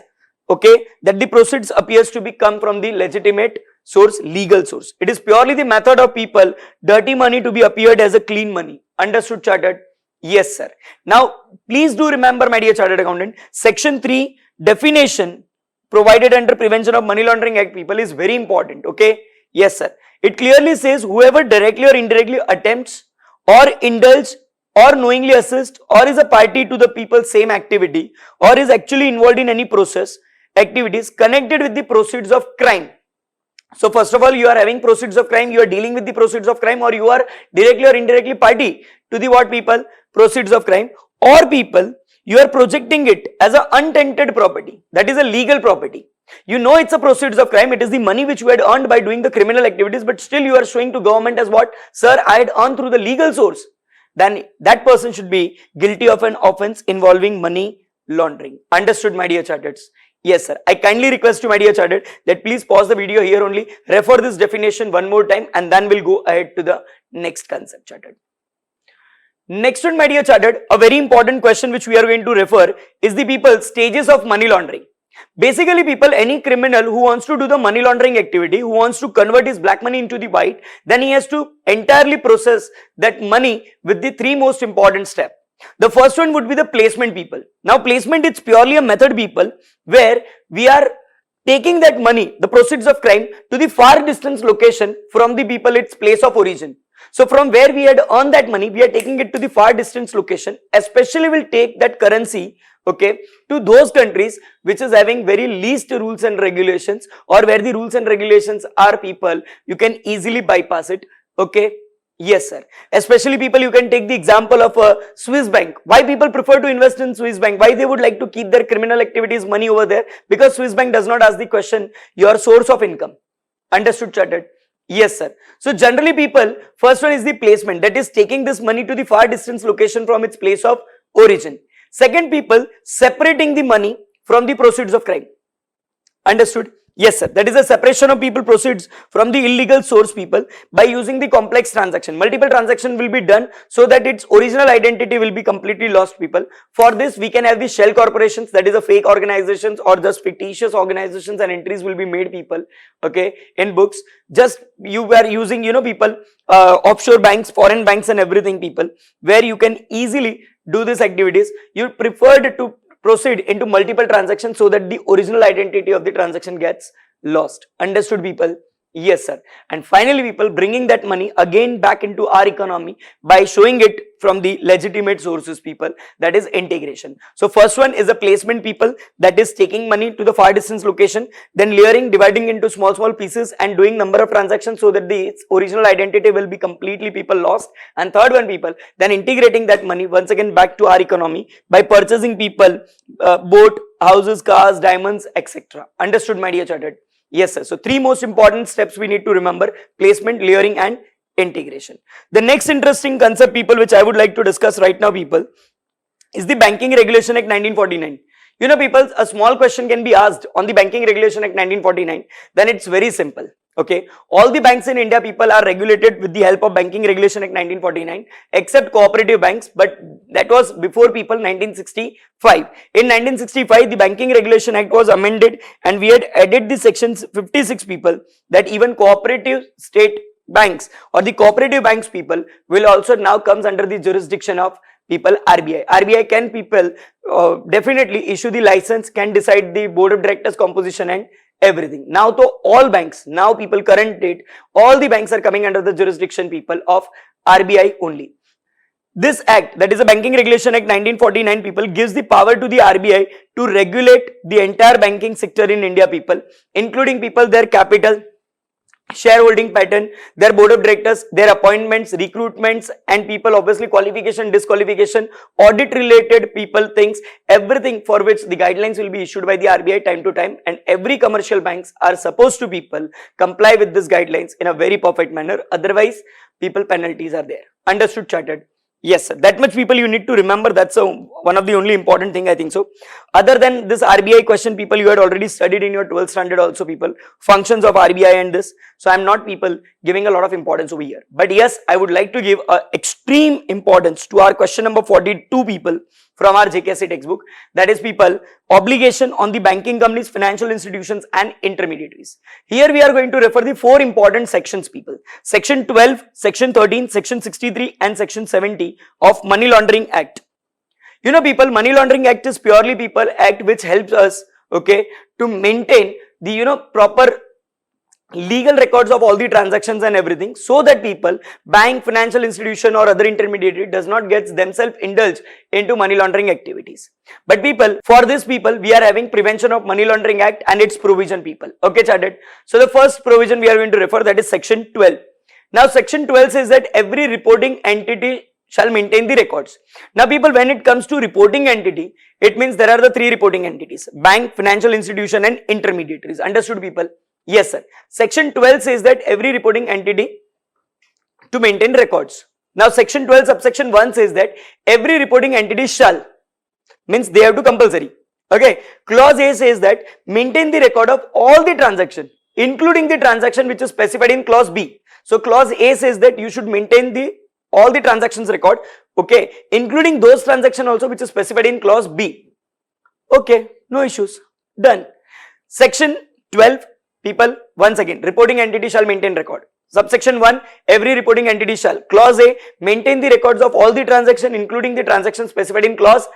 Speaker 1: okay, that the proceeds appears to be come from the legitimate source, legal source. It is purely the method of people dirty money to be appeared as a clean money. Understood, chartered? Yes sir. Now please do remember, my dear chartered accountant, section 3 definition provided under Prevention of Money Laundering Act people is very important. Okay, yes sir. It clearly says whoever directly or indirectly attempts or indulge or knowingly assist or is a party to the people's same activity or is actually involved in any process activities connected with the proceeds of crime. So first of all, you are having proceeds of crime, you are dealing with the proceeds of crime, or you are directly or indirectly party to the what people? Proceeds of crime, or people you are projecting it as an untainted property, that is a legal property. You know it's a proceeds of crime, it is the money which you had earned by doing the criminal activities, but still you are showing to government as what? Sir, I had earned through the legal source. Then that person should be guilty of an offense involving money laundering. Understood, my dear charters? Yes sir. I kindly request you, my dear chartered, that please pause the video here only, refer this definition one more time, and then we'll go ahead to the next concept, chartered. Next one, my dear chartered, a very important question which we are going to refer is the people stages of money laundering. Basically people, any criminal who wants to do the money laundering activity, who wants to convert his black money into the white, then he has to entirely process that money with the three most important steps. The first one would be the placement people. Now placement is purely a method people where we are taking that money, the proceeds of crime, to the far distance location from the people its place of origin. So from where we had earned that money, we are taking it to the far distance location, especially will take that currency, okay, to those countries which is having very least rules and regulations, or where the rules and regulations are people, you can easily bypass it, okay. Yes sir. Especially people, you can take the example of a Swiss bank. Why people prefer to invest in Swiss bank? Why they would like to keep their criminal activities money over there? Because Swiss bank does not ask the question, your source of income. Understood, chartered? Yes sir. So generally people, first one is the placement, that is taking this money to the far distance location from its place of origin. Second people, separating the money from the proceeds of crime. Understood? Yes sir, that is a separation of people proceeds from the illegal source people by using the complex transaction. Multiple transaction will be done so that its original identity will be completely lost people. For this we can have the shell corporations, that is a fake organizations or just fictitious organizations, and entries will be made people, okay, in books. Just you were using, you know, people, offshore banks, foreign banks and everything people, where you can easily do these activities. You preferred to proceed into multiple transactions so that the original identity of the transaction gets lost. Understood people? Yes sir. And finally people, bringing that money again back into our economy by showing it from the legitimate sources people, that is integration. So first one is a placement people, that is taking money to the far distance location, then layering, dividing into small pieces and doing number of transactions so that the original identity will be completely people lost. And third one people, then integrating that money once again back to our economy by purchasing people boat, houses, cars, diamonds, etc. Understood, my dear chartered? Yes sir. So three most important steps we need to remember: placement, layering and integration. The next interesting concept people which I would like to discuss right now people is the Banking Regulation Act 1949. You know people, a small question can be asked on the Banking Regulation Act 1949, then it's very simple. Okay, all the banks in India people are regulated with the help of Banking Regulation Act 1949 except cooperative banks, but that was before people 1965. In 1965 the Banking Regulation Act was amended and we had added the sections 56 people that even cooperative state banks or the cooperative banks people will also now comes under the jurisdiction of people RBI. RBI can people definitely issue the license, can decide the board of directors composition and everything. Now to all banks, now people current date, all the banks are coming under the jurisdiction people of RBI only. This act, that is a Banking Regulation Act 1949 people, gives the power to the RBI to regulate the entire banking sector in India people, including people their capital, shareholding pattern, their board of directors, their appointments, recruitments and people obviously qualification, disqualification, audit related people things, everything for which the guidelines will be issued by the RBI time to time, and every commercial banks are supposed to people comply with these guidelines in a very perfect manner, otherwise people penalties are there. Understood, chartered? Yes sir, that much people you need to remember. That's one of the only important thing I think so. Other than this RBI question people, you had already studied in your 12th standard also people, functions of RBI and this. So I'm not people giving a lot of importance over here. But yes, I would like to give extreme importance to our question number 42 people from our JKSC textbook. That is people, obligation on the banking companies, financial institutions and intermediaries. Here we are going to refer the 4 important sections people. Section 12, Section 13, Section 63 and Section 70 of Money Laundering Act. You know people, Money Laundering Act is purely people act which helps us, okay, to maintain the proper legal records of all the transactions and everything, so that people, bank, financial institution or other intermediary does not get themselves indulged into money laundering activities. But people, for this people, we are having Prevention of Money Laundering Act and its provision people. Okay, charted. So the first provision we are going to refer, that is Section 12. Now Section 12 says that every reporting entity shall maintain the records. Now people, when it comes to reporting entity, it means there are the 3 reporting entities: bank, financial institution and intermediaries. Understood people? Yes sir. Section 12 says that every reporting entity to maintain records. Now Section 12 subsection 1 says that every reporting entity shall, means they have to compulsory. Okay. Clause A says that maintain the record of all the transaction, including the transaction which is specified in clause B. So clause A says that you should maintain all the transactions record, okay, including those transactions also which is specified in clause B. Okay, no issues. Done. Section 12 people, once again, reporting entity shall maintain record. Subsection 1, every reporting entity shall. Clause A, maintain the records of all the transactions, including the transactions specified in clause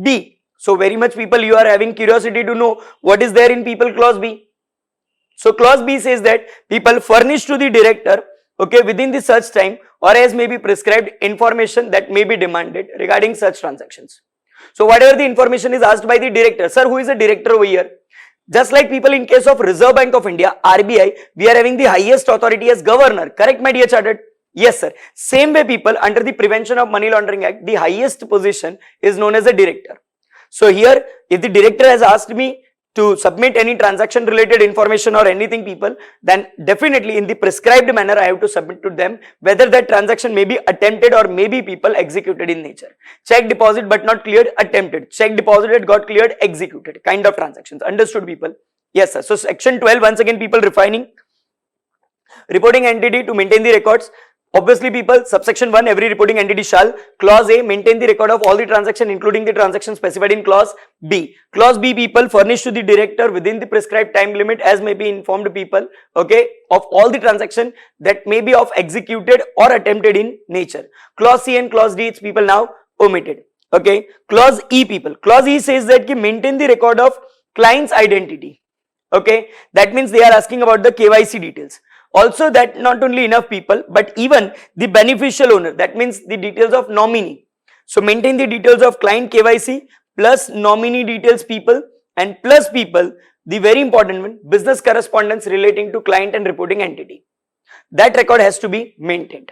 Speaker 1: B. So very much people, you are having curiosity to know what is there in people clause B. So clause B says that people furnish to the director, okay, within the such time or as may be prescribed information that may be demanded regarding such transactions. So whatever the information is asked by the director, sir, who is the director over here? Just like people in case of Reserve Bank of India, RBI, we are having the highest authority as governor. Correct, my dear chartered? Yes, sir. Same way people, under the Prevention of Money Laundering Act, the highest position is known as a director. So here, if the director has asked me to submit any transaction related information or anything people, then definitely in the prescribed manner I have to submit to them whether that transaction may be attempted or may be people executed in nature. Check deposit but not cleared, attempted. Check deposited, got cleared, executed, kind of transactions. Understood people? Yes sir. So Section 12, once again people, refining reporting entity to maintain the records. Obviously people, subsection 1, every reporting entity shall. Clause A, maintain the record of all the transactions including the transactions specified in clause B. Clause B people, furnish to the director within the prescribed time limit as may be informed people, okay, of all the transactions that may be of executed or attempted in nature. Clause C and clause D, it's people now omitted. Okay. Clause E people, clause E says that maintain the record of client's identity. Okay, that means they are asking about the KYC details. Also that not only enough people, but even the beneficial owner, that means the details of nominee. So maintain the details of client KYC plus nominee details people, and plus people, the very important one, business correspondence relating to client and reporting entity. That record has to be maintained.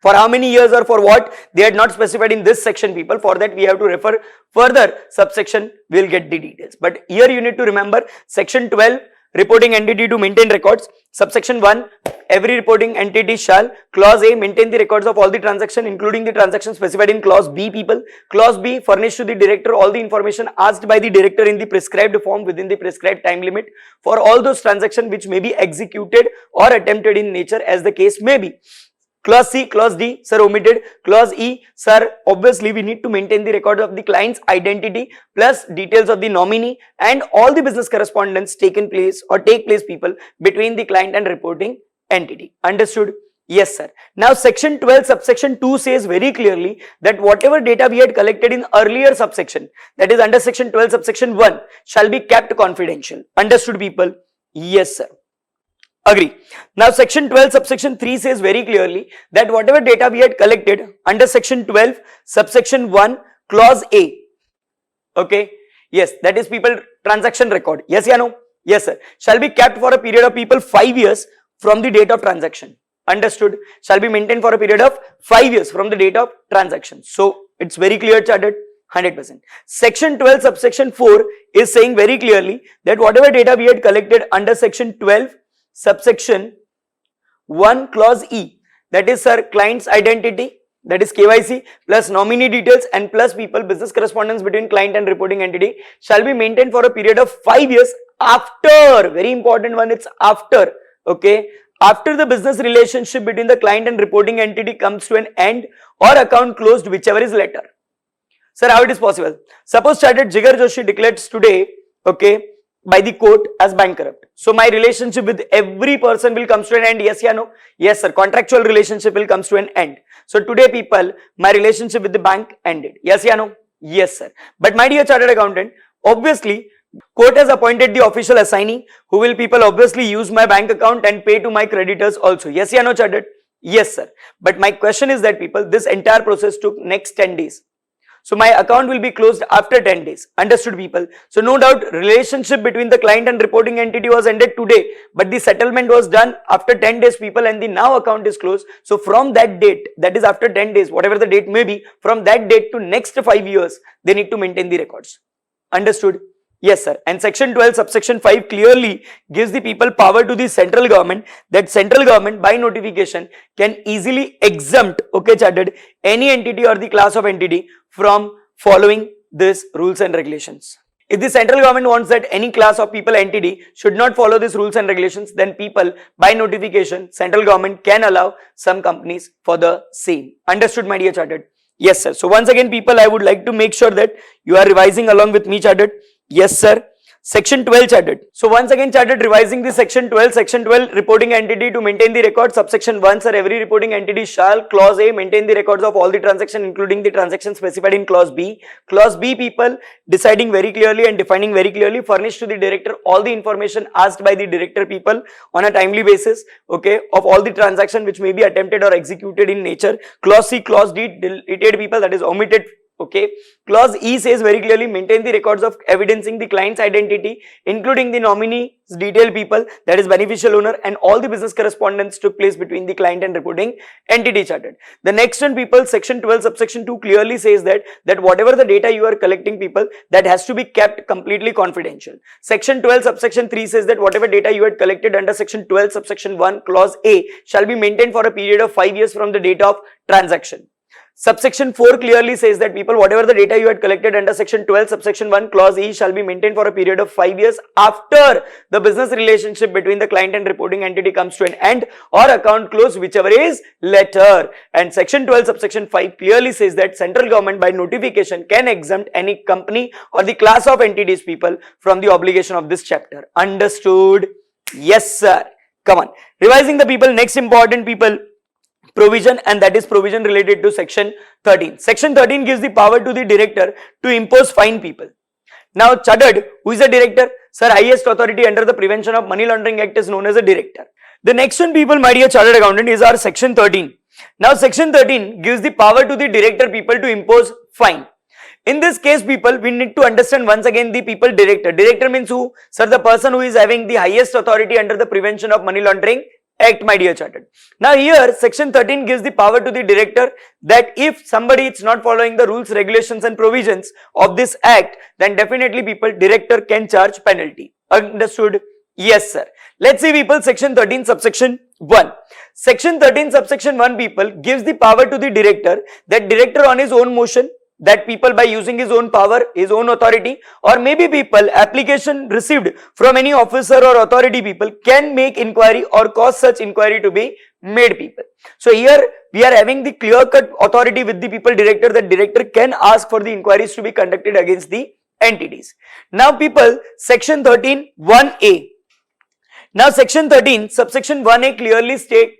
Speaker 1: For how many years or for what, they had not specified in this section people. For that we have to refer further subsection, we will get the details. But here you need to remember Section 12, reporting entity to maintain records. Subsection 1, every reporting entity shall, clause A, maintain the records of all the transactions including the transactions specified in clause B, people. Clause B, furnish to the director all the information asked by the director in the prescribed form within the prescribed time limit for all those transactions which may be executed or attempted in nature as the case may be. Clause C, clause D, sir, omitted. Clause E, sir, obviously we need to maintain the record of the client's identity plus details of the nominee and all the business correspondence taken place or take place, people, between the client and reporting entity. Understood? Yes, sir. Now section 12 subsection 2 says very clearly that whatever data we had collected in earlier subsection, that is under section 12 subsection 1, shall be kept confidential. Understood, people? Yes, sir. Agree. Now section 12 subsection 3 says very clearly that whatever data we had collected under section 12 subsection 1 clause A, okay, yes, that is people transaction record, yes or no? Yes, sir, shall be kept for a period of people 5 years from the date of transaction. Understood? Shall be maintained for a period of 5 years from the date of transaction. So it's very clear, charted. 100%. Section 12 subsection 4 is saying very clearly that whatever data we had collected under section 12 subsection 1 clause E, that is, sir, client's identity, that is KYC, plus nominee details and plus people business correspondence between client and reporting entity shall be maintained for a period of 5 years after, very important one, it's after, okay, after the business relationship between the client and reporting entity comes to an end or account closed, whichever is later. Sir, how it is possible? Suppose chartered Jigar Joshi declares today, okay, by the court as bankrupt. So my relationship with every person will come to an end, yes or no? Yes, sir, contractual relationship will come to an end. So today, people, my relationship with the bank ended, yes or no? Yes, sir. But my dear chartered accountant, obviously court has appointed the official assignee who will, people, obviously use my bank account and pay to my creditors also, yes or no, chartered? Yes, sir. But my question is that, people, this entire process took next 10 days. So my account will be closed after 10 days. Understood, people? So no doubt relationship between the client and reporting entity was ended today, but the settlement was done after 10 days, people, and the now account is closed. So from that date, that is after 10 days, whatever the date may be, from that date to next 5 years, they need to maintain the records. Understood? Yes, sir. And section 12 subsection 5 clearly gives the people power to the central government, that central government by notification can easily exempt, okay, chartered, any entity or the class of entity from following these rules and regulations. If the central government wants that any class of people entity should not follow these rules and regulations, then people by notification central government can allow some companies for the same. Understood, my dear chartered? Yes, sir. So once again, people, I would like to make sure that you are revising along with me, chartered. Yes, sir. Section 12 chartered. So once again, chartered, revising the section 12 reporting entity to maintain the record. Subsection 1, sir, every reporting entity shall, clause A, maintain the records of all the transactions including the transactions specified in clause B. Clause B, people, deciding very clearly and defining very clearly, furnish to the director all the information asked by the director, people, on a timely basis, okay, of all the transactions which may be attempted or executed in nature. Clause C, clause D, deleted, people, that is omitted. Okay, clause E says very clearly, maintain the records of evidencing the client's identity, including the nominee's detailed, people, that is beneficial owner, and all the business correspondence took place between the client and reporting entity, chartered. The next one, people, section 12 subsection 2 clearly says that whatever the data you are collecting, people, that has to be kept completely confidential. Section 12 subsection 3 says that whatever data you had collected under section 12 subsection 1 clause A shall be maintained for a period of 5 years from the date of transaction. Subsection 4 clearly says that, people, whatever the data you had collected under section 12 subsection 1 clause E shall be maintained for a period of 5 years after the business relationship between the client and reporting entity comes to an end or account close, whichever is later. And section 12 subsection 5 clearly says that central government by notification can exempt any company or the class of entities, people, from the obligation of this chapter. Understood? Yes, sir. Come on. Revising the, people, next important, people, provision, and that is provision related to section 13. Section 13 gives the power to the director to impose fine, people. Now, chartered, who is the director? Sir, highest authority under the Prevention of Money Laundering Act is known as a director. The next one, people, my dear chartered accountant, is our section 13. Now, section 13 gives the power to the director, people, to impose fine. In this case, people, we need to understand once again the people director. Director means who? Sir, the person who is having the highest authority under the Prevention of Money Laundering Act, my dear chartered. Now here section 13 gives the power to the director that if somebody is not following the rules, regulations and provisions of this act, then definitely, people, director can charge penalty. Understood? Yes, sir. Let's see people, section 13 subsection 1. Section 13 subsection 1 people gives the power to the director, that director on his own motion, that people by using his own power, his own authority, or maybe people application received from any officer or authority people can make inquiry or cause such inquiry to be made people. So here we are having the clear cut authority with the people director, that director can ask for the inquiries to be conducted against the entities. Now people, section 13 1A. Now section 13 subsection 1A clearly states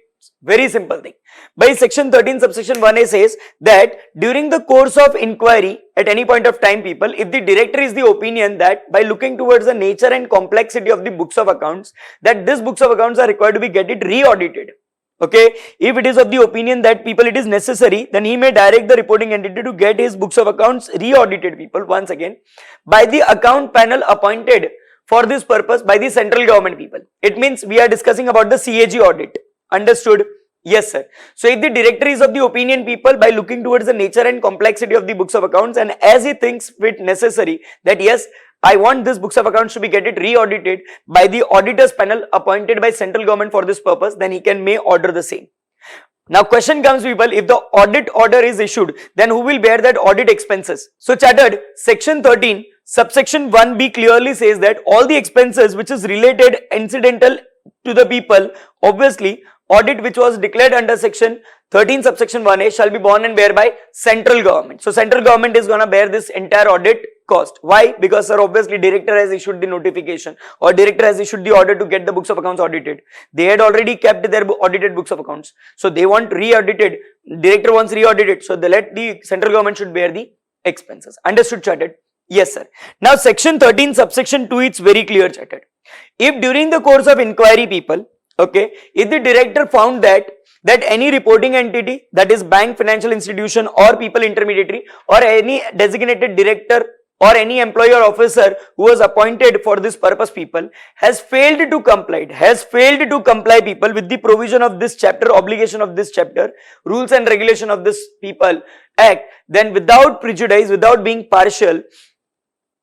Speaker 1: very simple thing. By section 13 subsection 1A says that during the course of inquiry at any point of time people, if the director is the opinion that by looking towards the nature and complexity of the books of accounts, that these books of accounts are required to be get it re-audited. Okay, if it is of the opinion that people it is necessary, then he may direct the reporting entity to get his books of accounts re-audited people once again by the account panel appointed for this purpose by the central government people. It means we are discussing about the CAG audit. Understood? Yes, sir. So if the director is of the opinion people by looking towards the nature and complexity of the books of accounts, and as he thinks fit necessary that yes, I want this books of accounts to be get it re-audited by the auditors panel appointed by central government for this purpose, then he may order the same. Now question comes people, if the audit order is issued, then who will bear that audit expenses? So chattered, section 13 subsection 1B clearly says that all the expenses which is related incidental to the people, obviously audit which was declared under section 13 subsection 1A shall be borne and bear by central government. So central government is gonna bear this entire audit cost. Why? Because sir, obviously director has issued the notification or director has issued the order to get the books of accounts audited. They had already kept their audited books of accounts. So they want re-audited, director wants re-audited. So they let the central government should bear the expenses. Understood, chatted? Yes, sir. Now section 13 subsection 2 it's very clear, chatted. If during the course of inquiry people, okay, if the director found that any reporting entity, that is bank, financial institution or people intermediary or any designated director or any employee or officer who was appointed for this purpose people has failed to comply people with the provision of this chapter, obligation of this chapter, rules and regulation of this people act, then without prejudice, without being partial,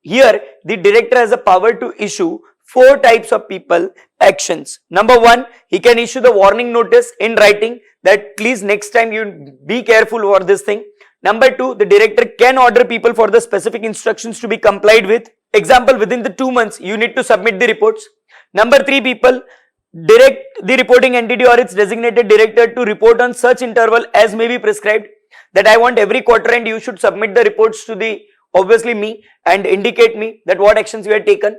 Speaker 1: here the director has a power to issue 4 types of people actions. Number 1, he can issue the warning notice in writing that please next time you be careful for this thing. Number 2, the director can order people for the specific instructions to be complied with. Example, within the 2 months you need to submit the reports. Number 3, people direct the reporting entity or its designated director to report on such interval as may be prescribed, that I want every quarter and you should submit the reports to the obviously me and indicate me that what actions you had taken.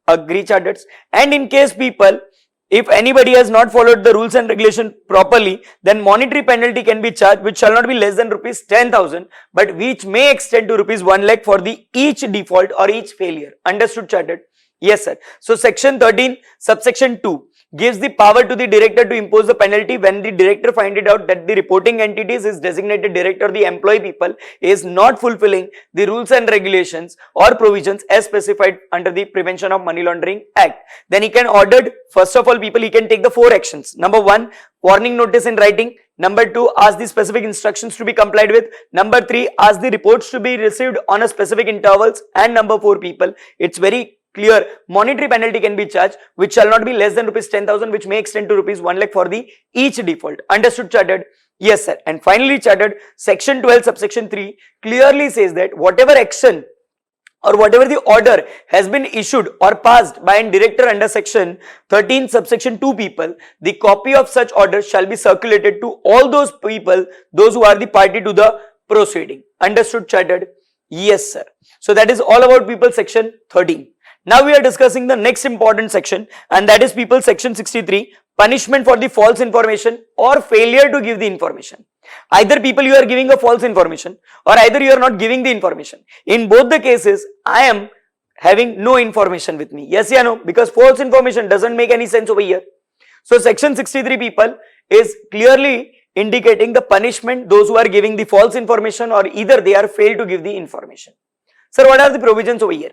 Speaker 1: Agree, charters? And in case people, if anybody has not followed the rules and regulation properly, then monetary penalty can be charged which shall not be less than rupees 10,000 but which may extend to rupees 1 lakh for the each default or each failure. Understood, chartered? Yes, sir. So section 13 subsection 2 gives the power to the director to impose the penalty when the director find it out that the reporting entities, his designated director, the employee people is not fulfilling the rules and regulations or provisions as specified under the Prevention of Money Laundering Act. Then he can order, first of all people, he can take the 4 actions. Number 1, warning notice in writing. Number 2, ask the specific instructions to be complied with. Number 3, ask the reports to be received on a specific intervals. And number 4, people, it's very clear, monetary penalty can be charged which shall not be less than rupees 10,000 which may extend to rupees 1 lakh for the each default. Understood, chartered? Yes, sir. And finally, chartered, section 12 subsection 3 clearly says that whatever action or whatever the order has been issued or passed by a director under section 13 subsection 2 people, the copy of such order shall be circulated to all those people, those who are the party to the proceeding. Understood, chartered? Yes, sir. So that is all about people section 13. Now we are discussing the next important section, and that is people section 63, punishment for the false information or failure to give the information. Either people you are giving a false information or either you are not giving the information. In both the cases, I am having no information with me. Yes or no? Because false information doesn't make any sense over here. So section 63 people is clearly indicating the punishment those who are giving the false information or either they are failed to give the information. Sir, what are the provisions over here?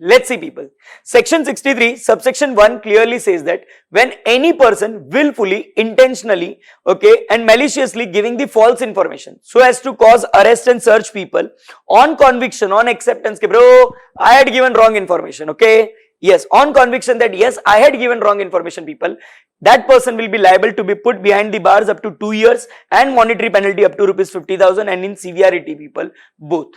Speaker 1: Let's see people. Section 63 subsection 1 clearly says that when any person willfully, intentionally, okay, and maliciously giving the false information so as to cause arrest and search people on conviction, on acceptance, bro, I had given wrong information, okay, Yes, on conviction that yes, I had given wrong information, people, that person will be liable to be put behind the bars up to 2 years and monetary penalty up to rupees 50,000, and in severity, people, both.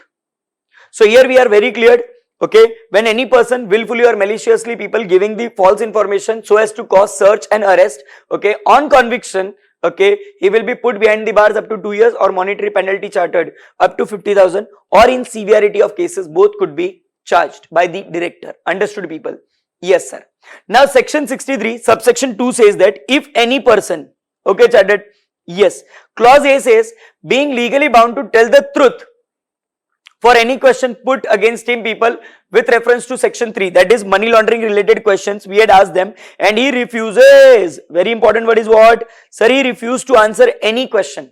Speaker 1: So here we are very clear. Okay, when any person willfully or maliciously, people, giving the false information so as to cause search and arrest, okay, on conviction, okay, he will be put behind the bars up to 2 years or monetary penalty chartered up to 50,000, or in severity of cases both could be charged by the director. Understood, people? Yes, sir. Now section 63 subsection 2 says that if any person, okay, chartered, yes, clause A says being legally bound to tell the truth for any question put against him, people, with reference to section 3, that is money laundering related questions, we had asked them, and he refuses. Very important word is what? Sir, he refused to answer any question.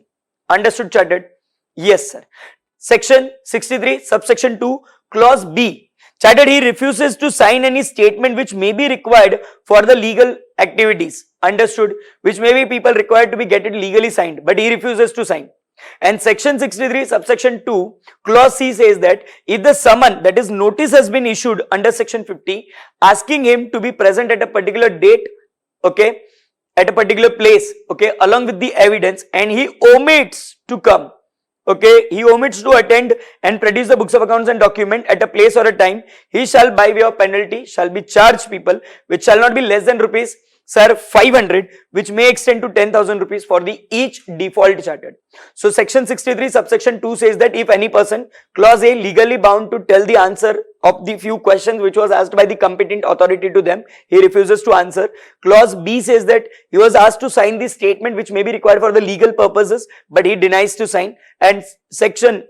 Speaker 1: Understood, chartered? Yes, sir. Section 63 subsection 2 clause B, chartered, he refuses to sign any statement which may be required for the legal activities. Understood? Which may be, people, required to be get it legally signed, but he refuses to sign. And section 63 subsection 2 clause C says that if the summon, that is notice, has been issued under section 50 asking him to be present at a particular date, okay, at a particular place, okay, along with the evidence, and he omits to come, okay, he omits to attend and produce the books of accounts and document at a place or a time, he shall by way of penalty shall be charged, people, which shall not be less than rupees, sir, 500, which may extend to 10,000 rupees for the each default chartered. So section 63 subsection 2 says that if any person, clause A, legally bound to tell the answer of the few questions which was asked by the competent authority to them, he refuses to answer. Clause B says that he was asked to sign the statement which may be required for the legal purposes, but he denies to sign. And section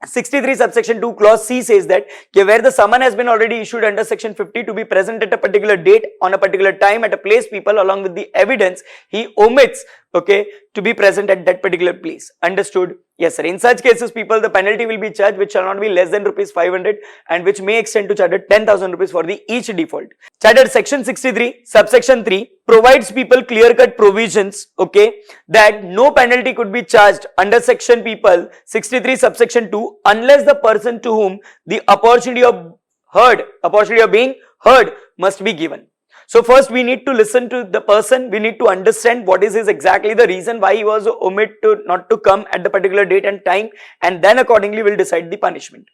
Speaker 1: 63 subsection 2 clause C says that where the summon has been already issued under section 50 to be present at a particular date on a particular time at a place, people, along with the evidence, he omits, okay, to be present at that particular place. Understood? Yes, sir. In such cases, people, the penalty will be charged which shall not be less than rupees 500 and which may extend to chartered 10,000 rupees for the each default. Chartered section 63 subsection 3 provides, people, clear-cut provisions, okay, that no penalty could be charged under section, people, 63 subsection 2 unless the person to whom the opportunity of being heard must be given. So first we need to listen to the person, we need to understand what is his exactly the reason why he was omit to not to come at the particular date and time, and then accordingly we'll decide the punishment.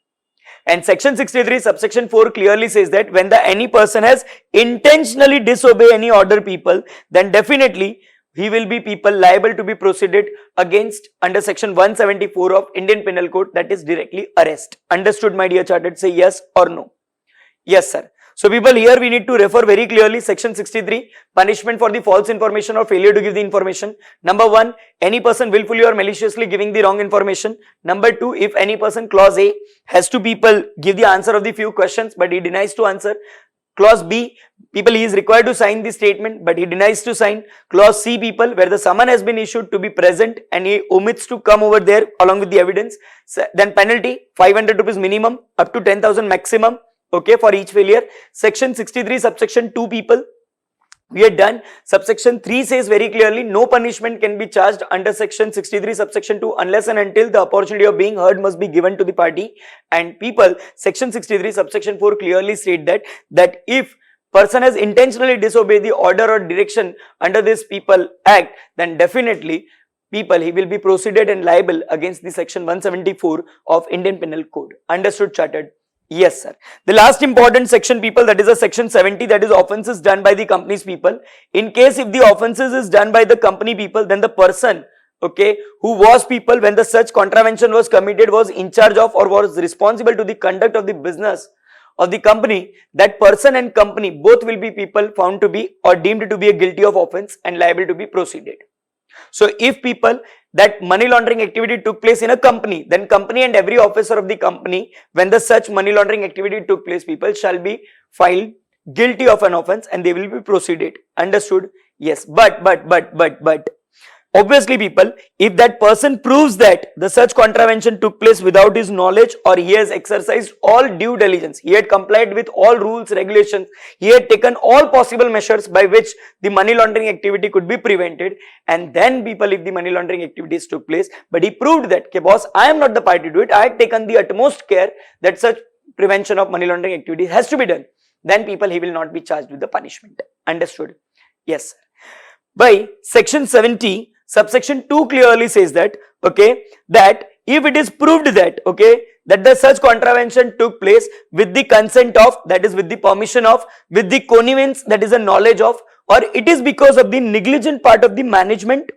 Speaker 1: And section 63 subsection 4 clearly says that when the any person has intentionally disobey any order, people, then definitely he will be, people, liable to be proceeded against under section 174 of Indian Penal Code, that is directly arrest. Understood, my dear chartered? Say yes or no. Yes, sir. So people, here we need to refer very clearly section 63, punishment for the false information or failure to give the information. Number 1, any person willfully or maliciously giving the wrong information. Number 2, if any person, clause A, has to, people, give the answer of the few questions but he denies to answer. Clause B, people, he is required to sign the statement but he denies to sign. Clause C, people, where the summon has been issued to be present and he omits to come over there along with the evidence, then penalty 500 rupees minimum up to 10,000 maximum, okay, for each failure. Section 63 subsection 2, people, we are done. Subsection 3 says very clearly no punishment can be charged under section 63 subsection 2 unless and until the opportunity of being heard must be given to the party. And people, section 63 subsection 4 clearly state that if person has intentionally disobeyed the order or direction under this, people, act, then definitely, people, he will be proceeded and liable against the section 174 of Indian Penal Code. Understood, chartered? Yes, sir. The last important section, people, that is a section 70, that is offences done by the company's, people. In case if the offences is done by the company, people, then the person, okay, who was, people, when the such contravention was committed was in charge of or was responsible to the conduct of the business of the company, that person and company both will be, people, found to be or deemed to be a guilty of offence and liable to be proceeded. So if, people, that money laundering activity took place in a company, then company and every officer of the company, when the such money laundering activity took place, people, shall be filed guilty of an offence and they will be proceeded. Understood? Yes. But obviously, people, if that person proves that the such contravention took place without his knowledge or he has exercised all due diligence, he had complied with all rules, regulations, he had taken all possible measures by which the money laundering activity could be prevented, and then, people, if the money laundering activities took place, but he proved that, okay, boss, I am not the party to it, I had taken the utmost care that such prevention of money laundering activity has to be done, then people he will not be charged with the punishment. Understood? Yes, sir. By section 70, subsection 2 clearly says that, okay, that if it is proved that, okay, that the such contravention took place with the consent of, that is with the permission of, with the connivance, that is a knowledge of, or it is because of the negligent part of the management,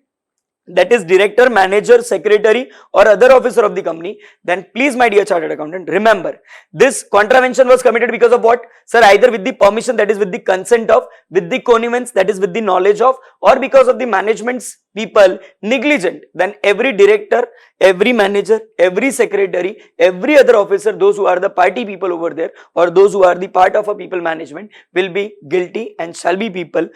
Speaker 1: that is director, manager, secretary or other officer of the company, then please my dear chartered accountant, remember this contravention was committed because of what? Sir, either with the permission, that is with the consent of, with the connivance, that is with the knowledge of, or because of the management's people negligent, then every director, every manager, every secretary, every other officer, those who are the party people over there or those who are the part of a people management will be guilty and shall be people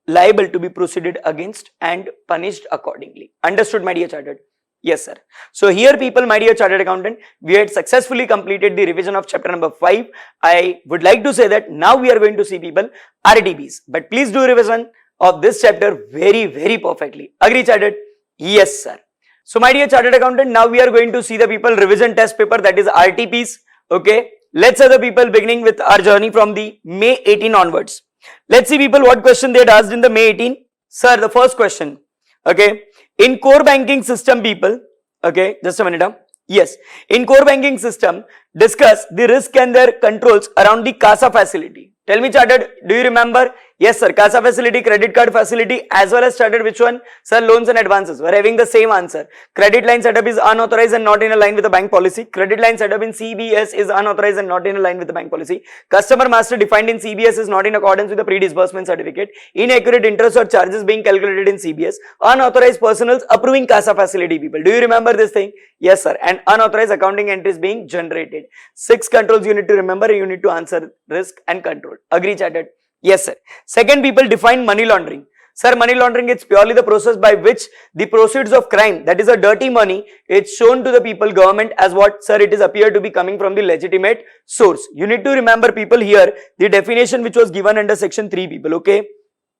Speaker 1: liable to be proceeded against and punished accordingly. Understood, my dear chartered? Yes, sir. So here people, my dear chartered accountant, we had successfully completed the revision of chapter number 5. I would like to say that now we are going to see people RTBs, but please do revision of this chapter very perfectly. Agree, chartered? Yes, sir. So my dear chartered accountant, now we are going to see the people revision test paper, that is RTPs. Okay, let's say the people beginning with our journey from the May 18 onwards. Let's see people what question they had asked in the May 18. Sir, the first question, okay, in core banking system people, okay, just a minute. Yes, in core banking system, discuss the risk and their controls around the CASA facility. Tell me, chartered, do you remember? Yes, sir, CASA facility, credit card facility, as well as chartered which one? Sir, loans and advances. We're having the same answer. Credit line setup is unauthorized and not in a line with the bank policy. Credit line setup in CBS is unauthorized and not in a line with the bank policy. Customer master defined in CBS is not in accordance with the pre-disbursement certificate. Inaccurate interest or charges being calculated in CBS. Unauthorized personals approving CASA facility people. Do you remember this thing? Yes, sir. And unauthorized accounting entries being generated. 6 controls you need to remember. You need to answer risk and control. Agree, chartered? Yes, sir. Second, people define money laundering. Sir, money laundering is purely the process by which the proceeds of crime, that is a dirty money, it's shown to the people government as what? Sir, it is appeared to be coming from the legitimate source. You need to remember people here the definition which was given under section 3 people. Okay.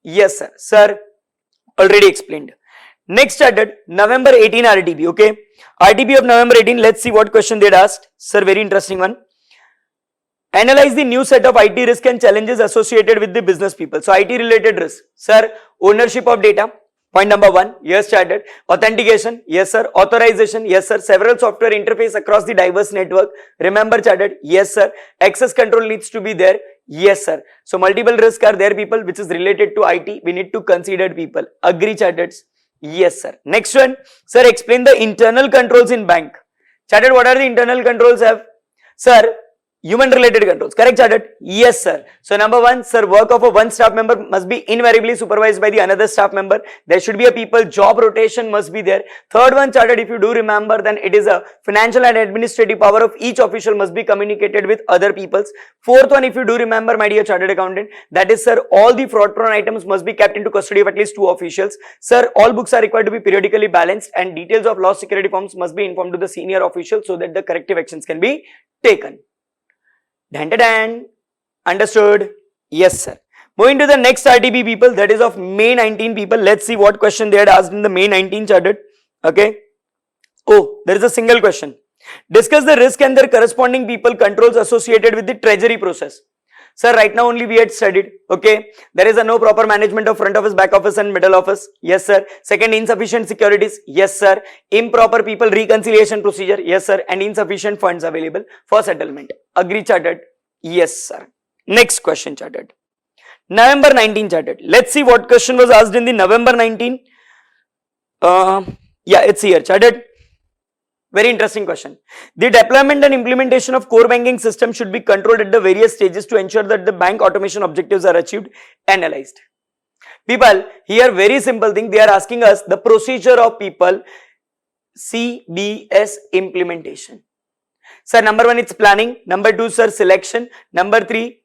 Speaker 1: Yes, sir. Sir, already explained. Next chartered, November 18 RTB. Okay. RTB of November 18. Let's see what question they had asked. Sir, very interesting one. Analyze the new set of IT risk and challenges associated with the business people. So IT related risk. Sir, ownership of data. Point number 1. Yes, chartered. Authentication. Yes, sir. Authorization. Yes, sir. Several software interface across the diverse network. Remember, chartered. Yes, sir. Access control needs to be there. Yes, sir. So multiple risks are there people which is related to IT. We need to consider people. Agree, chartered? Yes, sir. Next one. Sir, explain the internal controls in bank. Chartered, what are the internal controls have? Sir, human related controls. Correct, chartered? Yes, sir. So number 1, sir, work of a one staff member must be invariably supervised by the another staff member. There should be a people job rotation must be there. Third one, chartered, if you do remember, then it is a financial and administrative power of each official must be communicated with other peoples. Fourth one, if you do remember, my dear chartered accountant, that is, sir, all the fraud prone items must be kept into custody of at least 2 officials. Sir, all books are required to be periodically balanced and details of lost security forms must be informed to the senior official so that the corrective actions can be taken. Dan. Understood? Yes, sir. Moving to the next RTB people, that is of May 19 people. Let's see what question they had asked in the May 19 chartered. Okay. Oh, there is a single question. Discuss the risk and their corresponding people controls associated with the treasury process. Sir, right now only we had studied. Okay. There is a no proper management of front office, back office and middle office. Yes, sir. Second, insufficient securities. Yes, sir. Improper people reconciliation procedure. Yes, sir. And insufficient funds available for settlement. Agree, chartered? Yes, sir. Next question, chartered. November 19 chartered. Let's see what question was asked in the November 19. Yeah, it's here, chartered. Very interesting question. The deployment and implementation of core banking system should be controlled at the various stages to ensure that the bank automation objectives are achieved. Analyzed. People, here very simple thing, they are asking us the procedure of people CBDS implementation. Sir, number 1 it's planning, number 2 sir selection, number 3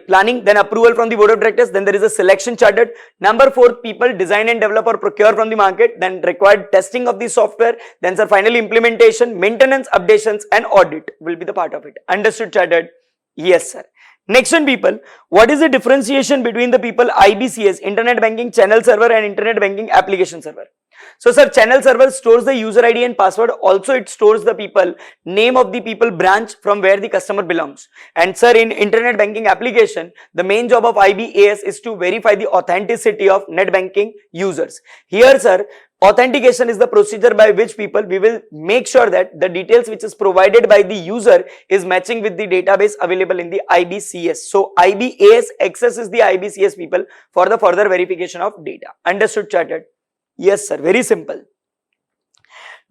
Speaker 1: planning, then approval from the board of directors, then there is a selection chartered. Number 4, people design and develop or procure from the market, then required testing of the software, then sir finally implementation, maintenance, updations and audit will be the part of it. Understood, chartered? Yes, sir. Next one people, what is the differentiation between the people IBCS, Internet Banking Channel Server and Internet Banking Application Server? So sir, channel server stores the user ID and password. Also it stores the people, name of the people branch from where the customer belongs. And sir, in internet banking application, the main job of IBAS is to verify the authenticity of net banking users. Here sir, authentication is the procedure by which people we will make sure that the details which is provided by the user is matching with the database available in the IBCS. So IBAS accesses the IBCS people for the further verification of data. Understood, chartered? Yes sir, very simple.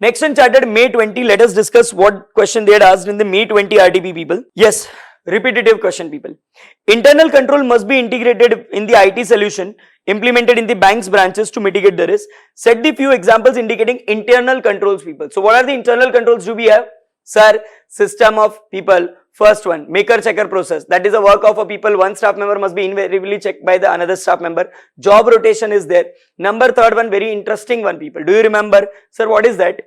Speaker 1: Next one, chartered, May 20. Let us discuss what question they had asked in the May 20 RTP people. Yes, repetitive question people. Internal control must be integrated in the IT solution implemented in the bank's branches to mitigate the risk. Set the few examples indicating internal controls people. So what are the internal controls do we have? Sir, system of people. First one, maker checker process. That is a work of a people. One staff member must be invariably checked by the another staff member. Job rotation is there. Number third one, very interesting one people. Do you remember? Sir, what is that?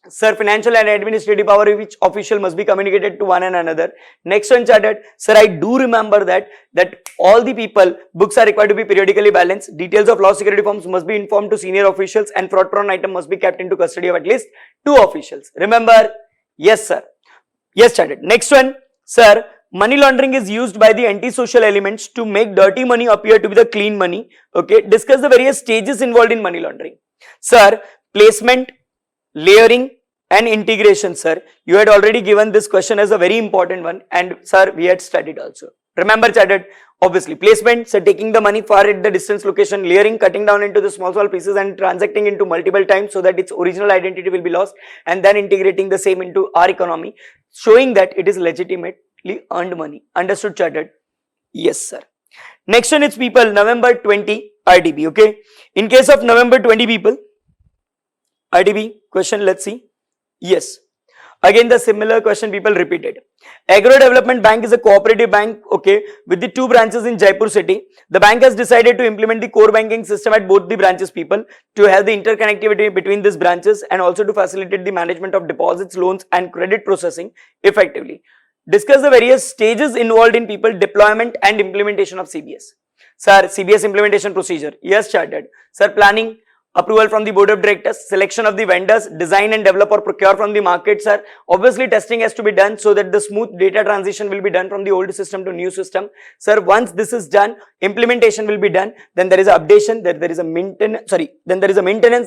Speaker 1: Sir, financial and administrative power of each official must be communicated to one and another. Next one, chartered. Sir, I do remember that all the people, books are required to be periodically balanced. Details of law security forms must be informed to senior officials and fraud prone item must be kept into custody of at least 2 officials. Remember? Yes, sir. Yes, chartered. Next one, sir, money laundering is used by the antisocial elements to make dirty money appear to be the clean money. Okay, discuss the various stages involved in money laundering. Sir, placement, layering and integration, sir. You had already given this question as a very important one and sir, we had studied also. Remember, chartered? Obviously, placement, so taking the money far at the distance location, layering, cutting down into the small pieces and transacting into multiple times so that its original identity will be lost, and then integrating the same into our economy, showing that it is legitimately earned money. Understood, chartered? Yes, sir. Next one is people, November 20 RTP, okay? In case of November 20 people, RTP question, let's see. Yes. Again, the similar question people repeated. Agro Development Bank is a cooperative bank, okay, with the 2 branches in Jaipur city. The bank has decided to implement the core banking system at both the branches people to have the interconnectivity between these branches and also to facilitate the management of deposits, loans and credit processing effectively. Discuss the various stages involved in people deployment and implementation of CBS. Sir, CBS implementation procedure. Yes, chartered. Sir, planning, approval from the board of directors, selection of the vendors, design and develop or procure from the market, sir. Obviously, testing has to be done so that the smooth data transition will be done from the old system to new system. Sir, once this is done, implementation will be done. Then there is a updation, then there is a maintenance,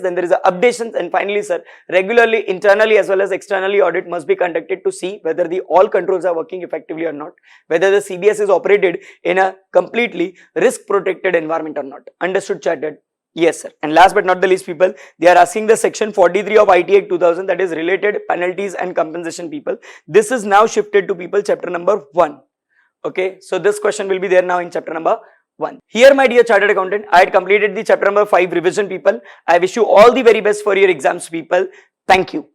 Speaker 1: then there is a updation, and finally, sir, regularly, internally as well as externally audit must be conducted to see whether the all controls are working effectively or not, whether the CBS is operated in a completely risk protected environment or not. Understood, chartered? Yes, sir. And last but not the least people, they are asking the section 43 of IT Act 2000, that is related penalties and compensation people. This is now shifted to people chapter number 1. Okay, so this question will be there now in chapter number 1. Here, my dear chartered accountant, I had completed the chapter number 5 revision people. I wish you all the very best for your exams people. Thank you.